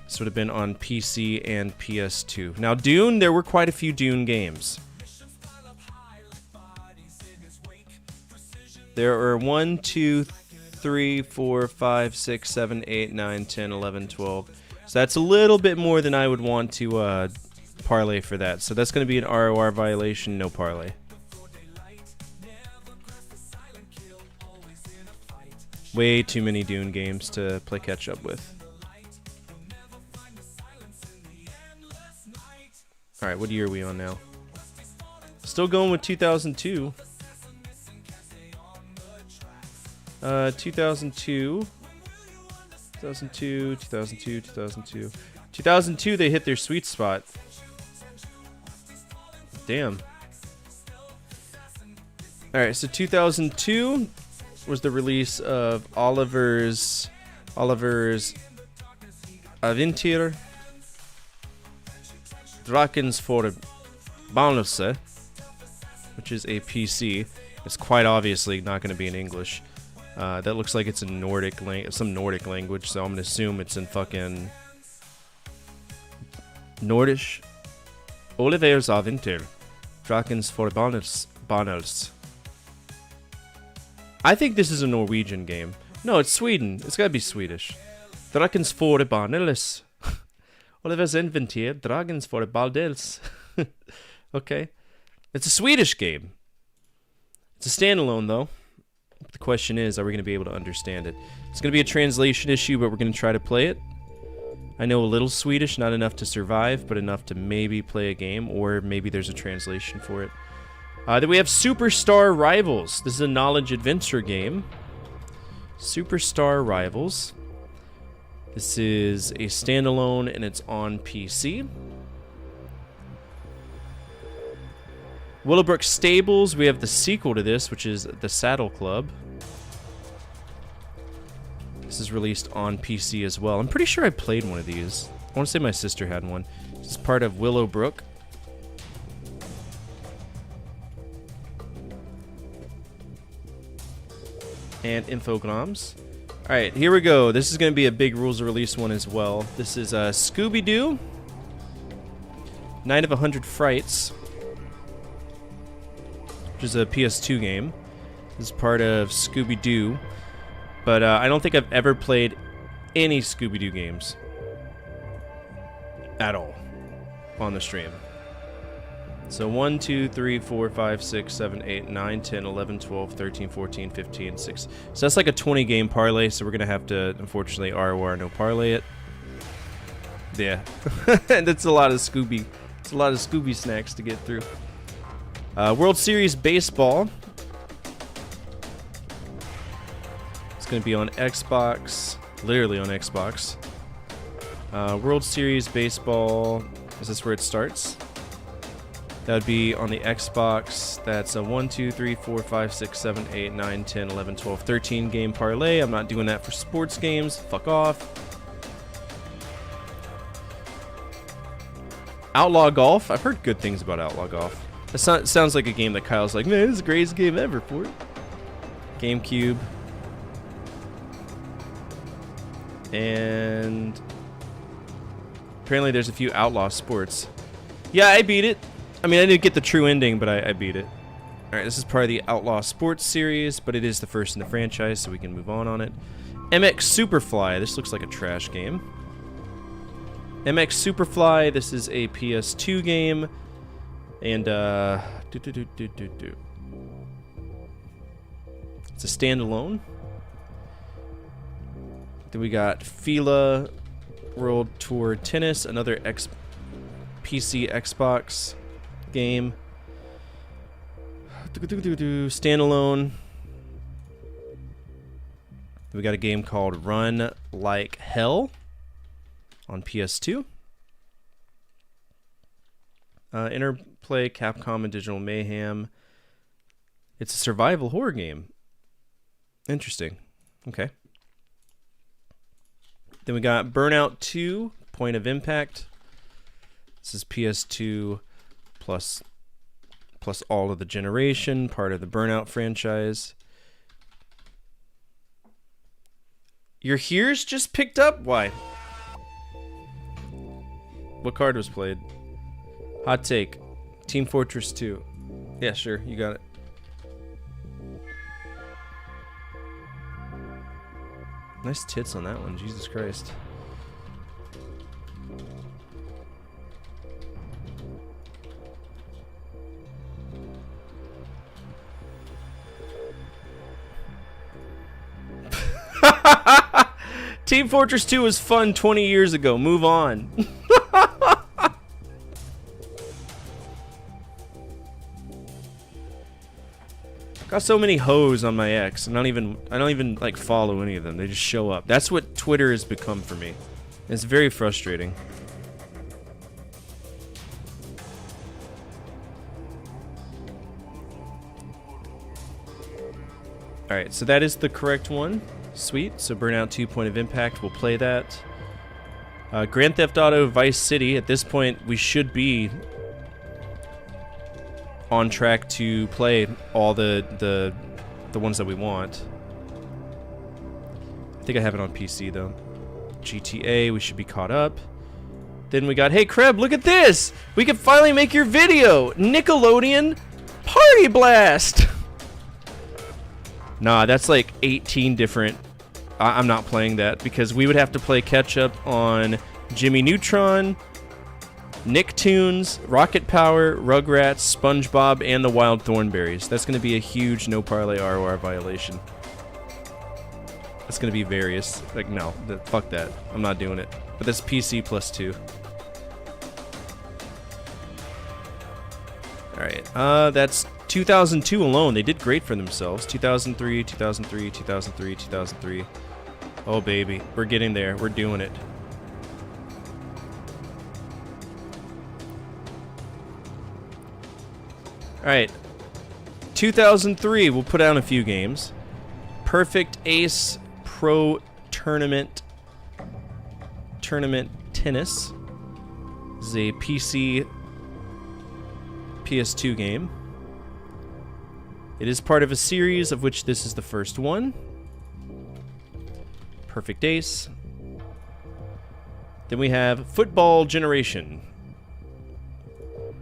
This would have been on PC and PS2. Now, Dune, there were quite a few Dune games. There are 1, 2, 3, 4, 5, 6, 7, 8, 9, 10, 11, 12. So that's a little bit more than I would want to parlay for that. So that's going to be an ROR violation, no parlay. Way too many Dune games to play catch up with. Alright, what year are we on now? Still going with 2002. 2002, 2002, they hit their sweet spot. Damn. Alright, so 2002 was the release of Oliver's Aventyr Drakens for Balnose, which is a PC. It's quite obviously not going to be in English. That looks like it's in some Nordic language, so I'm going to assume it's in fucking Nordish. Oliver's Aventyr Drakens for Balnose. I think this is a Norwegian game. No, it's Sweden. It's got to be Swedish. Drakens for Balnose. Oliver's Aventyr Dragons for Baldels. Okay. It's a Swedish game. It's a standalone, though. The question is, are we going to be able to understand it? It's going to be a translation issue, but we're going to try to play it. I know a little Swedish, not enough to survive, but enough to maybe play a game, or maybe there's a translation for it. Then we have Superstar Rivals. This is a knowledge adventure game. Superstar Rivals. This is a standalone, and it's on PC. Willowbrook Stables, we have the sequel to this, which is The Saddle Club. This is released on PC as well. I'm pretty sure I played one of these. I want to say my sister had one. This is part of Willowbrook. And Infograms. Alright, here we go. This is going to be a big rules of release one as well. This is Scooby-Doo. Night of 100 Frights. Which is a PS2 game. This is part of Scooby-Doo. But I don't think I've ever played any Scooby-Doo games. At all. On the stream. So 1, 2, 3, 4, 5, 6, 7, 8, 9, 10, 11, 12, 13, 14, 15, 6. So that's like a 20 game parlay, so we're going to have to, unfortunately, ROR no parlay it. Yeah. And that's a lot of Scooby. It's a lot of Scooby snacks to get through. World Series Baseball. It's going to be on Xbox. Literally on Xbox. World Series Baseball. Is this where it starts? That would be on the Xbox. That's a 1, 2, 3, 4, 5, 6, 7, 8, 9, 10, 11, 12, 13 game parlay. I'm not doing that for sports games. Fuck off. Outlaw Golf. I've heard good things about Outlaw Golf. It sounds like a game that Kyle's like, man, this is the greatest game ever for it. GameCube. And apparently there's a few Outlaw Sports. Yeah, I beat it. I mean, I didn't get the true ending, but I beat it. Alright, this is part of the Outlaw Sports series, but it is the first in the franchise, so we can move on it. MX Superfly. This looks like a trash game. MX Superfly. This is a PS2 game. And, it's a standalone. Then we got Fila World Tour Tennis, another PC Xbox game. Standalone. We got a game called Run Like Hell on PS2. Interplay, Capcom, and Digital Mayhem. It's a survival horror game. Interesting. Okay. Then we got Burnout 2, Point of Impact. This is PS2 plus all of the generation, part of the Burnout franchise. Your Here's just picked up? Why? What card was played? Hot take. Team Fortress 2. Yeah, sure, you got it. Nice tits on that one, Jesus Christ. Team Fortress 2 was fun 20 years ago. Move on. Got so many hoes on my ex, and I don't even like follow any of them. They just show up. That's what Twitter has become for me. It's very frustrating. Alright, so that is the correct one. Sweet. So Burnout 2 Point of Impact, we'll play that. Grand Theft Auto Vice City. At this point, we should be on track to play all the ones that we want. I think I have it on PC though. GTA, we should be caught up. Then we got, hey Kreb, look at this! We can finally make your video! Nickelodeon Party Blast! Nah, that's like 18 different... I'm not playing that because we would have to play catch up on Jimmy Neutron, Nicktoons, Rocket Power, Rugrats, SpongeBob, and the Wild Thornberries. That's going to be a huge no parlay ROR violation. That's going to be various. Like, no, fuck that. I'm not doing it. But that's PC plus 2. Alright, that's 2002 alone. They did great for themselves. 2003, 2003, 2003, 2003. Oh, baby. We're getting there. We're doing it. Alright. 2003, we'll put down a few games. Perfect Ace Pro Tournament Tennis. This is a PC PS2 game. It is part of a series of which this is the first one. Perfect Ace. Then we have Football Generation.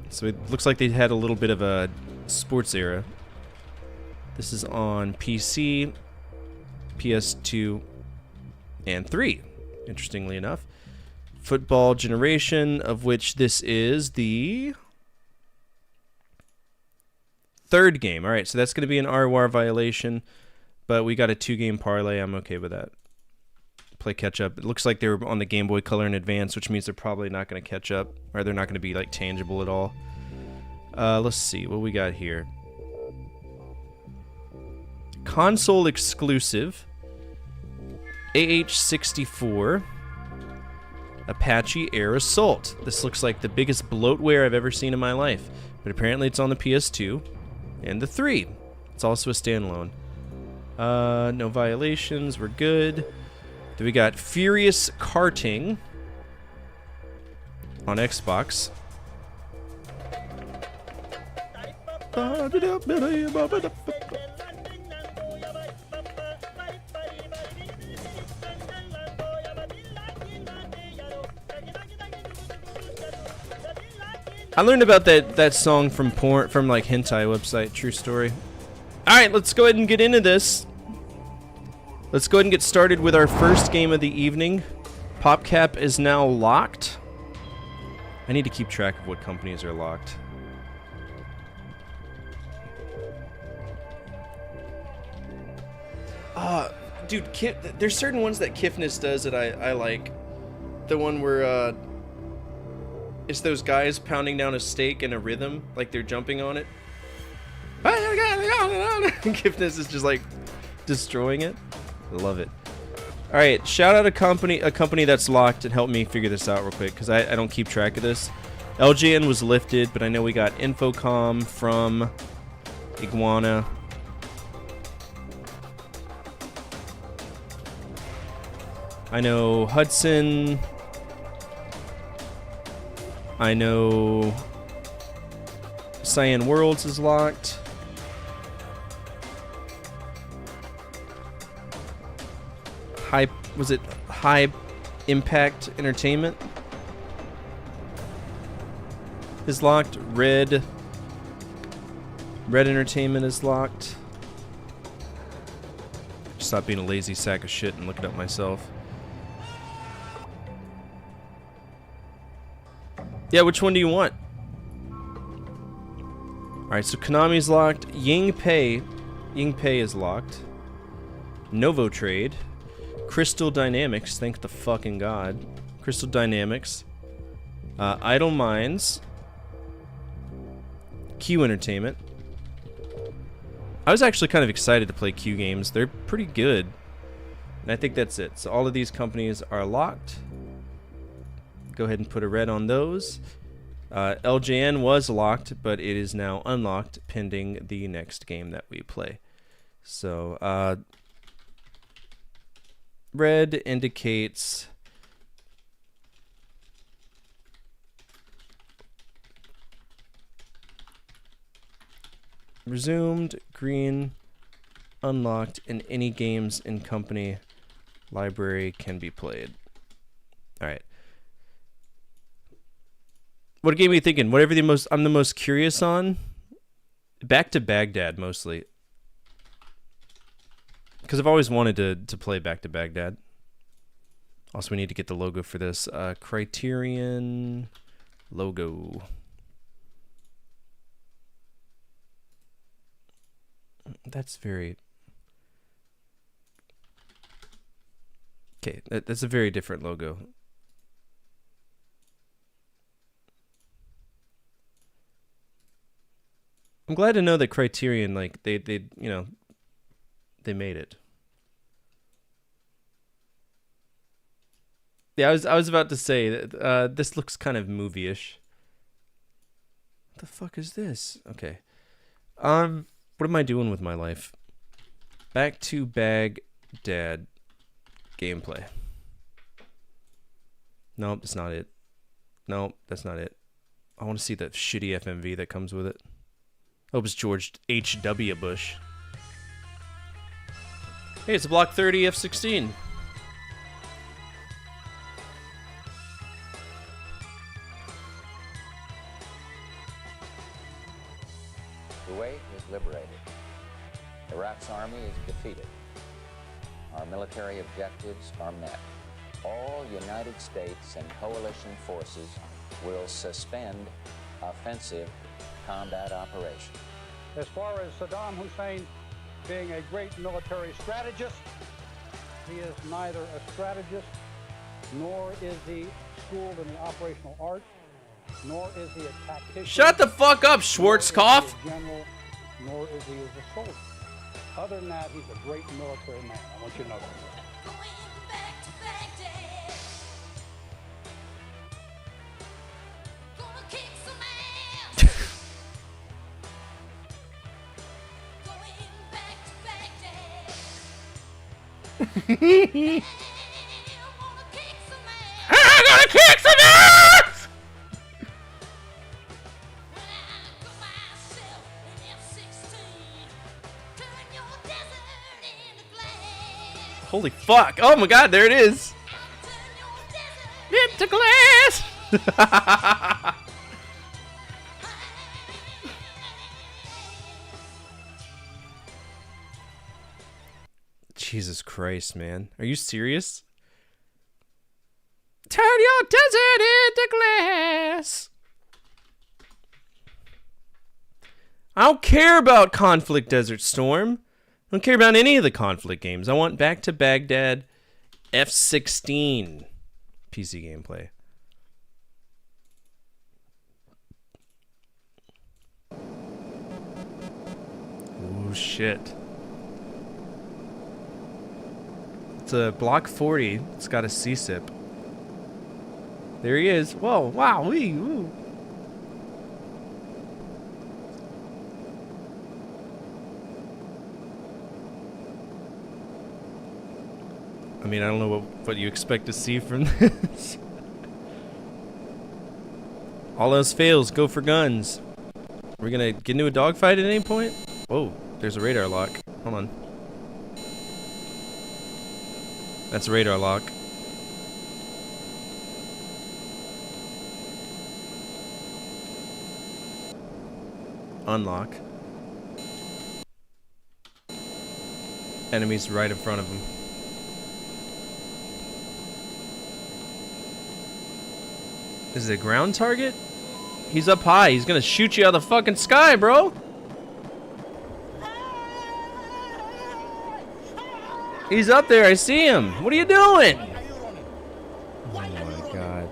So it looks like they had a little bit of a sports era. This is on PC, PS2, and 3, interestingly enough. Football Generation, of which this is the third game. Alright, so that's going to be an ROR violation, but we got a 2-game parlay. I'm okay with that. Play catch up. It looks like they were on the Game Boy Color in advance, which means they're probably not going to catch up, or they're not going to be like tangible at all. Let's see what we got here. Console exclusive. AH-64 Apache Air Assault. This looks like the biggest bloatware I've ever seen in my life, but apparently it's on the PS2 and the 3. It's also a standalone. No violations, we're good. Then we got Furious Karting on Xbox. I learned about that song from like hentai website, true story. Alright, let's go ahead and get into this. Let's go ahead and get started with our first game of the evening. PopCap is now locked. I need to keep track of what companies are locked. Dude, there's certain ones that Kifness does that I like. The one where, it's those guys pounding down a steak in a rhythm, like they're jumping on it. Kifness is just like destroying it. I love it. Alright, shout out a company that's locked and help me figure this out real quick, because I don't keep track of this. LJN was lifted, but I know we got Infocom from Iguana. I know Hudson. I know Cyan Worlds is locked. Was it High Impact Entertainment is locked. Red Entertainment is locked. Stop being a lazy sack of shit and look it up myself. Yeah, which one do you want? Alright, so Konami's locked. Yingpei is locked. Novo Trade. Crystal Dynamics, thank the fucking god. Crystal Dynamics. Idle Minds. Q Entertainment. I was actually kind of excited to play Q games. They're pretty good. And I think that's it. So all of these companies are locked. Go ahead and put a red on those. LJN was locked, but it is now unlocked pending the next game that we play. So, red indicates resumed, green unlocked, and any games in company library can be played. Alright. What game are you thinking? Whatever I'm the most curious on? Back to Baghdad, mostly. Because I've always wanted to play Back to Baghdad. Also, we need to get the logo for this. Criterion logo. That's very... Okay, that's a very different logo. I'm glad to know that Criterion, like, they you know, they made it. Yeah, I was about to say that this looks kind of movie-ish. What the fuck is this? Okay. What am I doing with my life? Back to Baghdad gameplay. Nope, that's not it. Nope, that's not it. I want to see the shitty FMV that comes with it. Hope it's George H.W. Bush. Hey, it's a Block 30 F-16. Kuwait is liberated. Iraq's army is defeated. Our military objectives are met. All United States and coalition forces will suspend offensive combat operations. As far as Saddam Hussein being a great military strategist, he is neither a strategist, nor is he schooled in the operational art, nor is he a tactician. Shut the fuck up, Schwarzkopf! General, nor is he a soldier. Other than that, he's a great military man. I want you to know that. I'm gonna kick some ass! Holy fuck. Oh my god, there it is. Into glass. Jesus Christ, man. Are you serious? Turn your desert into glass. I don't care about Conflict Desert Storm. I don't care about any of the Conflict games. I want Back to Baghdad F-16 PC gameplay. Oh shit. It's a Block 40. It's got a C-SIP. There he is. Whoa, wow, wee, woo. I mean, I don't know what you expect to see from this. All else fails, go for guns. Are we gonna get into a dogfight at any point? Whoa, there's a radar lock. Hold on. That's a radar lock. Unlock. Enemies right in front of him. Is it a ground target? He's up high. He's gonna shoot you out of the fucking sky, bro. He's up there. I see him. What are you doing? Oh my god.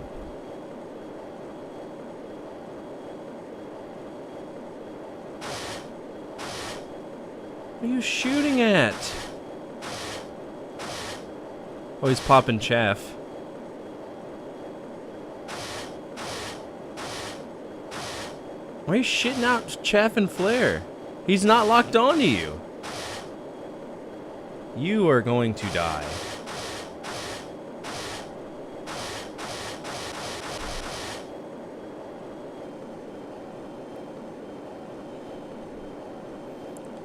What are you shooting at? Oh, he's popping chaff. Why are you shitting out chaff and flare? He's not locked onto you. You are going to die.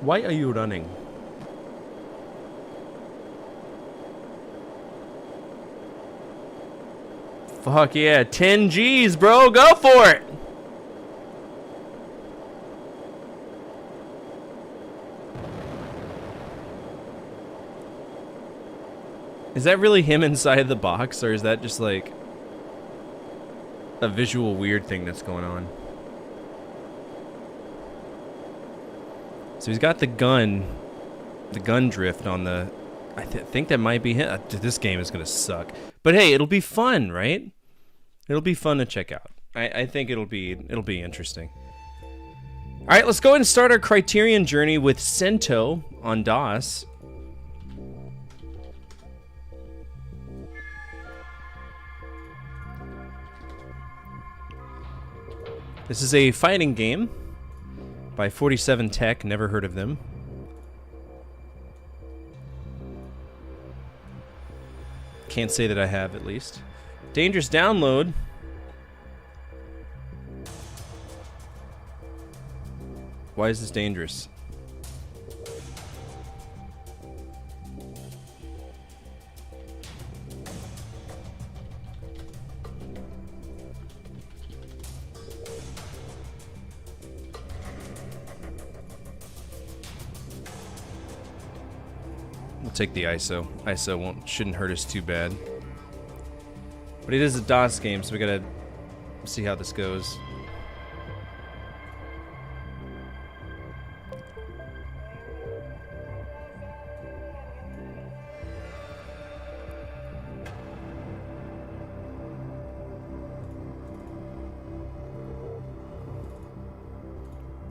Why are you running? Fuck yeah, 10 G's, bro, go for it! Is that really him inside the box, or is that just like a visual weird thing that's going on? So he's got the gun drift on the... I think that might be him. This game is gonna suck, but hey, it'll be fun, right? It'll be fun to check out. I think it'll be interesting. All right, let's go ahead and start our Criterion journey with Cento on DOS. This is a fighting game by 47 Tech, never heard of them. Can't say that I have, at least. Dangerous download. Why is this dangerous? Take the ISO. ISO shouldn't hurt us too bad. But it is a DOS game, so we gotta see how this goes.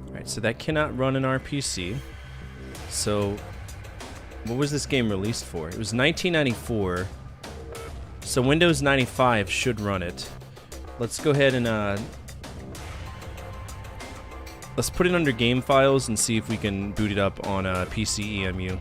Alright, so that cannot run in our PC. So what was this game released for? It was 1994, so Windows 95 should run it. Let's go ahead and let's put it under game files and see if we can boot it up on a PC EMU.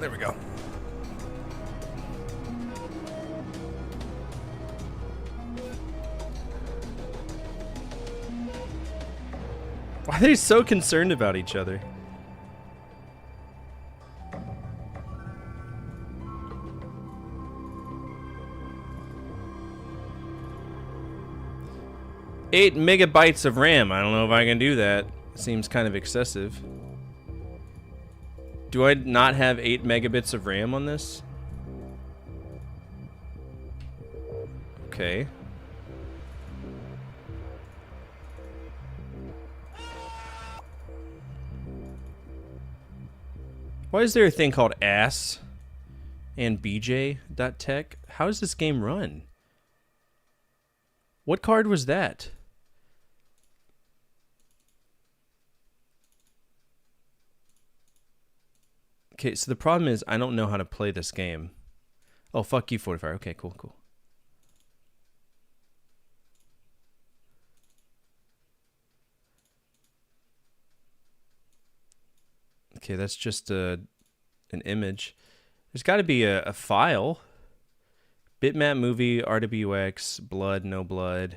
There we go. Why are they so concerned about each other? Eight megabytes of RAM. I don't know if I can do that. Seems kind of excessive. Do I not have 8 megabits of RAM on this? Okay. Why is there a thing called ASS and BJ.tech? How does this game run? What card was that? Okay, so the problem is I don't know how to play this game. Oh, fuck you, 45. Okay, cool, cool. Okay, that's just an image. There's got to be a file. Bitmap movie, RWX, blood, no blood.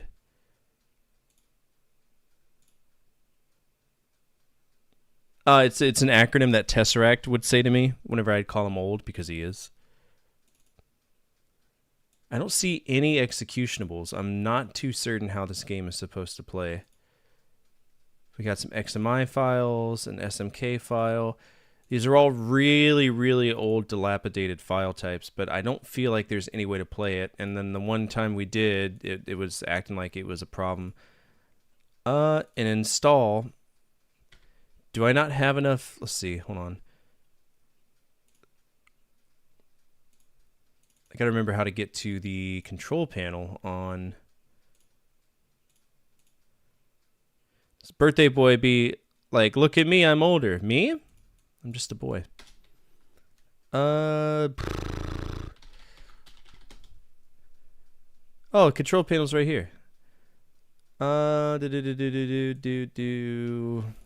It's an acronym that Tesseract would say to me whenever I'd call him old, because he is. I don't see any executables. I'm not too certain how this game is supposed to play. We got some XMI files, an SMK file. These are all really, really old, dilapidated file types, but I don't feel like there's any way to play it. And then the one time we did, it was acting like it was a problem. And install. Do I not have enough? Let's see. Hold on. I gotta remember how to get to the control panel on. This birthday boy be like, look at me, I'm older. Me? I'm just a boy. Oh, control panel's right here.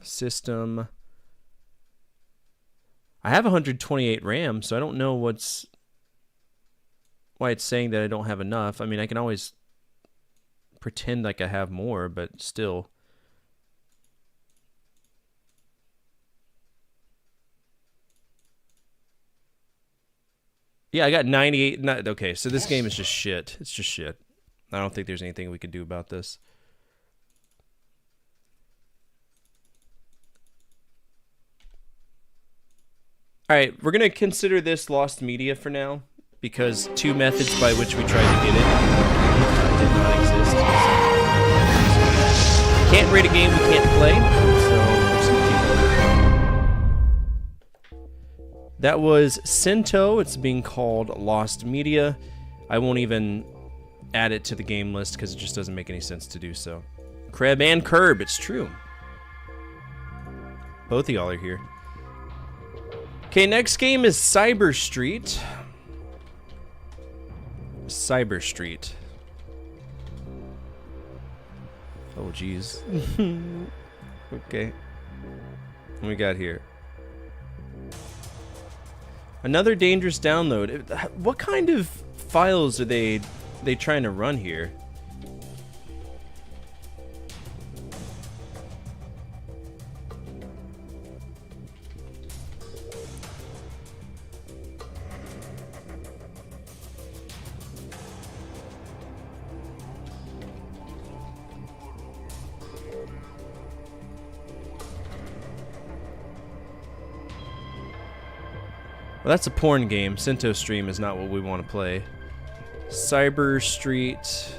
System. I have 128 RAM, so I don't know why it's saying that I don't have enough. I mean, I can always pretend like I have more, but still. Yeah, I got 98. Okay, so this game is just shit. It's just shit. I don't think there's anything we can do about this. Alright, we're going to consider this lost media for now, because 2 methods by which we tried to get it did not exist. Can't rate a game we can't play, so we're just going to keep going. That was Sento. It's being called Lost Media. I won't even add it to the game list because it just doesn't make any sense to do so. Kreb and Curb, it's true. Both of y'all are here. Okay, next game is Cyber Street. Cyber Street. Oh, jeez. Okay. What we got here? Another dangerous download. What kind of files are they trying to run here? Well, that's a porn game. Sento Stream is not what we want to play. Cyber Street.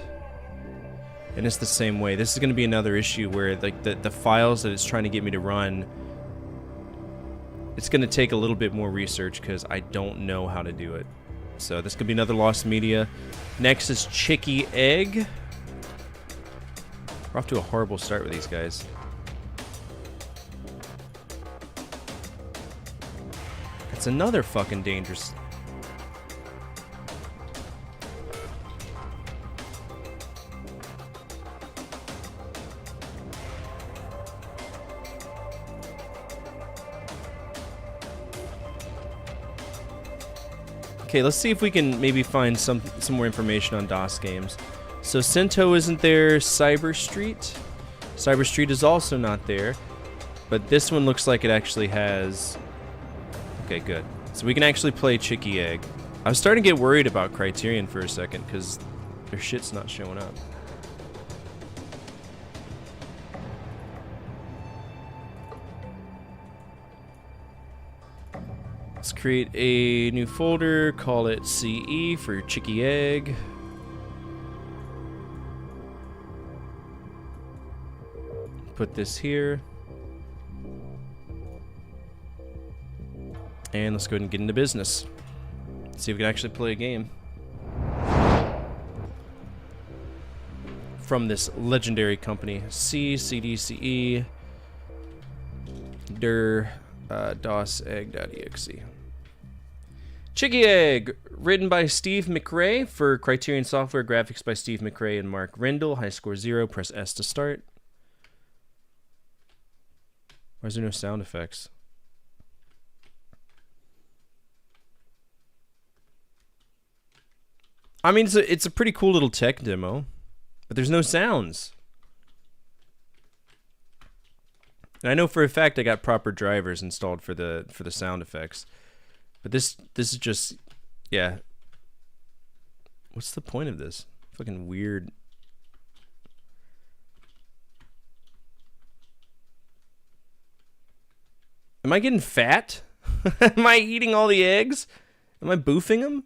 And it's the same way. This is going to be another issue where like the files that it's trying to get me to run, it's going to take a little bit more research because I don't know how to do it. So this could be another lost media. Next is Chicky Egg. We're off to a horrible start with these guys. It's another fucking dangerous. Okay, let's see if we can maybe find some more information on DOS games. So Cento isn't there. Cyber Street. Cyber Street is also not there. But this one looks like it actually has... Okay, good. So we can actually play Chicky Egg. I was starting to get worried about Criterion for a second because their shit's not showing up. Let's create a new folder, call it CE for Chicky Egg. Put this here. And let's go ahead and get into business. See if we can actually play a game. From this legendary company. CDCE dir DOSegg.exe. Chicky Egg, written by Steve McRae for Criterion Software, graphics by Steve McRae and Mark Rendell. High score 0. Press S to start. Why is there no sound effects? I mean, it's a pretty cool little tech demo, but there's no sounds. And I know for a fact I got proper drivers installed for the sound effects, but this is just, yeah. What's the point of this? Fucking weird. Am I getting fat? Am I eating all the eggs? Am I boofing them?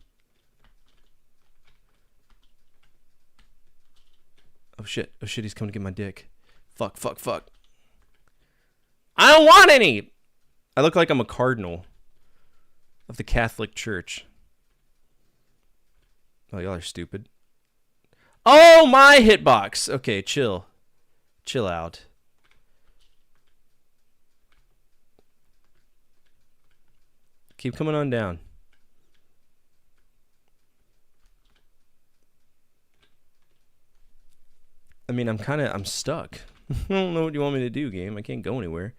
Oh shit, he's coming to get my dick. Fuck. I don't want any! I look like I'm a cardinal of the Catholic Church. Oh, y'all are stupid. Oh, my hitbox! Okay, chill. Chill out. Keep coming on down. I mean, I'm stuck. I don't know what you want me to do, game. I can't go anywhere.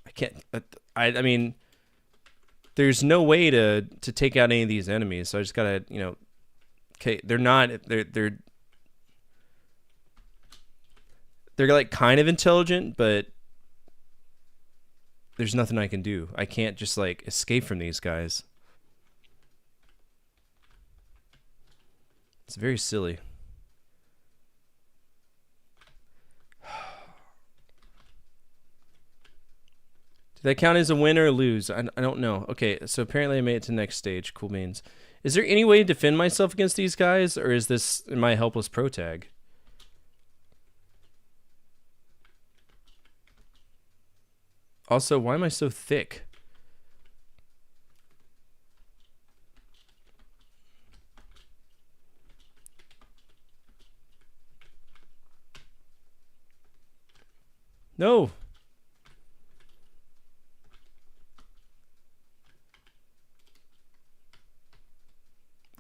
I can't. I mean, there's no way to take out any of these enemies. So I just gotta, you know. Okay, they're like kind of intelligent, but there's nothing I can do. I can't just like escape from these guys. It's very silly. Did that count as a win or a lose? I don't know. Okay, so apparently I made it to the next stage. Cool beans. Is there any way to defend myself against these guys, or is this my helpless pro tag? Also, why am I so thick? No.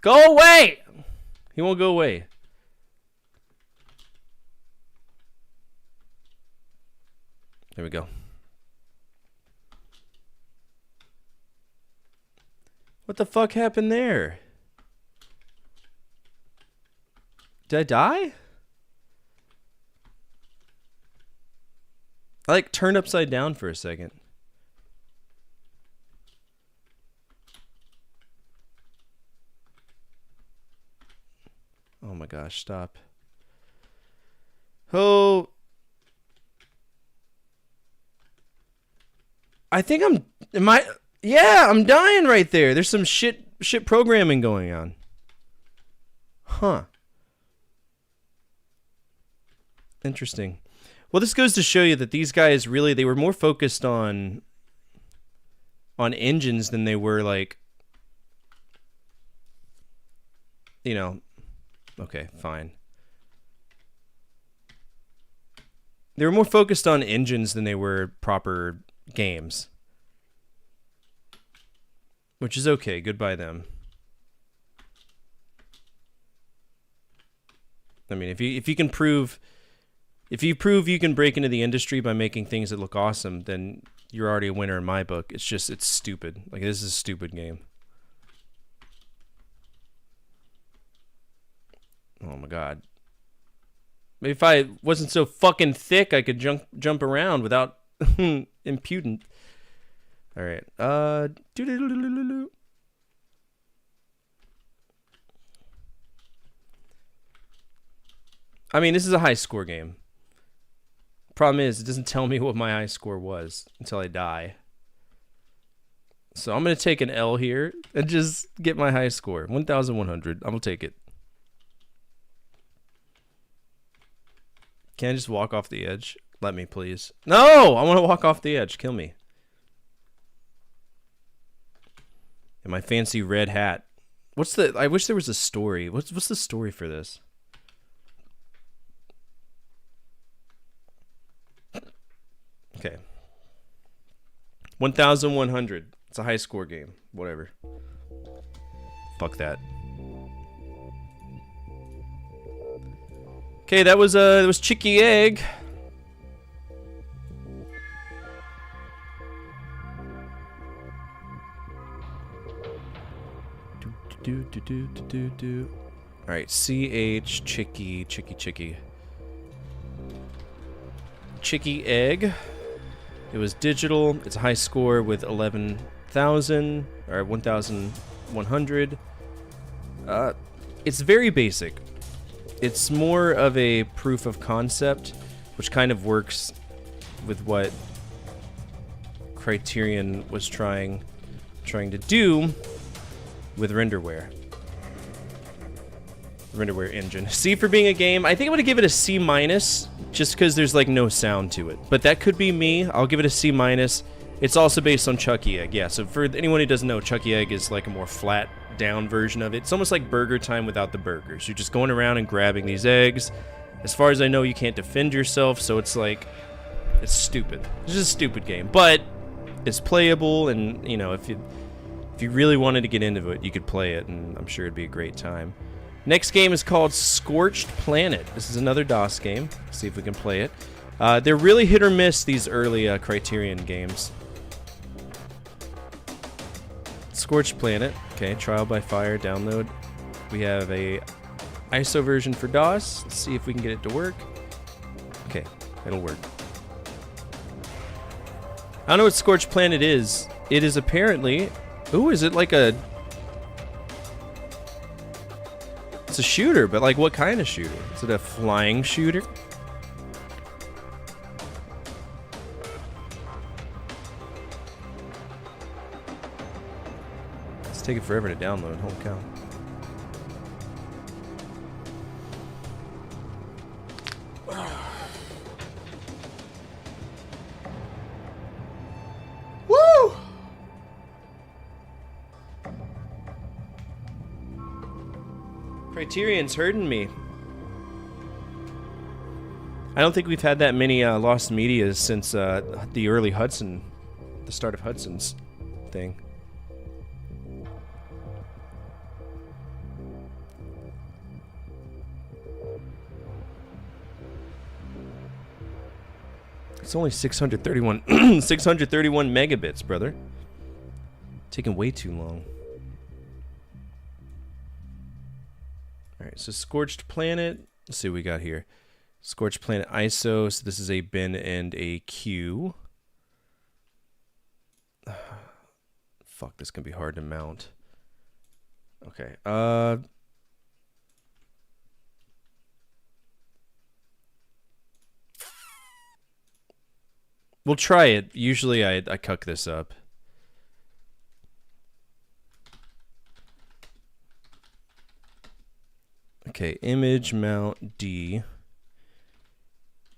Go away! He won't go away. There we go. What the fuck happened there? Did I die? I like turned upside down for a second. Oh my gosh, stop. Oh. I think yeah, I'm dying right there. There's some shit programming going on. Huh. Interesting. Well, this goes to show you that these guys really, they were more focused on engines than they were like, you know, okay, fine. They were more focused on engines than they were proper games. Which is okay. Goodbye them. I mean, if you can prove you can break into the industry by making things that look awesome, then you're already a winner in my book. It's just, it's stupid. Like, this is a stupid game. Oh my god. Maybe if I wasn't so fucking thick, I could jump around without impudent. All right. I mean, this is a high score game. Problem is, it doesn't tell me what my high score was until I die. So I'm going to take an L here and just get my high score. 1,100. I'm going to take it. Can I just walk off the edge? Let me, please. No! I want to walk off the edge. Kill me. And my fancy red hat. What's the... I wish there was a story. What's the story for this? Okay. 1,100. It's a high score game. Whatever. Fuck that. Okay, that was Chicky Egg. All right, CH Chicky. Chicky Egg. It was digital. It's a high score with 11,000 or 1,100. It's very basic. It's more of a proof of concept, which kind of works with what Criterion was trying to do with renderware. The renderware engine. C for being a game. I think I'm gonna give it a C minus, just because there's like no sound to it. But that could be me. I'll give it a C minus. It's also based on Chucky Egg. Yeah. So for anyone who doesn't know, Chucky Egg is like a more flat down version of it. It's almost like Burger Time without the burgers. You're just going around and grabbing these eggs. As far as I know, you can't defend yourself, so it's like, it's stupid. It's just a stupid game, but it's playable, and you know, if you really wanted to get into it, you could play it, and I'm sure it'd be a great time. Next game is called Scorched Planet. This is another DOS game. Let's see if we can play it. They're really hit or miss, these early Criterion games. Scorched Planet. Okay, trial by fire, download. We have a ISO version for DOS. Let's see if we can get it to work. Okay, it'll work. I don't know what Scorched Planet is. It is apparently... Ooh, is it like a... It's a shooter, but like what kind of shooter? Is it a flying shooter? It's taking forever to download. Holy cow. Woo! Criterion's hurting me. I don't think we've had that many lost medias since the early Hudson, the start of Hudson's thing. It's only 631 631 megabits, brother. Taking way too long. Alright, so Scorched Planet. Let's see what we got here. Scorched Planet ISO. So this is a bin and a Q. Fuck, this can be hard to mount. Okay. We'll try it. Usually I cuck this up. Okay, image mount D.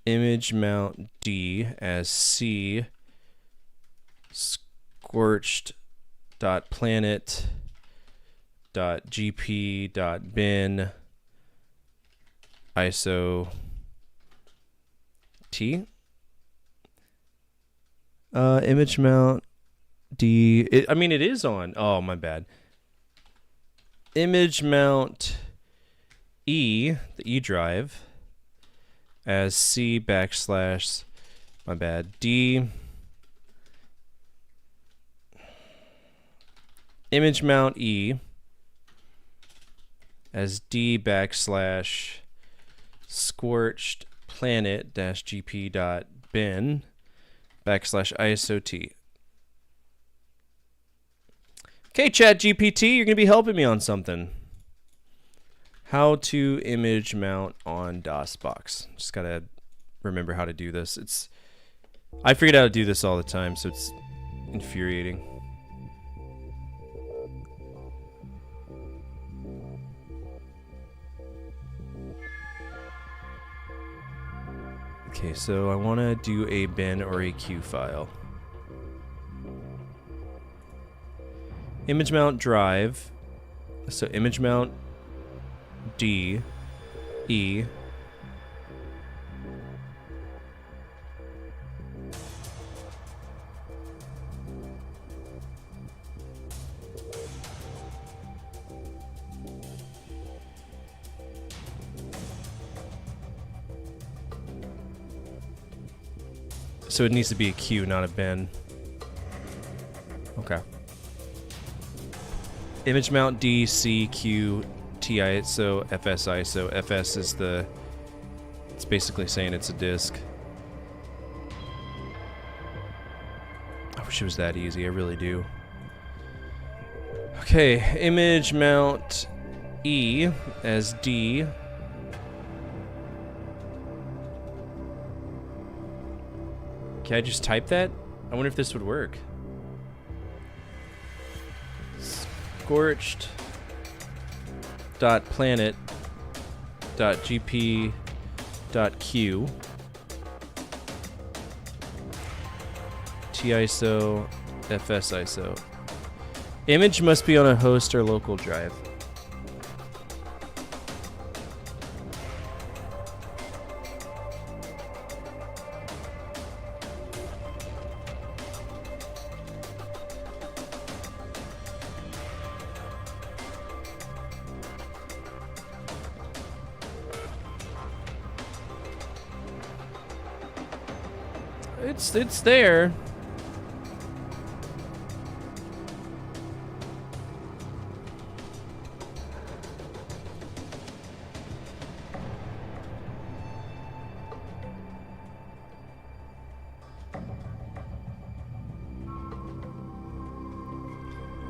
Image mount D as C. Scorched dot planet dot gp dot bin ISO T. Image mount D. I mean, it is on. Oh, my bad. Image mount E, the E drive, as C backslash, my bad, D image mount E as D backslash scorched planet dash gp dot bin backslash ISO T. Okay, Chat GPT, you're gonna be helping me on something. How to image mount on DOSBox. Just gotta remember how to do this. I figured out how to do this all the time, so it's infuriating. Okay, so I want to do a bin or a Q file. Image mount drive. So image mount D E so it needs to be a Q, not a bin. Okay. Image mount D C Q T ISO FS ISO. FS is the, it's basically saying it's a disk. I wish it was that easy, I really do. Okay, image mount E as D. Can I just type that? I wonder if this would work. Scorched dot planet dot gp dot q tiso fs iso. Image must be on a host or local drive. It's there.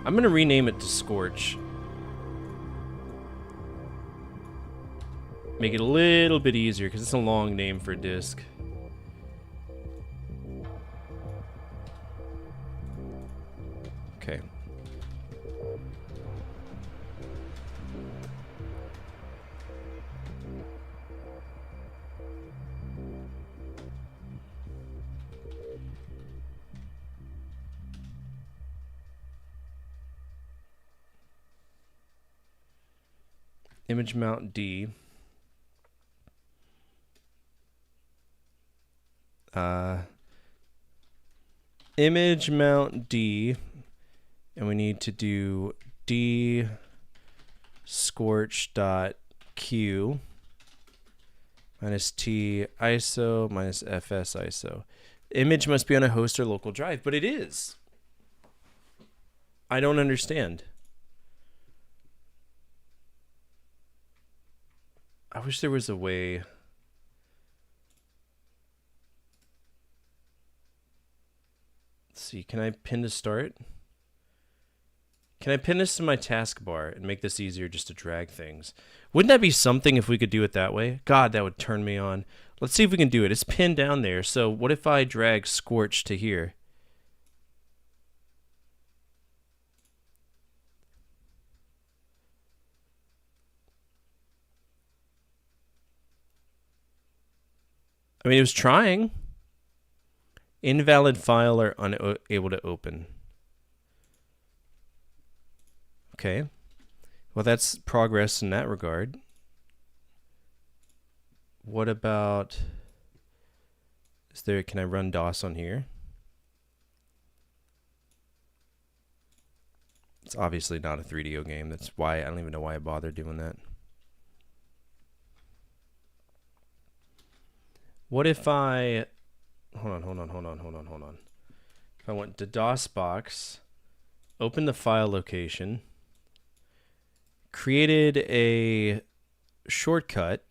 I'm gonna rename it to Scorch. Make it a little bit easier because it's a long name for a disk. Okay. Image mount D. Image mount D, and we need to do D scorch dot Q minus T ISO minus FS ISO. Image must be on a host or local drive, but it is. I don't understand. I wish there was a way. Let's see, can I pin to start? Can I pin this to my taskbar and make this easier just to drag things? Wouldn't that be something if we could do it that way? God, that would turn me on. Let's see if we can do it. It's pinned down there. So what if I drag Scorch to here? I mean, it was trying. Invalid file or unable to open. Okay. Well, that's progress in that regard. What about... can I run DOS on here? It's obviously not a 3DO game. That's why I don't even know why I bothered doing that. What if I... Hold on. If I went to DOSBox, open the file location, created a shortcut,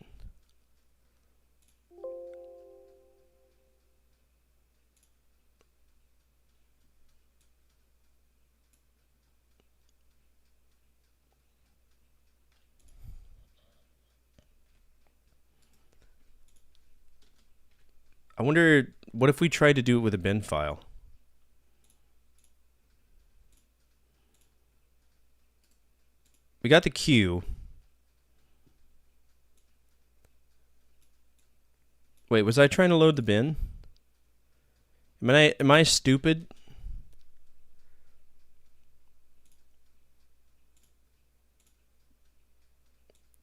I wonder, what if we tried to do it with a bin file? We got the queue. Wait, was I trying to load the bin? Am I stupid?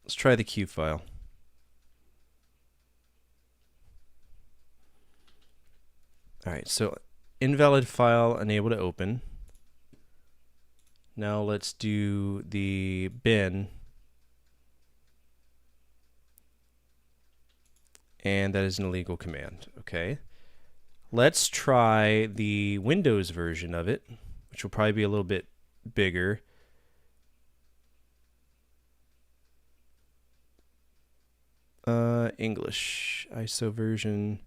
Let's try the queue file. Alright, so invalid file, unable to open. Now let's do the bin. And that is an illegal command. Okay. Let's try the Windows version of it, which will probably be a little bit bigger. English ISO version.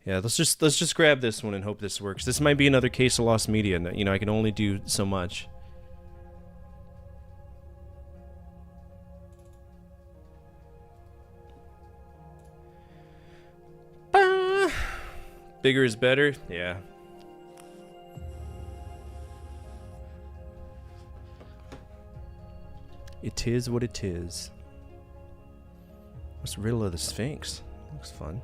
Yeah, let's just grab this one and hope this works. This might be another case of lost media. You know, I can only do so much. Bigger is better? Yeah. It is what it is. What's the riddle of the Sphinx? Looks fun.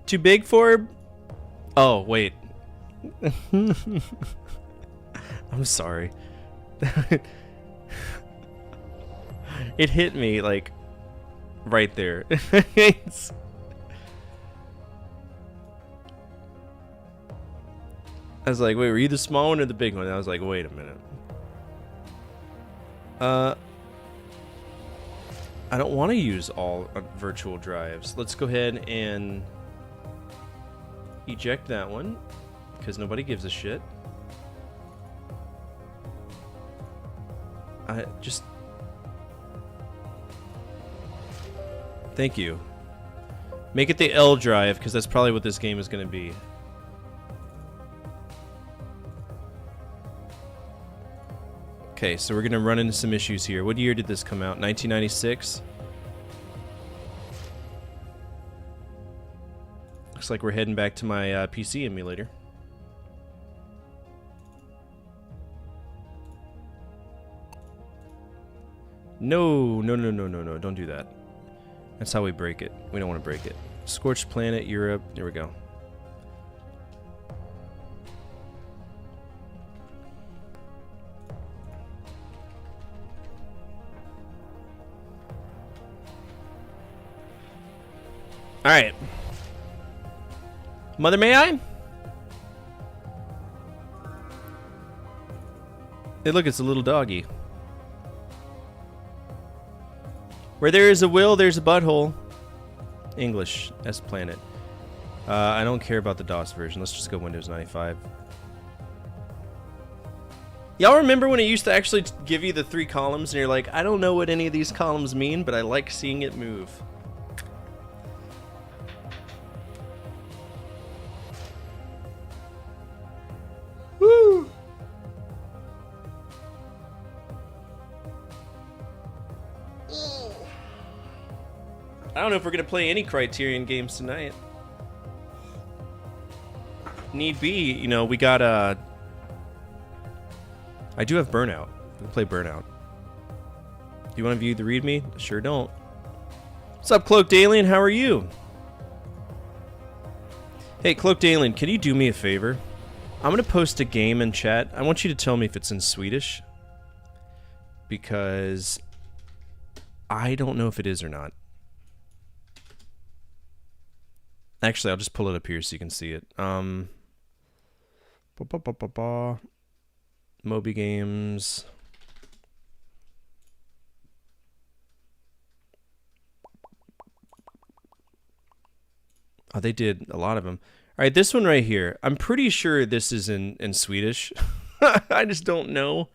Too big for? Oh, wait. I'm sorry. It hit me, like, right there. I was like, wait, were you the small one or the big one? And I was like, wait a minute. I don't want to use all virtual drives. Let's go ahead and eject that one, because nobody gives a shit. Thank you. Make it the L drive, because that's probably what this game is going to be. Okay, so we're going to run into some issues here. What year did this come out? 1996? Looks like we're heading back to my PC emulator. No, don't do that. That's how we break it. We don't want to break it. Scorched Planet, Europe. There we go. Alright. Mother, may I? Hey, look, it's a little doggy. Where there is a will, there's a butthole. English, S Planet. I don't care about the DOS version. Let's just go Windows 95. Y'all remember when it used to actually give you the 3 columns and you're like, I don't know what any of these columns mean, but I like seeing it move. Woo! I don't know if we're gonna play any Criterion games tonight. Need be, you know, we got I do have Burnout. We can play Burnout. Do you want to view the README? Sure don't. What's up, Cloaked Alien? How are you? Hey, Cloaked Alien, can you do me a favor? I'm gonna post a game in chat. I want you to tell me if it's in Swedish, because I don't know if it is or not. Actually, I'll just pull it up here so you can see it. Moby Games. Oh, they did a lot of them. All right, this one right here. I'm pretty sure this is in Swedish. I just don't know.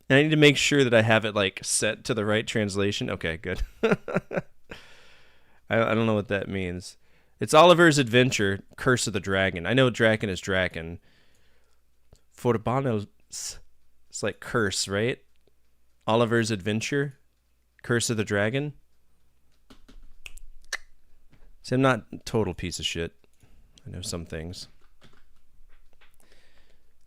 And I need to make sure that I have it like set to the right translation. Okay, good. I don't know what that means. It's Oliver's Adventure, Curse of the Dragon. I know Draken is Draken. Forbanos, it's like curse, right? Oliver's Adventure, Curse of the Dragon. See, I'm not a total piece of shit. I know some things.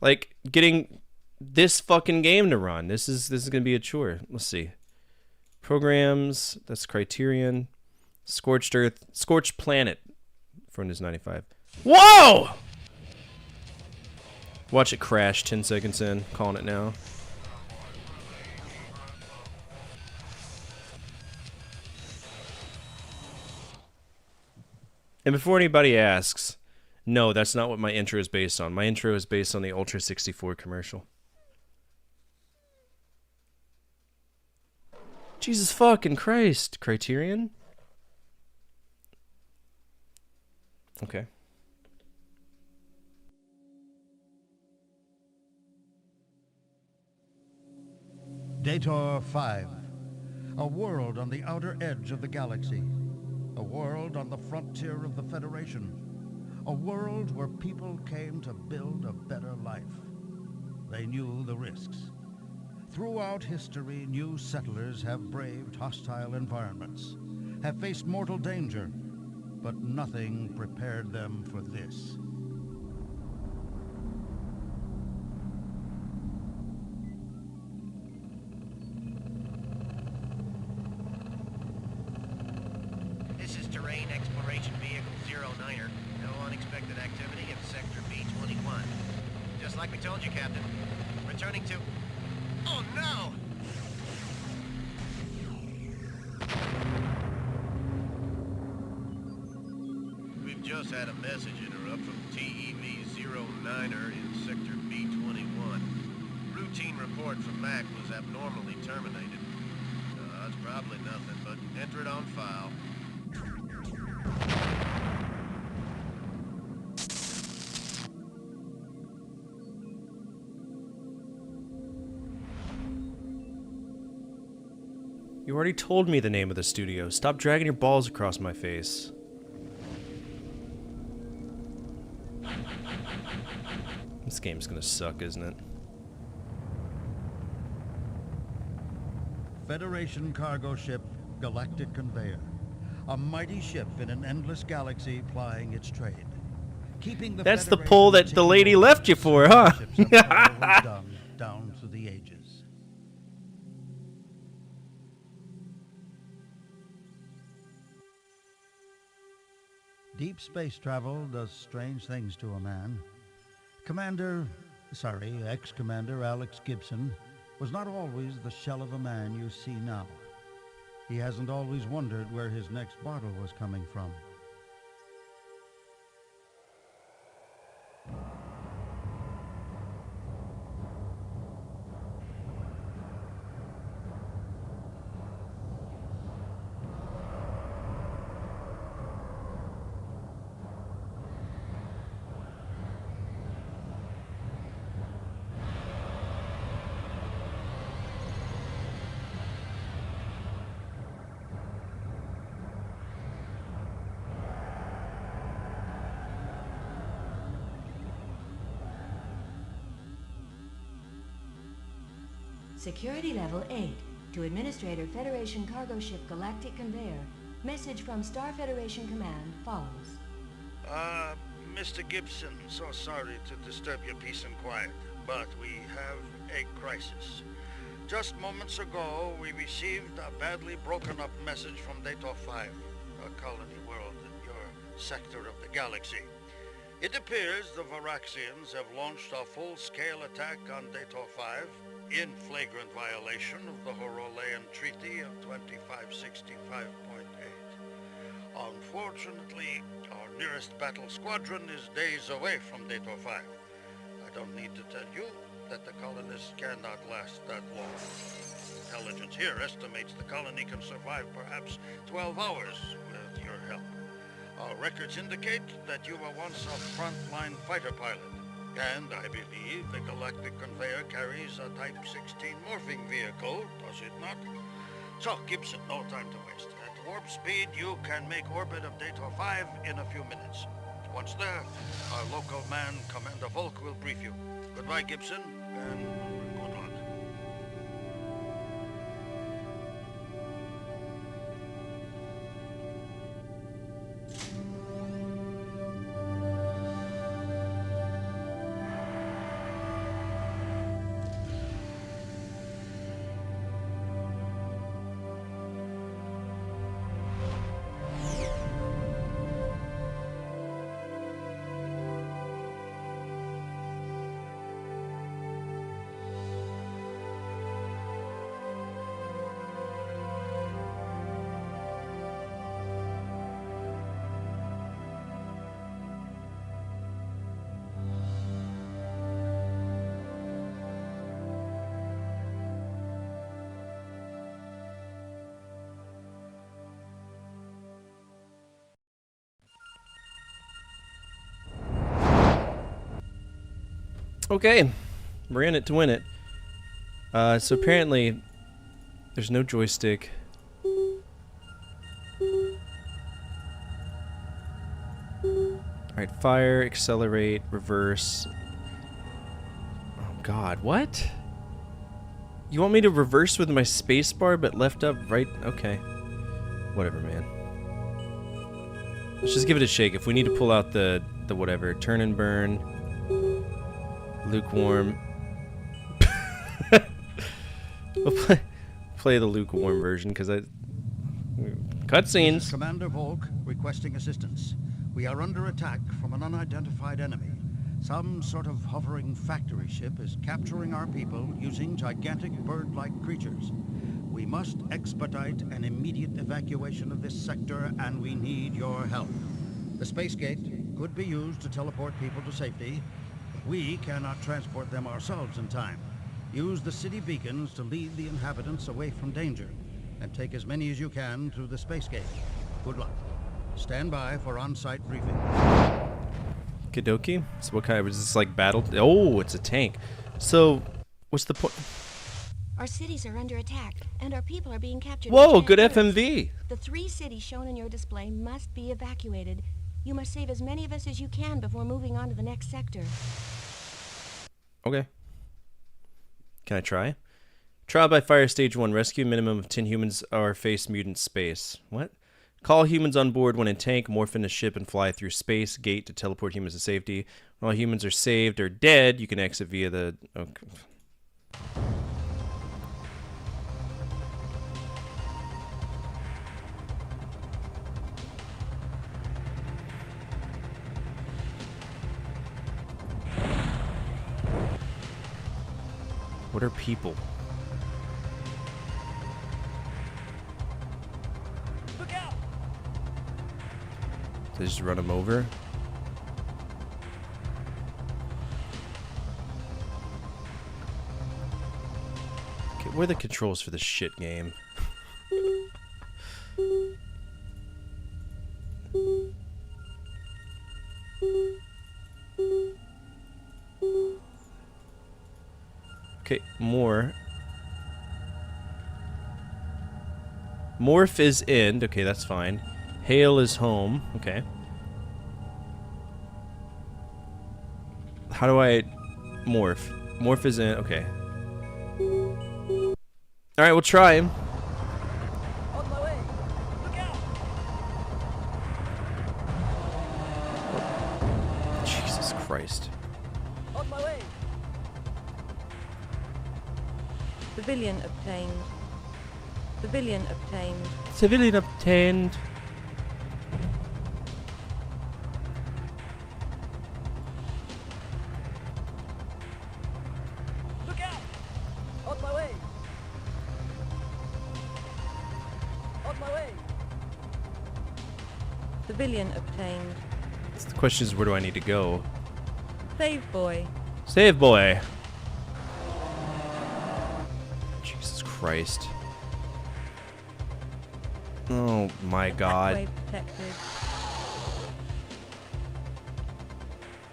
Like getting this fucking game to run. This is gonna be a chore. Let's see. Programs. That's Criterion. Scorched Earth. Scorched Planet. For Windows 95. Whoa! Watch it crash 10 seconds in. Calling it now. And before anybody asks, no, that's not what my intro is based on. My intro is based on the Ultra 64 commercial. Jesus fucking Christ. Criterion? Okay. Dator 5. A world on the outer edge of the galaxy. A world on the frontier of the Federation. A world where people came to build a better life. They knew the risks. Throughout history, new settlers have braved hostile environments, have faced mortal danger, but nothing prepared them for this. This is Terrain Exploration Vehicle 09er. No unexpected activity in Sector B-21. Just like we told you, Captain. Returning to... Oh, no! We've just had a message interrupt from TEV-09er in Sector B-21. Routine report from MAC was abnormally terminated. It's probably nothing, but enter it on file. You already told me the name of the studio. Stop dragging your balls across my face. This game's gonna suck, isn't it? Federation cargo ship, Galactic Conveyor. A mighty ship in an endless galaxy plying its trade. Keeping the That's the pull that the lady left you for, huh? Down through the ages. Deep space travel does strange things to a man. Ex-Commander Alex Gibson was not always the shell of a man you see now. He hasn't always wondered where his next bottle was coming from. Security level 8. To Administrator Federation Cargo Ship Galactic Conveyor. Message from Star Federation Command follows. Mr. Gibson, so sorry to disturb your peace and quiet, but we have a crisis. Just moments ago, we received a badly broken up message from Dator 5, a colony world in your sector of the galaxy. It appears the Varaxians have launched a full-scale attack on Dator 5 in flagrant violation of the Horolean Treaty of 2565.8. Unfortunately, our nearest battle squadron is days away from Dator 5. I don't need to tell you that the colonists cannot last that long. Intelligence here estimates the colony can survive perhaps 12 hours with your help. Our records indicate that you were once a frontline fighter pilot, and I believe the galactic conveyor carries a Type 16 morphing vehicle, does it not? So, Gibson, no time to waste. At warp speed, you can make orbit of Dator 5 in a few minutes. Once there, our local man, Commander Volk, will brief you. Goodbye, Gibson, and good luck. Okay, we're in it to win it. So apparently, there's no joystick. Alright, fire, accelerate, reverse. Oh god, what? You want me to reverse with my spacebar, but left up, right? Okay. Whatever, man. Let's just give it a shake. If we need to pull out the whatever, turn and burn. Lukewarm. We'll play the lukewarm version because I cutscenes. Commander Volk requesting assistance. We are under attack from an unidentified enemy. Some sort of hovering factory ship is capturing our people using gigantic bird-like creatures. We must expedite an immediate evacuation of this sector, and we need your help. The space gate could be used to teleport people to safety. We cannot transport them ourselves in time. Use the city beacons to lead the inhabitants away from danger, and take as many as you can through the space gate. Good luck. Stand by for on-site briefing. Kidoki? So what kind of, is this like battle? Oh, it's a tank. So, what's the point? Our cities are under attack, and our people are being captured. Whoa, good FMV. The 3 cities shown in your display must be evacuated. You must save as many of us as you can before moving on to the next sector. Okay. Can I try? Trial by fire stage 1. Rescue minimum of 10 humans or face mutant space. What? Call humans on board when in tank, morph into ship, and fly through space gate to teleport humans to safety. When all humans are saved or dead, you can exit via the... Okay. What are people? Look out! They just run them over? Okay, where are the controls for this shit game? Okay, more. Morph is in. Okay, that's fine. Hail is home. Okay. How do I morph? Morph is in. Okay. Alright, we'll try him. On my way! Look out! Jesus Christ. On my way! Civilian obtained. Civilian obtained. Civilian obtained. Look out! On my way! On my way! Civilian obtained. The question is, where do I need to go? Save boy. Save boy. Jesus Christ. Oh my God. Pathway protected.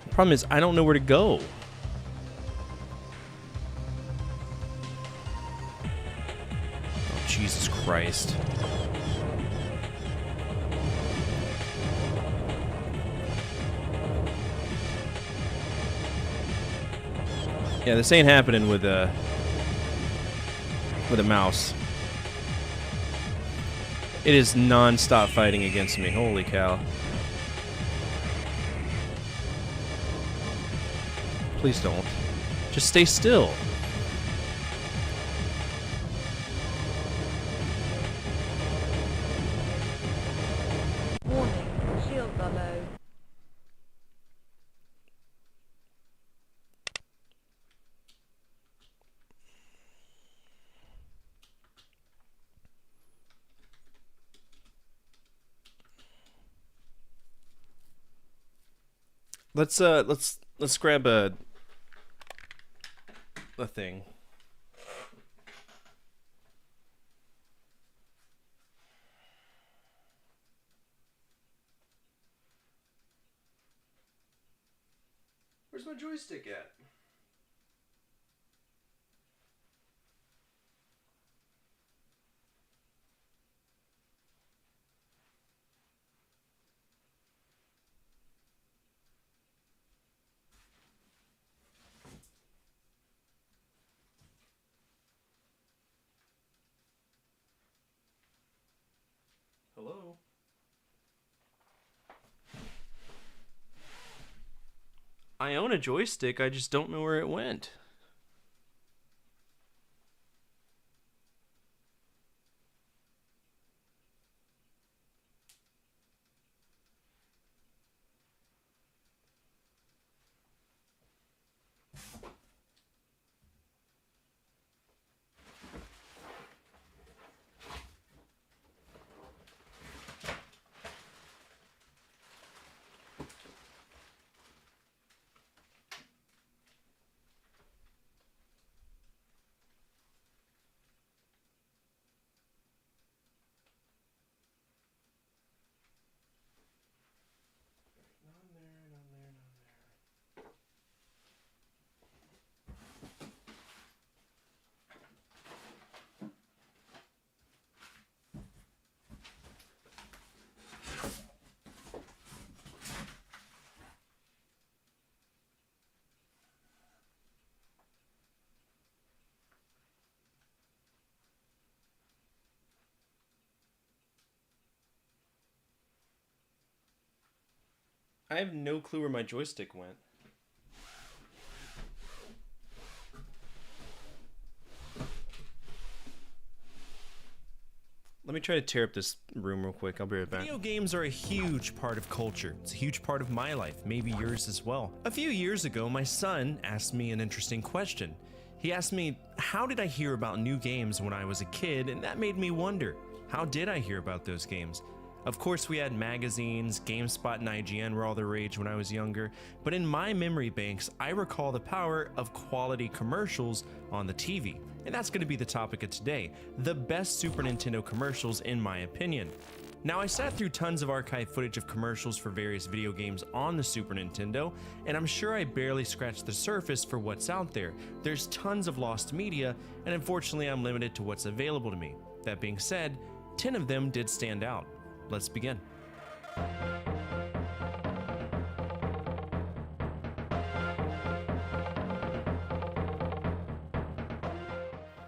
The problem is, I don't know where to go. Oh, Jesus Christ. Yeah, this ain't happening with a mouse. It is non-stop fighting against me. Holy cow. Please don't. Just stay still. Warning, shields are low. Let's grab a thing. Where's my joystick at? Hello? I own a joystick, I just don't know where it went. I have no clue where my joystick went. Let me try to tear up this room real quick. I'll be right back. Video games are a huge part of culture. It's a huge part of my life, maybe yours as well. A few years ago, my son asked me an interesting question. He asked me, how did I hear about new games when I was a kid? And that made me wonder, how did I hear about those games? Of course, we had magazines, GameSpot and IGN were all the rage when I was younger, but in my memory banks, I recall the power of quality commercials on the TV. And that's going to be the topic of today, the best Super Nintendo commercials in my opinion. Now, I sat through tons of archive footage of commercials for various video games on the Super Nintendo, and I'm sure I barely scratched the surface for what's out there. There's tons of lost media, and unfortunately I'm limited to what's available to me. That being said, 10 of them did stand out. Let's begin.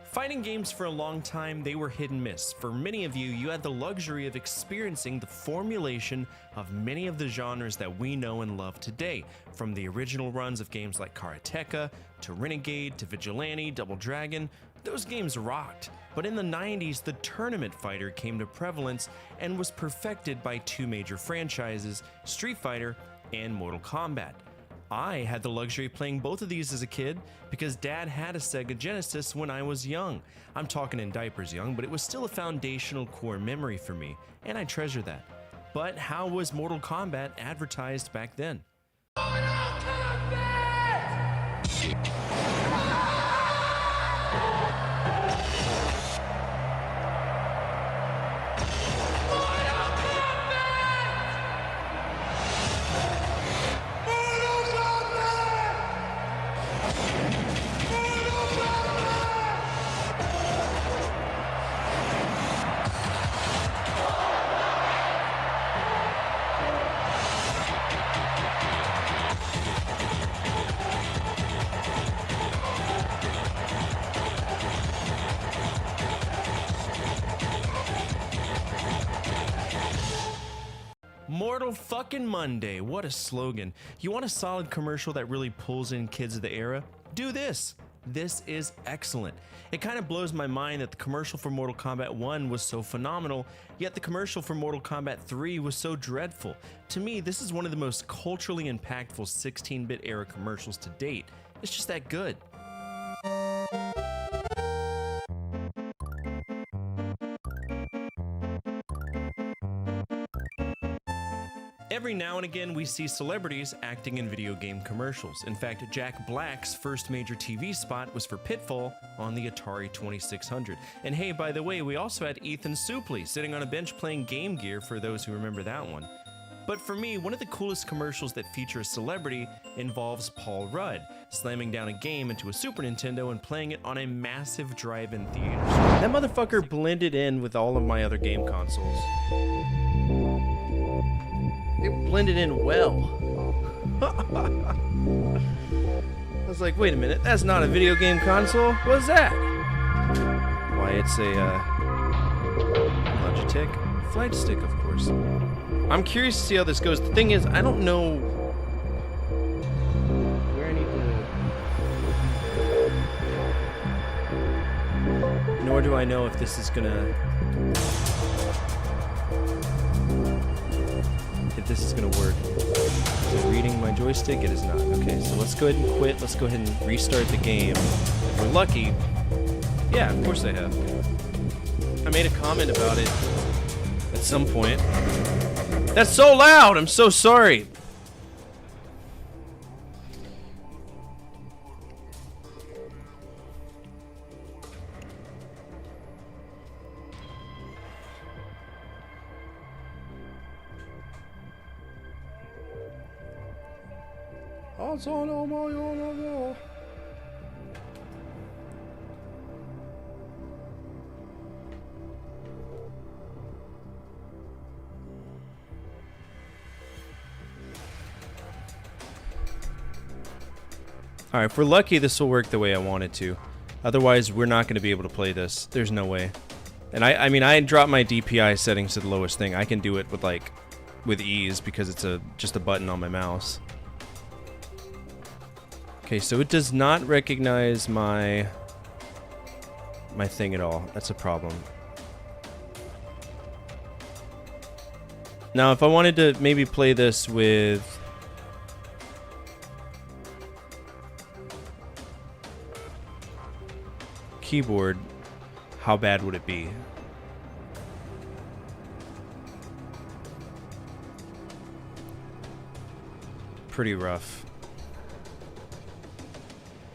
Fighting games for a long time, they were hit and miss. For many of you, you had the luxury of experiencing the formulation of many of the genres that we know and love today, from the original runs of games like Karateka, to Renegade, to Vigilante, Double Dragon. Those games rocked. But in the 90s, the tournament fighter came to prevalence and was perfected by two major franchises, Street Fighter and Mortal Kombat. I had the luxury of playing both of these as a kid because Dad had a Sega Genesis when I was young. I'm talking in diapers young, but it was still a foundational core memory for me, and I treasure that. But how was Mortal Kombat advertised back then? Mortal fucking Monday, what a slogan. You want a solid commercial that really pulls in kids of the era? Do this. This is excellent. It kind of blows my mind that the commercial for Mortal Kombat 1 was so phenomenal, yet the commercial for Mortal Kombat 3 was so dreadful. To me, this is one of the most culturally impactful 16-bit era commercials to date. It's just that good. Every now and again, we see celebrities acting in video game commercials. In fact, Jack Black's first major TV spot was for Pitfall on the Atari 2600. And hey, by the way, we also had Ethan Suplee sitting on a bench playing Game Gear for those who remember that one. But for me, one of the coolest commercials that feature a celebrity involves Paul Rudd, slamming down a game into a Super Nintendo and playing it on a massive drive-in theater. That motherfucker blended in with all of my other game consoles. It blended in well. I was like, wait a minute, that's not a video game console. What's that? Why, it's a Logitech flight stick, of course. I'm curious to see how this goes. The thing is, I don't know where I need to... Nor do I know if this is gonna... this is gonna work. Is it reading my joystick? It is not. Okay, so let's go ahead and quit. Let's go ahead and restart the game. If we're lucky. Yeah, of course I have. I made a comment about it at some point. That's so loud! I'm so sorry! Alright, if we're lucky, this will work the way I want it to. Otherwise, we're not going to be able to play this. There's no way. And I mean, I dropped my DPI settings to the lowest thing. I can do it with, like, with ease because it's just a button on my mouse. Okay, so it does not recognize my thing at all. That's a problem. Now, if I wanted to maybe play this with... keyboard, how bad would it be? Pretty rough.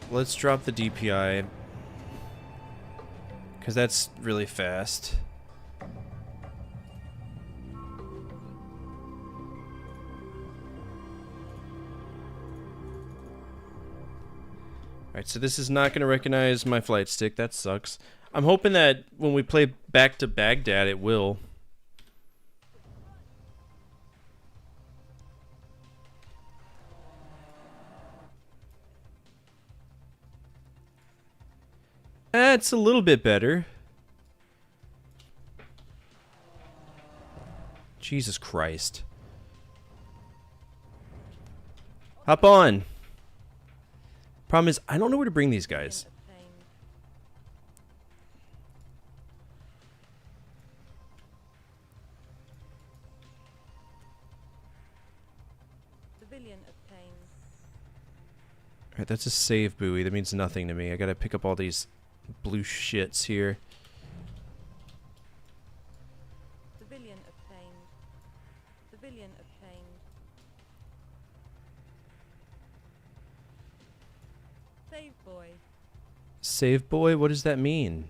Let's drop the DPI because that's really fast. Alright, so this is not going to recognize my flight stick. That sucks. I'm hoping that when we play Back to Baghdad, it will. It's a little bit better. Jesus Christ. Hop on. Problem is, I don't know where to bring these guys. Alright, that's a save buoy. That means nothing to me. I gotta pick up all these blue shits here. Save boy? What does that mean?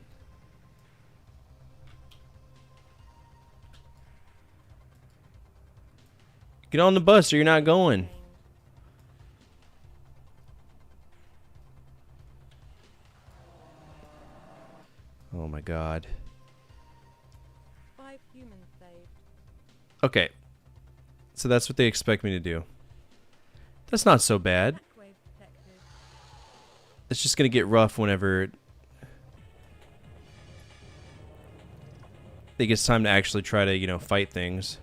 Get on the bus or you're not going. Oh my god. 5 humans saved. Okay. So that's what they expect me to do. That's not so bad. It's just gonna get rough whenever it gets time to actually try to, you know, fight things.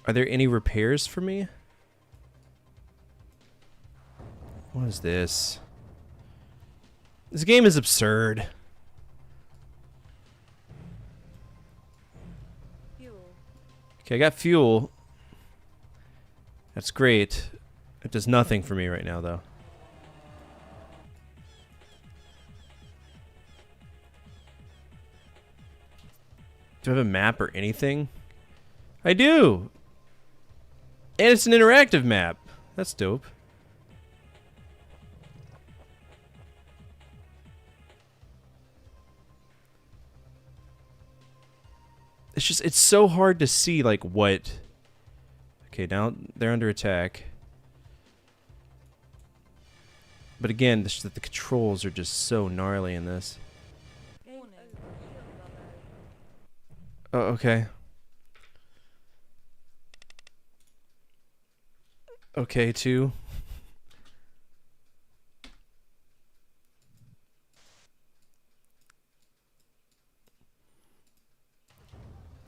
Are there any repairs for me? What is this? This game is absurd. Fuel. Okay, I got fuel. That's great. It does nothing for me right now, though. Do I have a map or anything? I do! And it's an interactive map. That's dope. It's just, it's so hard to see, like, what... Okay, now they're under attack. But again, the controls are just so gnarly in this. Oh, okay. Okay, too.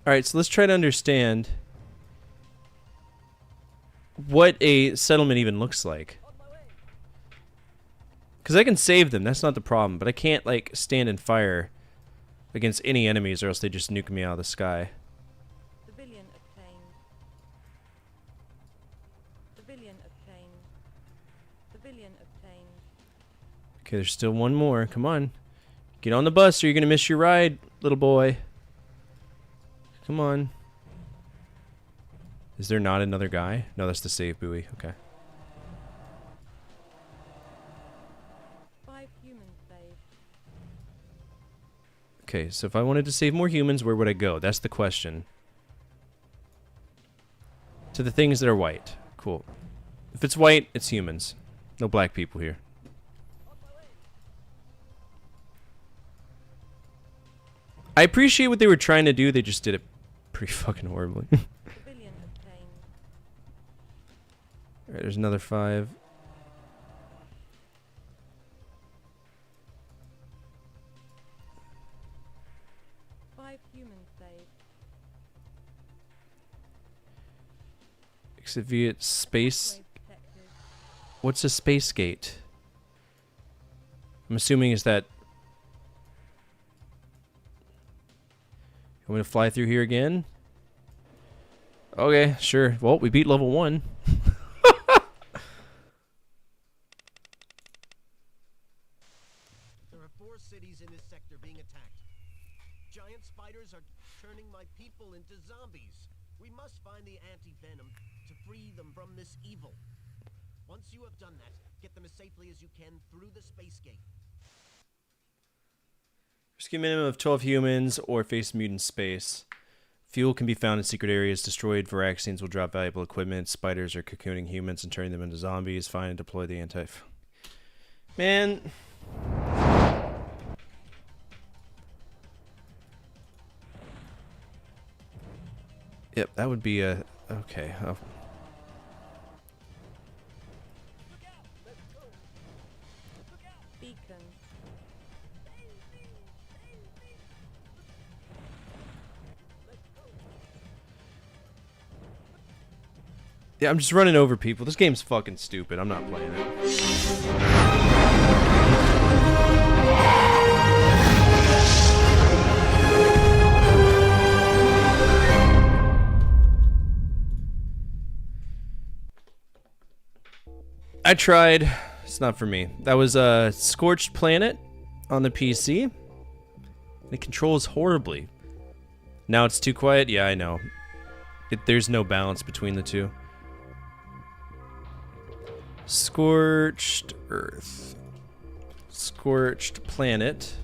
Alright, so let's try to understand what a settlement even looks like. Because I can save them, that's not the problem, but I can't, like, stand and fire against any enemies or else they just nuke me out of the sky. Civilian obtained. Civilian obtained. Civilian obtained. Okay, there's still one more. Come on. Get on the bus or you're going to miss your ride, little boy. Come on. Is there not another guy? No, that's the save buoy. Okay. 5 humans saved. Okay, so if I wanted to save more humans, where would I go? That's the question. To the things that are white. Cool. If it's white, it's humans. No black people here. I appreciate what they were trying to do, they just did it pretty fucking horribly. Alright, there's another 5. Humans saved. Exit via space. What's a space gate? I'm assuming is that... I'm gonna fly through here again? Okay, sure. Well, we beat level 1. There are 4 cities in this sector being attacked. Giant spiders are turning my people into zombies. We must find the anti-venom to free them from this evil. Once you have done that, get them as safely as you can through the space gate. Rescue a minimum of 12 humans or face mutant space. Fuel can be found in secret areas. Destroyed Varaxians will drop valuable equipment. Spiders are cocooning humans and turning them into zombies. Find and deploy the anti... Man... Yep, that would be a... Okay. Oh. Beacon. Yeah, I'm just running over people. This game's fucking stupid. I'm not playing it. I tried. It's not for me. That was a Scorched Planet on the PC. It controls horribly. Now it's too quiet? Yeah, I know. There's no balance between the two. Scorched Earth. Scorched Planet.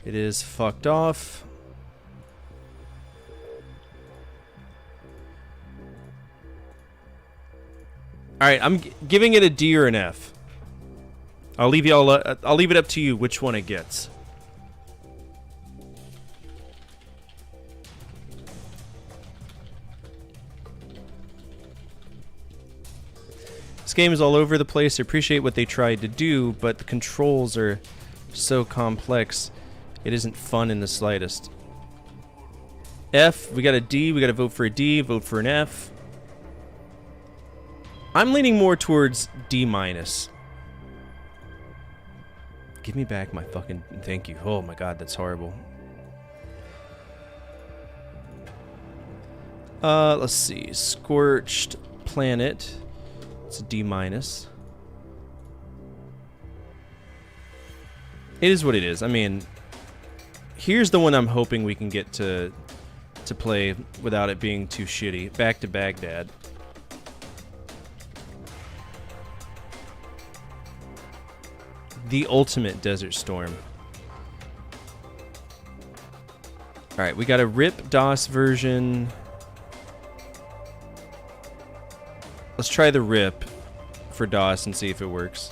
It is fucked off. Alright, I'm giving it a D or an F. I'll leave it up to you which one it gets. This game is all over the place. I appreciate what they tried to do, but the controls are so complex. It isn't fun in the slightest. F, we got a D. We got to vote for a D. Vote for an F. I'm leaning more towards D minus. Give me back my fucking... Thank you. Oh my god, that's horrible. Let's see. Scorched Planet. It's a D minus. It is what it is. I mean, here's the one I'm hoping we can get to play without it being too shitty. Back to Baghdad. The ultimate Desert Storm. Alright, we got a RIP DOS version. Let's try the RIP for DOS and see if it works.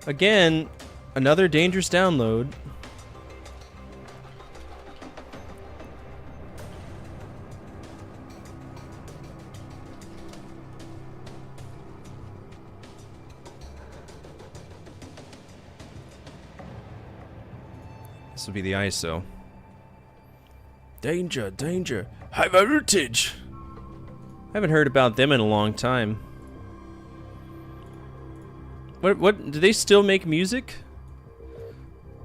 Again, another dangerous download. This will be the ISO. Danger, danger. High voltage. I haven't heard about them in a long time. What do they still make music?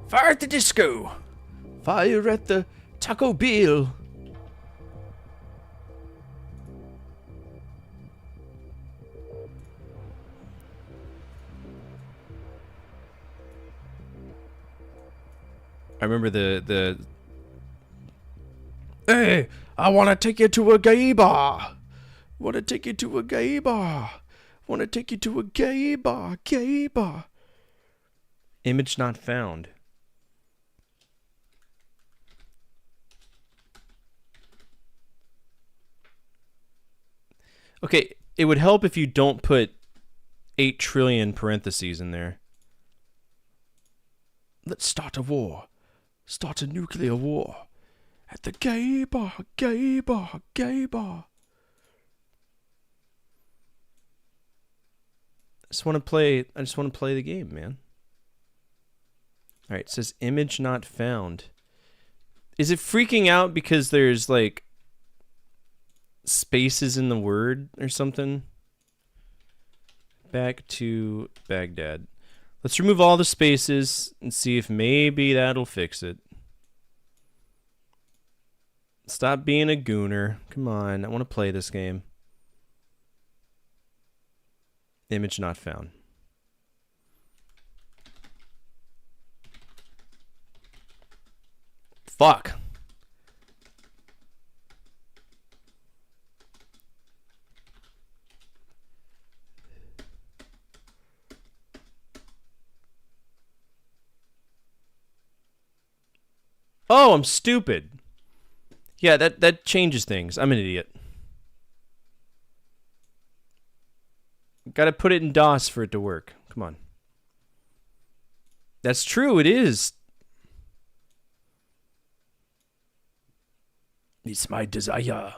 Fire at the disco. Fire at the Taco Bell. I remember the Hey, I want to take you to a gay bar. Want to take you to a gay bar. Want to take you to a gay bar, gay bar. Image not found. Okay, it would help if you don't put 8 trillion parentheses in there. Let's start a war. Start a nuclear war. At the gay bar, gay bar, gay bar. I just want to play the game, man. Alright, it says image not found. Is it freaking out because there's like spaces in the word or something? Back to Baghdad. Let's remove all the spaces and see if maybe that'll fix it. Stop being a gooner. Come on, I want to play this game. Image not found. Fuck. Oh, I'm stupid. Yeah, that changes things. I'm an idiot. Gotta put it in DOS for it to work. Come on. That's true, it is. It's my desire.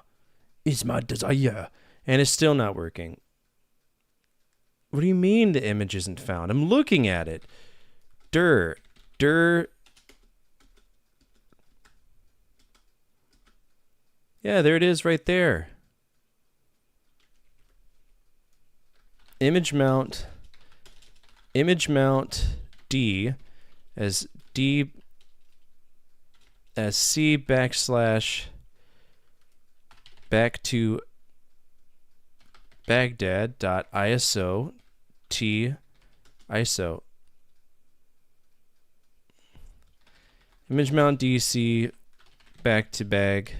It's my desire. And it's still not working. What do you mean the image isn't found? I'm looking at it. Dir. Yeah, there it is right there. Image mount D as C backslash back to Baghdad.iso T ISO. Image mount DC back to bag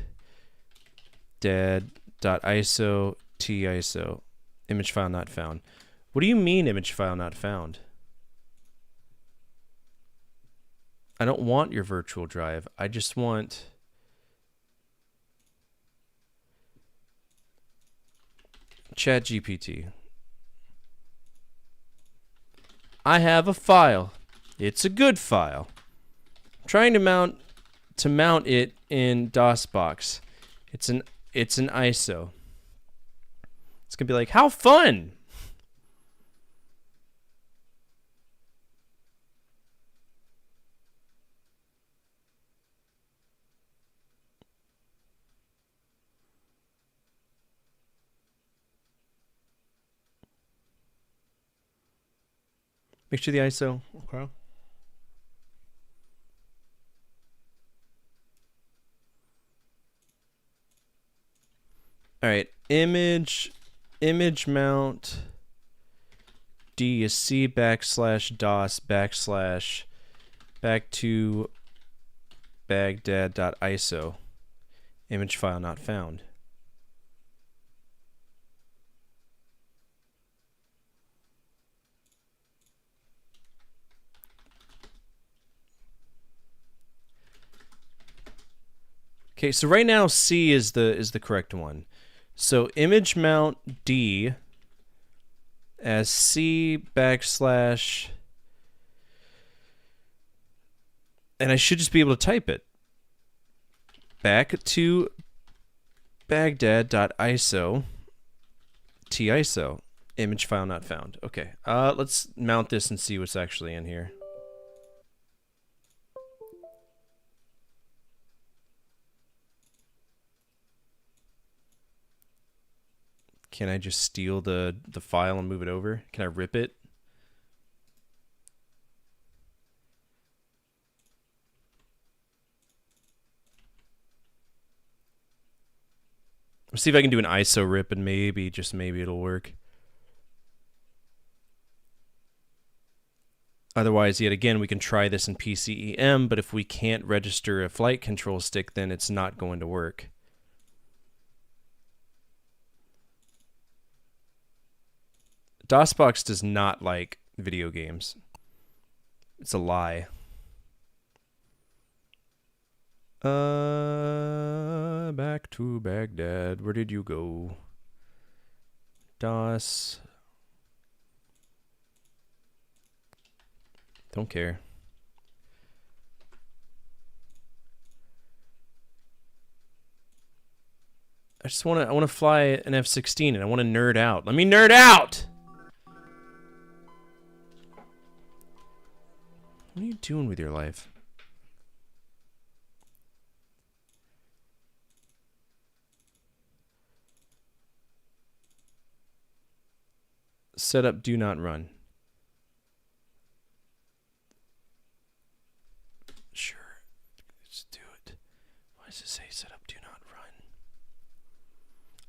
dad.iso T ISO. Image file not found. What do you mean image file not found? I don't want your virtual drive. I just want ChatGPT. I have a file. It's a good file. I'm trying to mount it in DOSBox. It's an ISO. It's gonna be like, how fun! Make sure the ISO. Okay. All right, image mount D is C /DOS / back to Baghdad.iso. Image file not found. Okay, so right now C is the correct one. So image mount D as C / and I should just be able to type it. Back to Baghdad.iso TISO. Image file not found. Okay, let's mount this and see what's actually in here. Can I just steal the file and move it over? Can I rip it? Let's see if I can do an ISO rip and maybe, just maybe it'll work. Otherwise, yet again, we can try this in PCEM, but if we can't register a flight control stick, then it's not going to work. DOSBox does not like video games. It's a lie. Back to Baghdad. Where did you go? DOS. Don't care. I want to fly an F-16 and I want to nerd out. Let me nerd out! What are you doing with your life? Setup, do not run. Sure. Let's do it. Why does it say setup, do not run?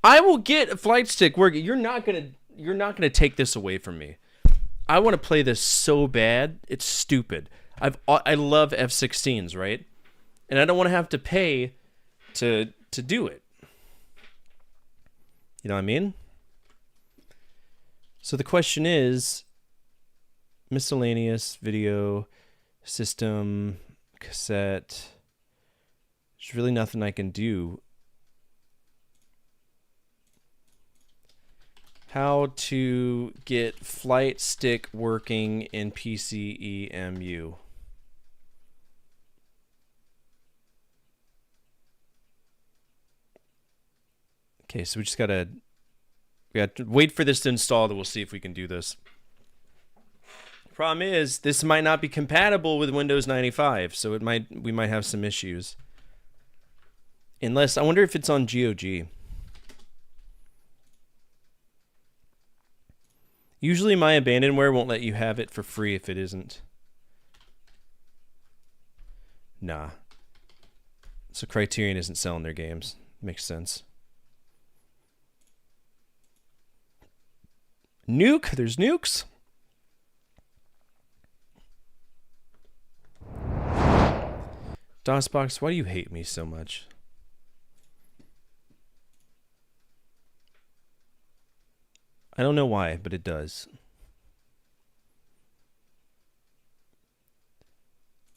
I will get a flight stick working. You're not gonna take this away from me. I want to play this so bad, it's stupid. I love F-16s, right? And I don't want to have to pay to do it. You know what I mean? So the question is, miscellaneous video system cassette. There's really nothing I can do. How to get flight stick working in PCEMU. Okay, so we gotta wait for this to install, then we'll see if we can do this. Problem is, this might not be compatible with Windows 95, so we might have some issues. Unless, I wonder if it's on GOG. Usually my abandonware won't let you have it for free if it isn't. Nah. So Criterion isn't selling their games. Makes sense. Nuke? There's nukes? DOSBox, why do you hate me so much? I don't know why, but it does.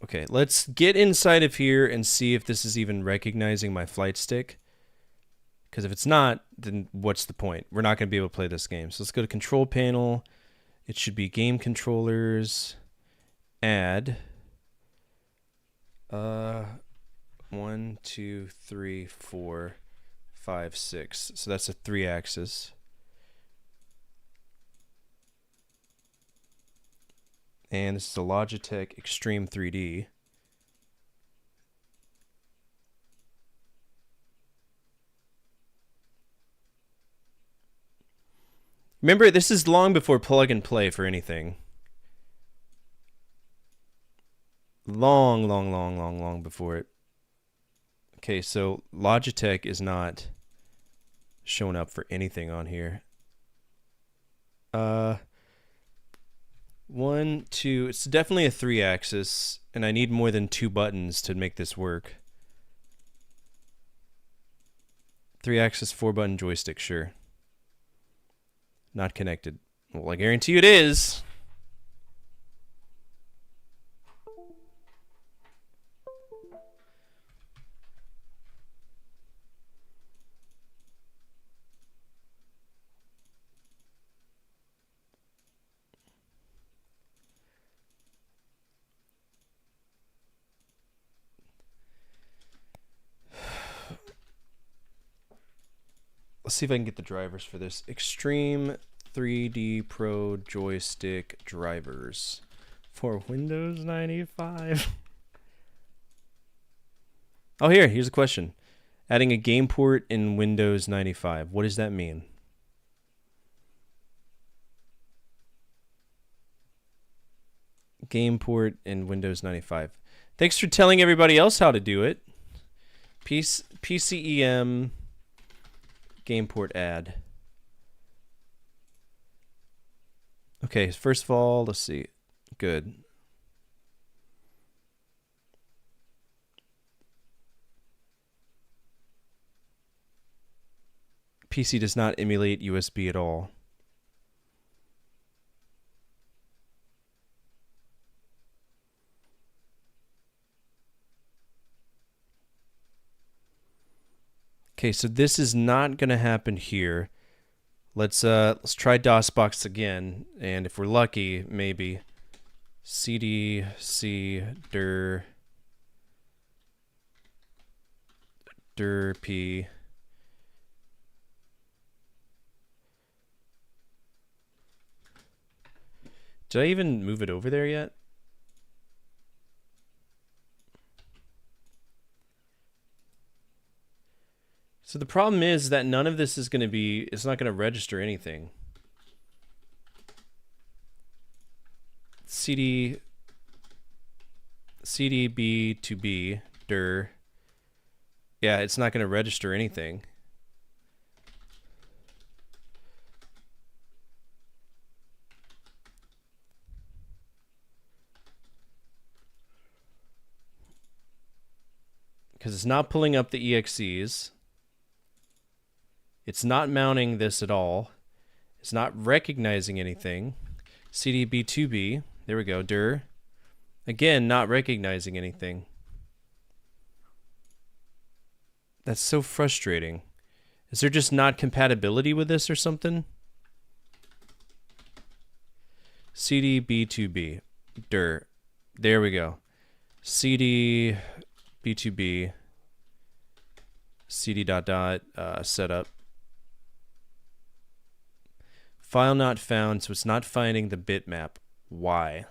Okay, let's get inside of here and see if this is even recognizing my flight stick. Because if it's not, then what's the point? We're not going to be able to play this game. So let's go to control panel. It should be game controllers. Add. 1, 2, 3, 4, 5, 6. So that's a 3-axis. And this is a Logitech Extreme 3D. Remember, this is long before plug and play for anything. Long before it. Okay, so Logitech is not showing up for anything on here. 1, 2, it's definitely a 3-axis, and I need more than 2 buttons to make this work. 3-axis, 4-button joystick, sure. Not connected. Well, I guarantee you it is. Let's see if I can get the drivers for this. Extreme 3D Pro joystick drivers for Windows 95. Oh, here's a question. Adding a game port in Windows 95. What does that mean? Game port in Windows 95. Thanks for telling everybody else how to do it. PCEM game port add. Okay, first of all, let's see. Good. PC does not emulate USB at all. Okay, so this is not going to happen here. Let's try DOSBox again, and if we're lucky, maybe cd c dir p. Did I even move it over there yet? So the problem is that none of this is going to be, it's not going to register anything. CDB to B, dir. Yeah, it's not going to register anything. Because it's not pulling up the EXEs. It's not mounting this at all. It's not recognizing anything. CDB2B, there we go, dir. Again, not recognizing anything. That's so frustrating. Is there just not compatibility with this or something? CDB2B, dir. There we go. CDB2B, CD ... setup. File not found, so it's not finding the bitmap. Why?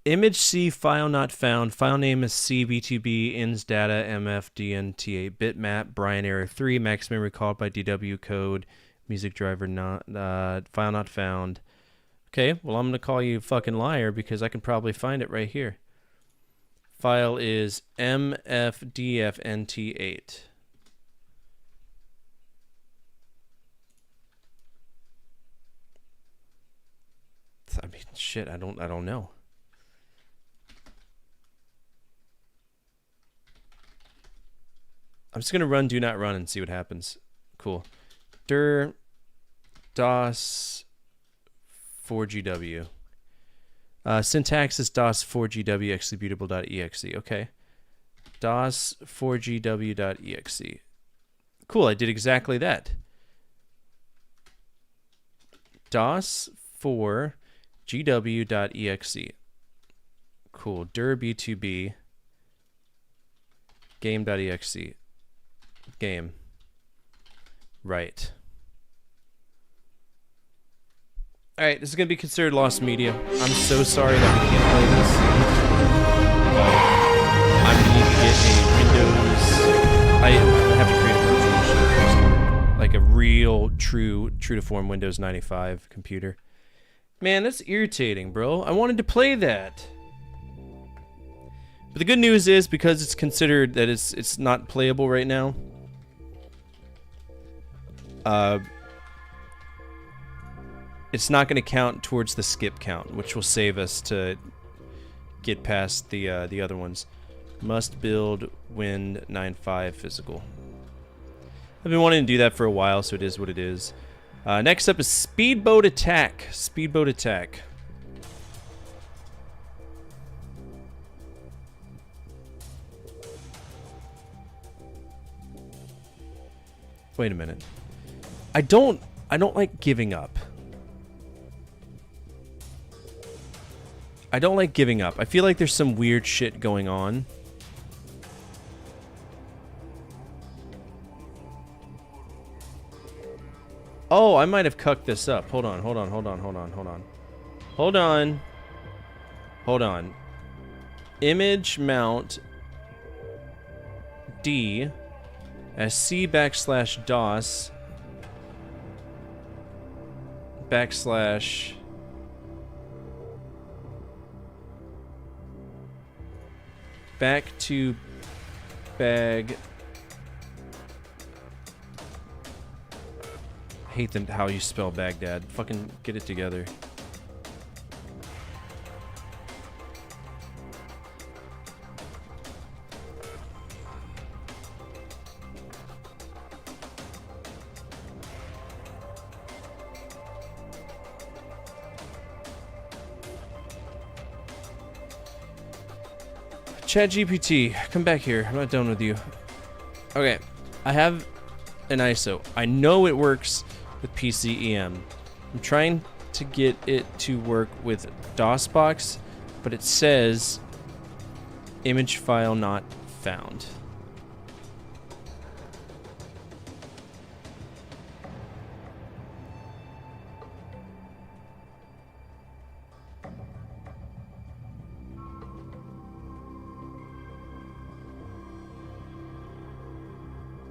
Image C, file not found. File name is CB2B, ins data, MFDNTA, bitmap, Brian error 3, max memory called by DW code, music driver not, file not found. Okay, well, I'm going to call you a fucking liar because I can probably find it right here. File is MFDFNT8. I mean, shit, I don't know. I'm just gonna run do not run and see what happens. Cool. Dir DOS 4GW. Syntax is DOS 4GW executable.exe. Okay. DOS 4GW.exe. Cool, I did exactly that. DOS 4GW.exe. Cool. Dir B2B. Game.exe. Game. Right. Alright, this is going to be considered lost media. I'm so sorry that we can't play this. I need to get a Windows... I have to create a virtual machine first. Like a real, true to form Windows 95 computer. Man, that's irritating, bro. I wanted to play that. But the good news is, because it's considered that it's not playable right now, it's not going to count towards the skip count, which will save us to get past the other ones. Must build Win 9.5 physical. I've been wanting to do that for a while, so it is what it is. Next up is Speedboat Attack. Speedboat Attack. Wait a minute. I don't like giving up. I don't like giving up. I feel like there's some weird shit going on. Oh, I might have cucked this up. Hold on. Image mount D as C/DOS / back to bag. I hate how you spell Baghdad. Fucking get it together. ChatGPT, come back here. I'm not done with you. Okay, I have an ISO. I know it works with PCEM. I'm trying to get it to work with DOSBox, but it says image file not found.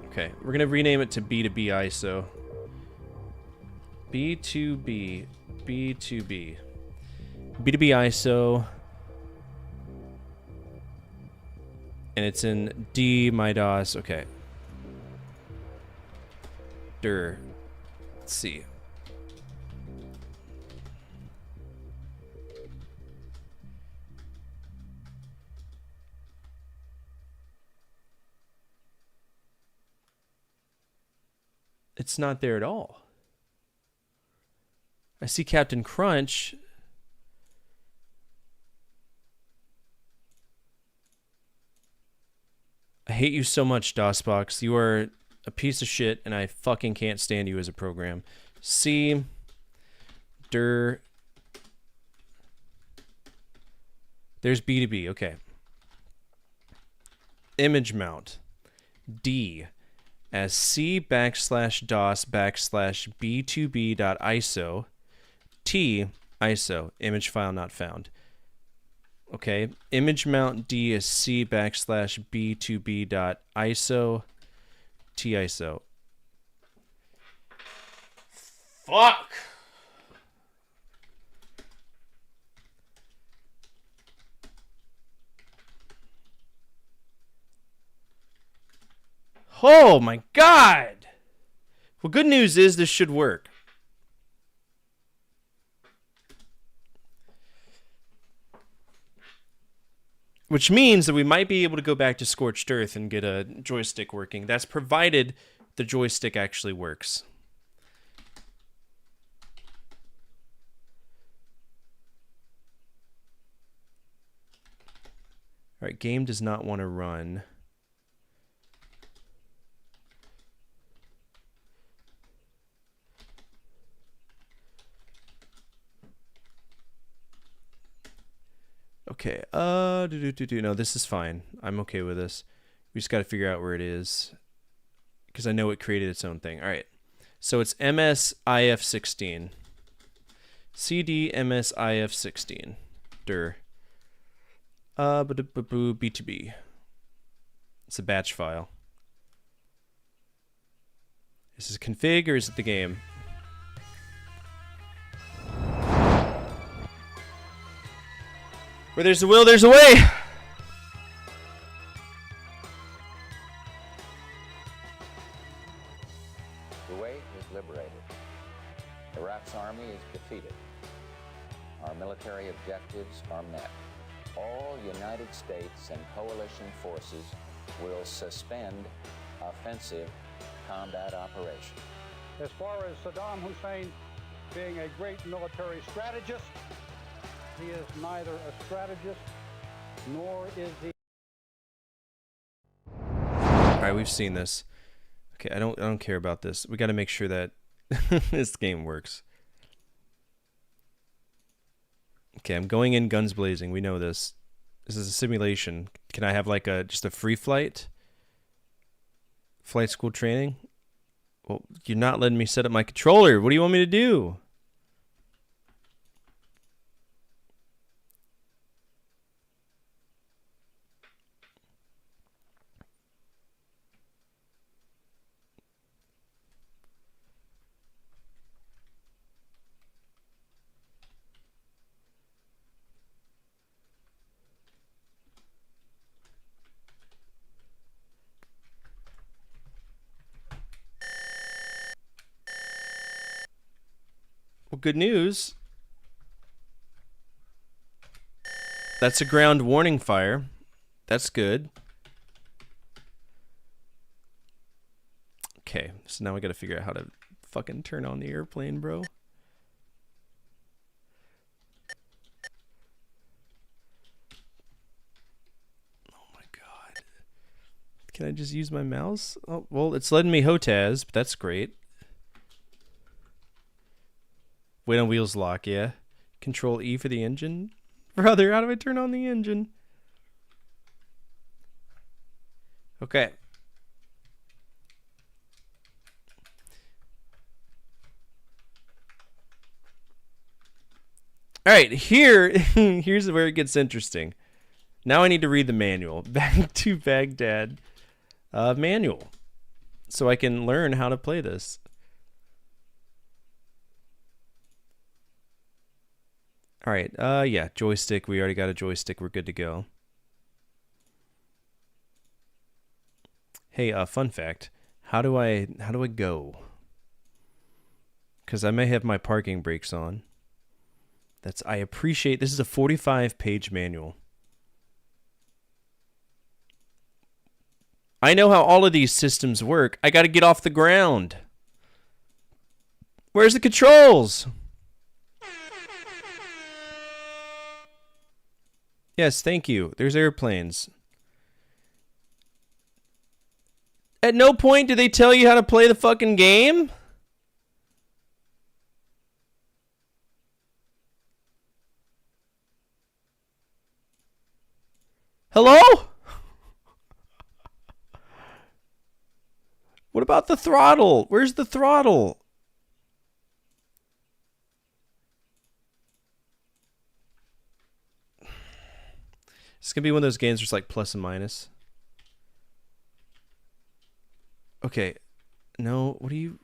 Okay, we're gonna rename it to B2B ISO. B2B ISO, and it's in D my DOS. Okay. Dir. Let's see. It's not there at all. I see Captain Crunch. I hate you so much, DOSBox. You are a piece of shit, and I fucking can't stand you as a program. C. Dir. There's B2B. Okay. Image mount. D. As C/DOS / B2B.ISO. T ISO, image file not found. Okay, image mount D is C / B2B.ISO. T ISO. Fuck! Oh my god! Well, good news is this should work. Which means that we might be able to go back to Scorched Earth and get a joystick working. That's provided the joystick actually works. All right, game does not want to run. Okay, no, this is fine. I'm okay with this. We just got to figure out where it is, because I know it created its own thing. All right, so it's MSIF16. CD MSIF16. Dir. B2B. It's a batch file. Is this config or is it the game? Where there's a will, there's a way! The way is liberated. Iraq's army is defeated. Our military objectives are met. All United States and coalition forces will suspend offensive combat operations. As far as Saddam Hussein being a great military strategist, he is neither a strategist nor is he. All right, we've seen this. Okay, I don't care about this. We got to make sure that this game works. Okay, I'm going in guns blazing. We know this. This is a simulation. Can I have like just a free flight? Flight school training? Well, you're not letting me set up my controller. What do you want me to do? Well, good news. That's a ground warning fire. That's good. Okay, so now we gotta figure out how to fucking turn on the airplane, bro. Oh my god. Can I just use my mouse? Oh, well, it's letting me HOTAS, but that's great. Wait on wheels lock, yeah. Control E for the engine. Brother, how do I turn on the engine? Okay. All right, here's where it gets interesting. Now I need to read the manual. Back to Baghdad manual. So I can learn how to play this. All right, yeah, joystick. We already got a joystick. We're good to go. Hey, fun fact. How do I go? Because I may have my parking brakes on. I appreciate, this is a 45-page manual. I know how all of these systems work. I got to get off the ground. Where's the controls? Yes, thank you. There's airplanes. At no point do they tell you how to play the fucking game? Hello? What about the throttle? Where's the throttle? It's gonna be one of those games where it's like plus and minus. Okay. No, what do you...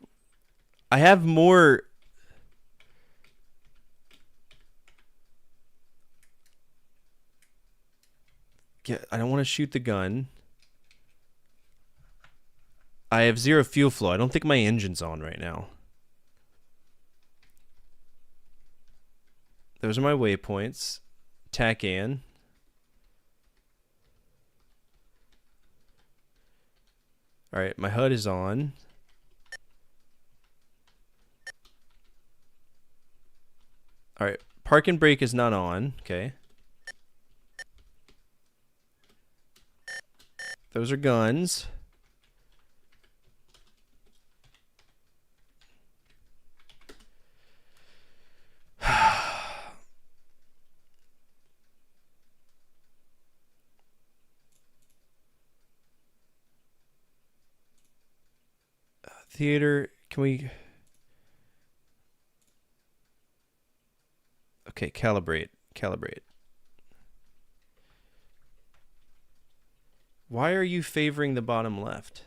I have more... Yeah, I don't want to shoot the gun. I have 0 fuel flow. I don't think my engine's on right now. Those are my waypoints. Tack in. Alright, my HUD is on. Alright, park and brake is not on. Okay. Those are guns. Theater, can we... Okay, calibrate. Why are you favoring the bottom left?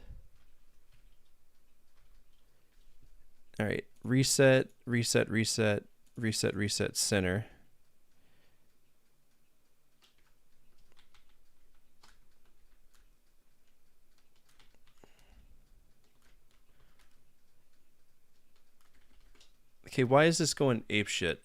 Alright, reset, center. Okay, why is this going apeshit?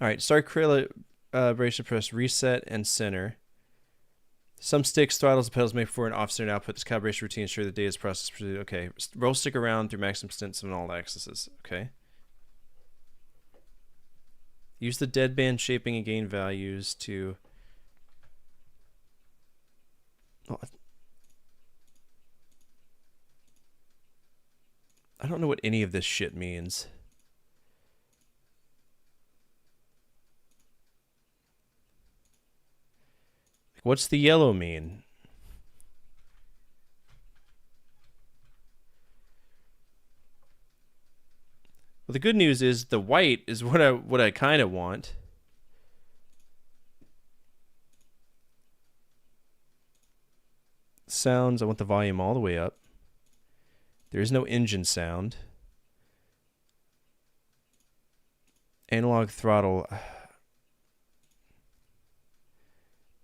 Alright, start calibration, press reset and center. Some sticks, throttles, and pedals make for an off-center output. This calibration routine ensures the data is processed. Okay, roll stick around through maximum stints on all axes. Okay. Use the deadband shaping and gain values to... Oh, I don't know what any of this shit means. What's the yellow mean? Well, the good news is the white is what I kind of want. Sounds, I want the volume all the way up. There is no engine sound. Analog throttle.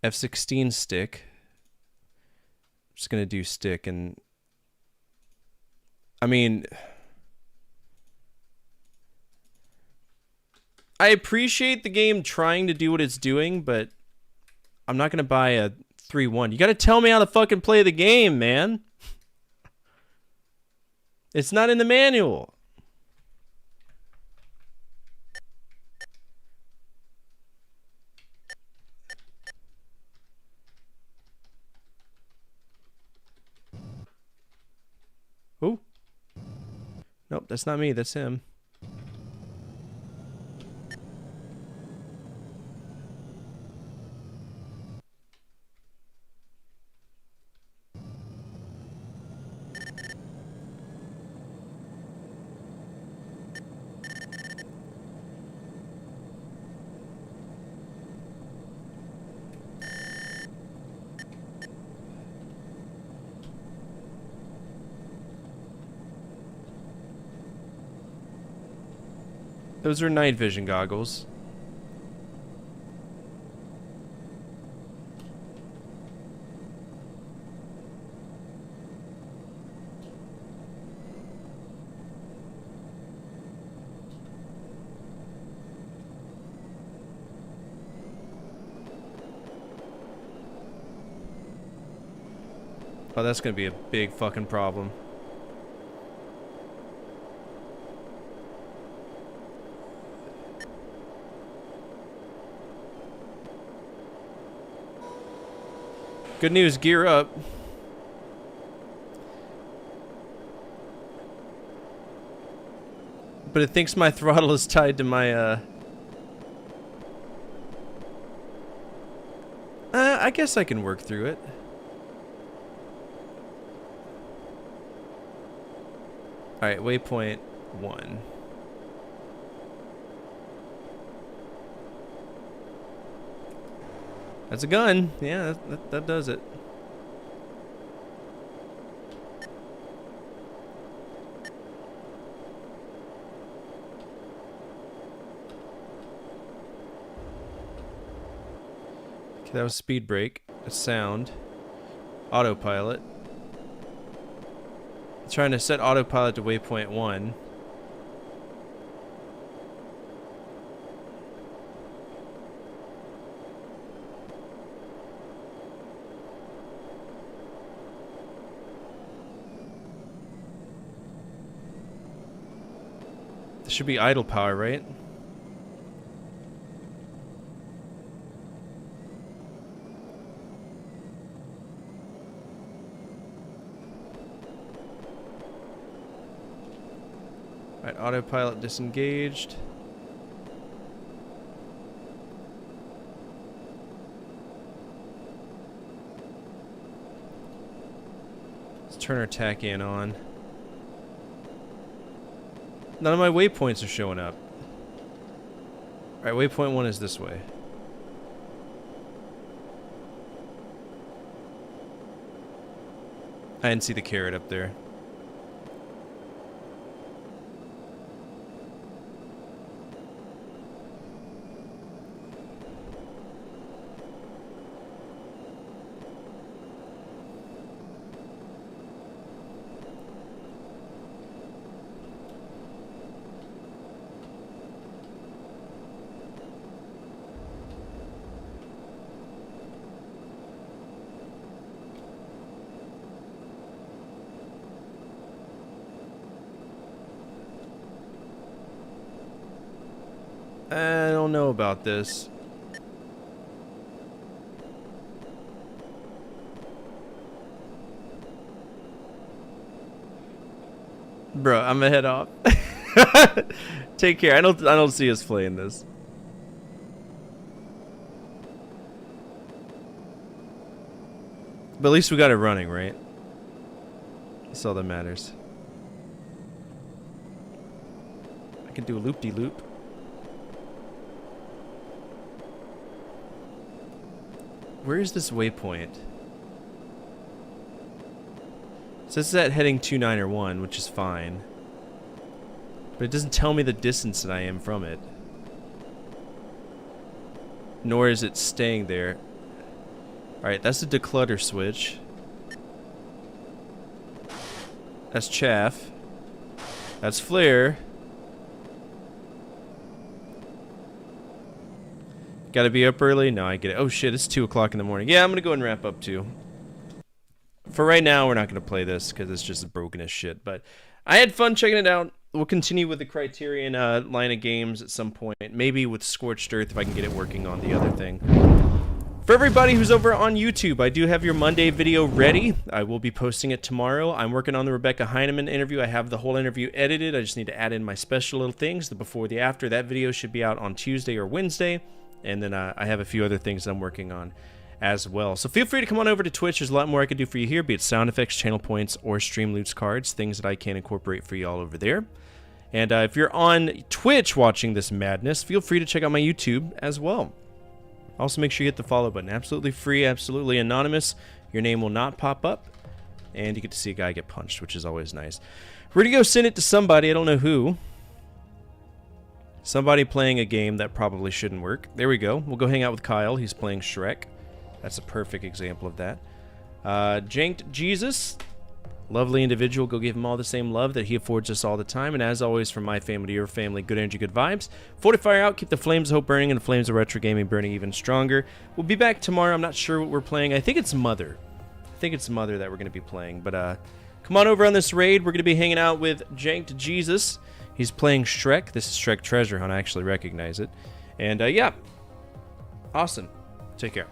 F16 stick. I'm just gonna do stick, and I mean, I appreciate the game trying to do what it's doing, but I'm not gonna buy a 3-1. You gotta tell me how to fucking play the game, man. It's not in the manual. Who? Nope, that's not me, that's him. Those are night vision goggles. Oh, that's gonna be a big fucking problem. Good news, gear up. But it thinks my throttle is tied to my, I guess I can work through it. Alright, waypoint 1. That's a gun. Yeah, that does it. Okay, that was speed brake. A sound. Autopilot. Trying to set autopilot to waypoint 1. Should be idle power, right? Alright, autopilot disengaged. Let's turn our TACAN on. None of my waypoints are showing up. Alright, waypoint 1 is this way. I didn't see the carrot up there. I don't know about this. Bro, I'm gonna head off. Take care. I don't see us playing this. But at least we got it running, right? That's all that matters. I can do a loop-de-loop. Where is this waypoint? It says it's at heading 291, which is fine. But it doesn't tell me the distance that I am from it. Nor is it staying there. Alright, that's the declutter switch. That's chaff. That's flare. Gotta be up early? No, I get it. Oh shit, it's 2 o'clock in the morning. Yeah, I'm gonna go and wrap up too. For right now, we're not gonna play this because it's just broken as shit. But I had fun checking it out. We'll continue with the Criterion line of games at some point. Maybe with Scorched Earth if I can get it working on the other thing. For everybody who's over on YouTube, I do have your Monday video ready. I will be posting it tomorrow. I'm working on the Rebecca Heineman interview. I have the whole interview edited. I just need to add in my special little things, the before, the after. That video should be out on Tuesday or Wednesday. And then I have a few other things that I'm working on as well. So feel free to come on over to Twitch. There's a lot more I can do for you here, be it sound effects, channel points, or stream loots cards, things that I can incorporate for you all over there. And if you're on Twitch watching this madness, feel free to check out my YouTube as well. Also, make sure you hit the follow button. Absolutely free, absolutely anonymous. Your name will not pop up. And you get to see a guy get punched, which is always nice. We're going to go send it to somebody. I don't know who. Somebody playing a game that probably shouldn't work. There we go. We'll go hang out with Kyle. He's playing Shrek. That's a perfect example of that. Janked Jesus. Lovely individual. Go give him all the same love that he affords us all the time. And as always, from my family to your family, good energy, good vibes. Fortify out. Keep the flames of hope burning and the flames of retro gaming burning even stronger. We'll be back tomorrow. I'm not sure what we're playing. I think it's Mother. I think it's Mother that we're going to be playing. But come on over on this raid. We're going to be hanging out with Janked Jesus. He's playing Shrek. This is Shrek Treasure Hunt. I actually recognize it. And yeah. Awesome. Take care.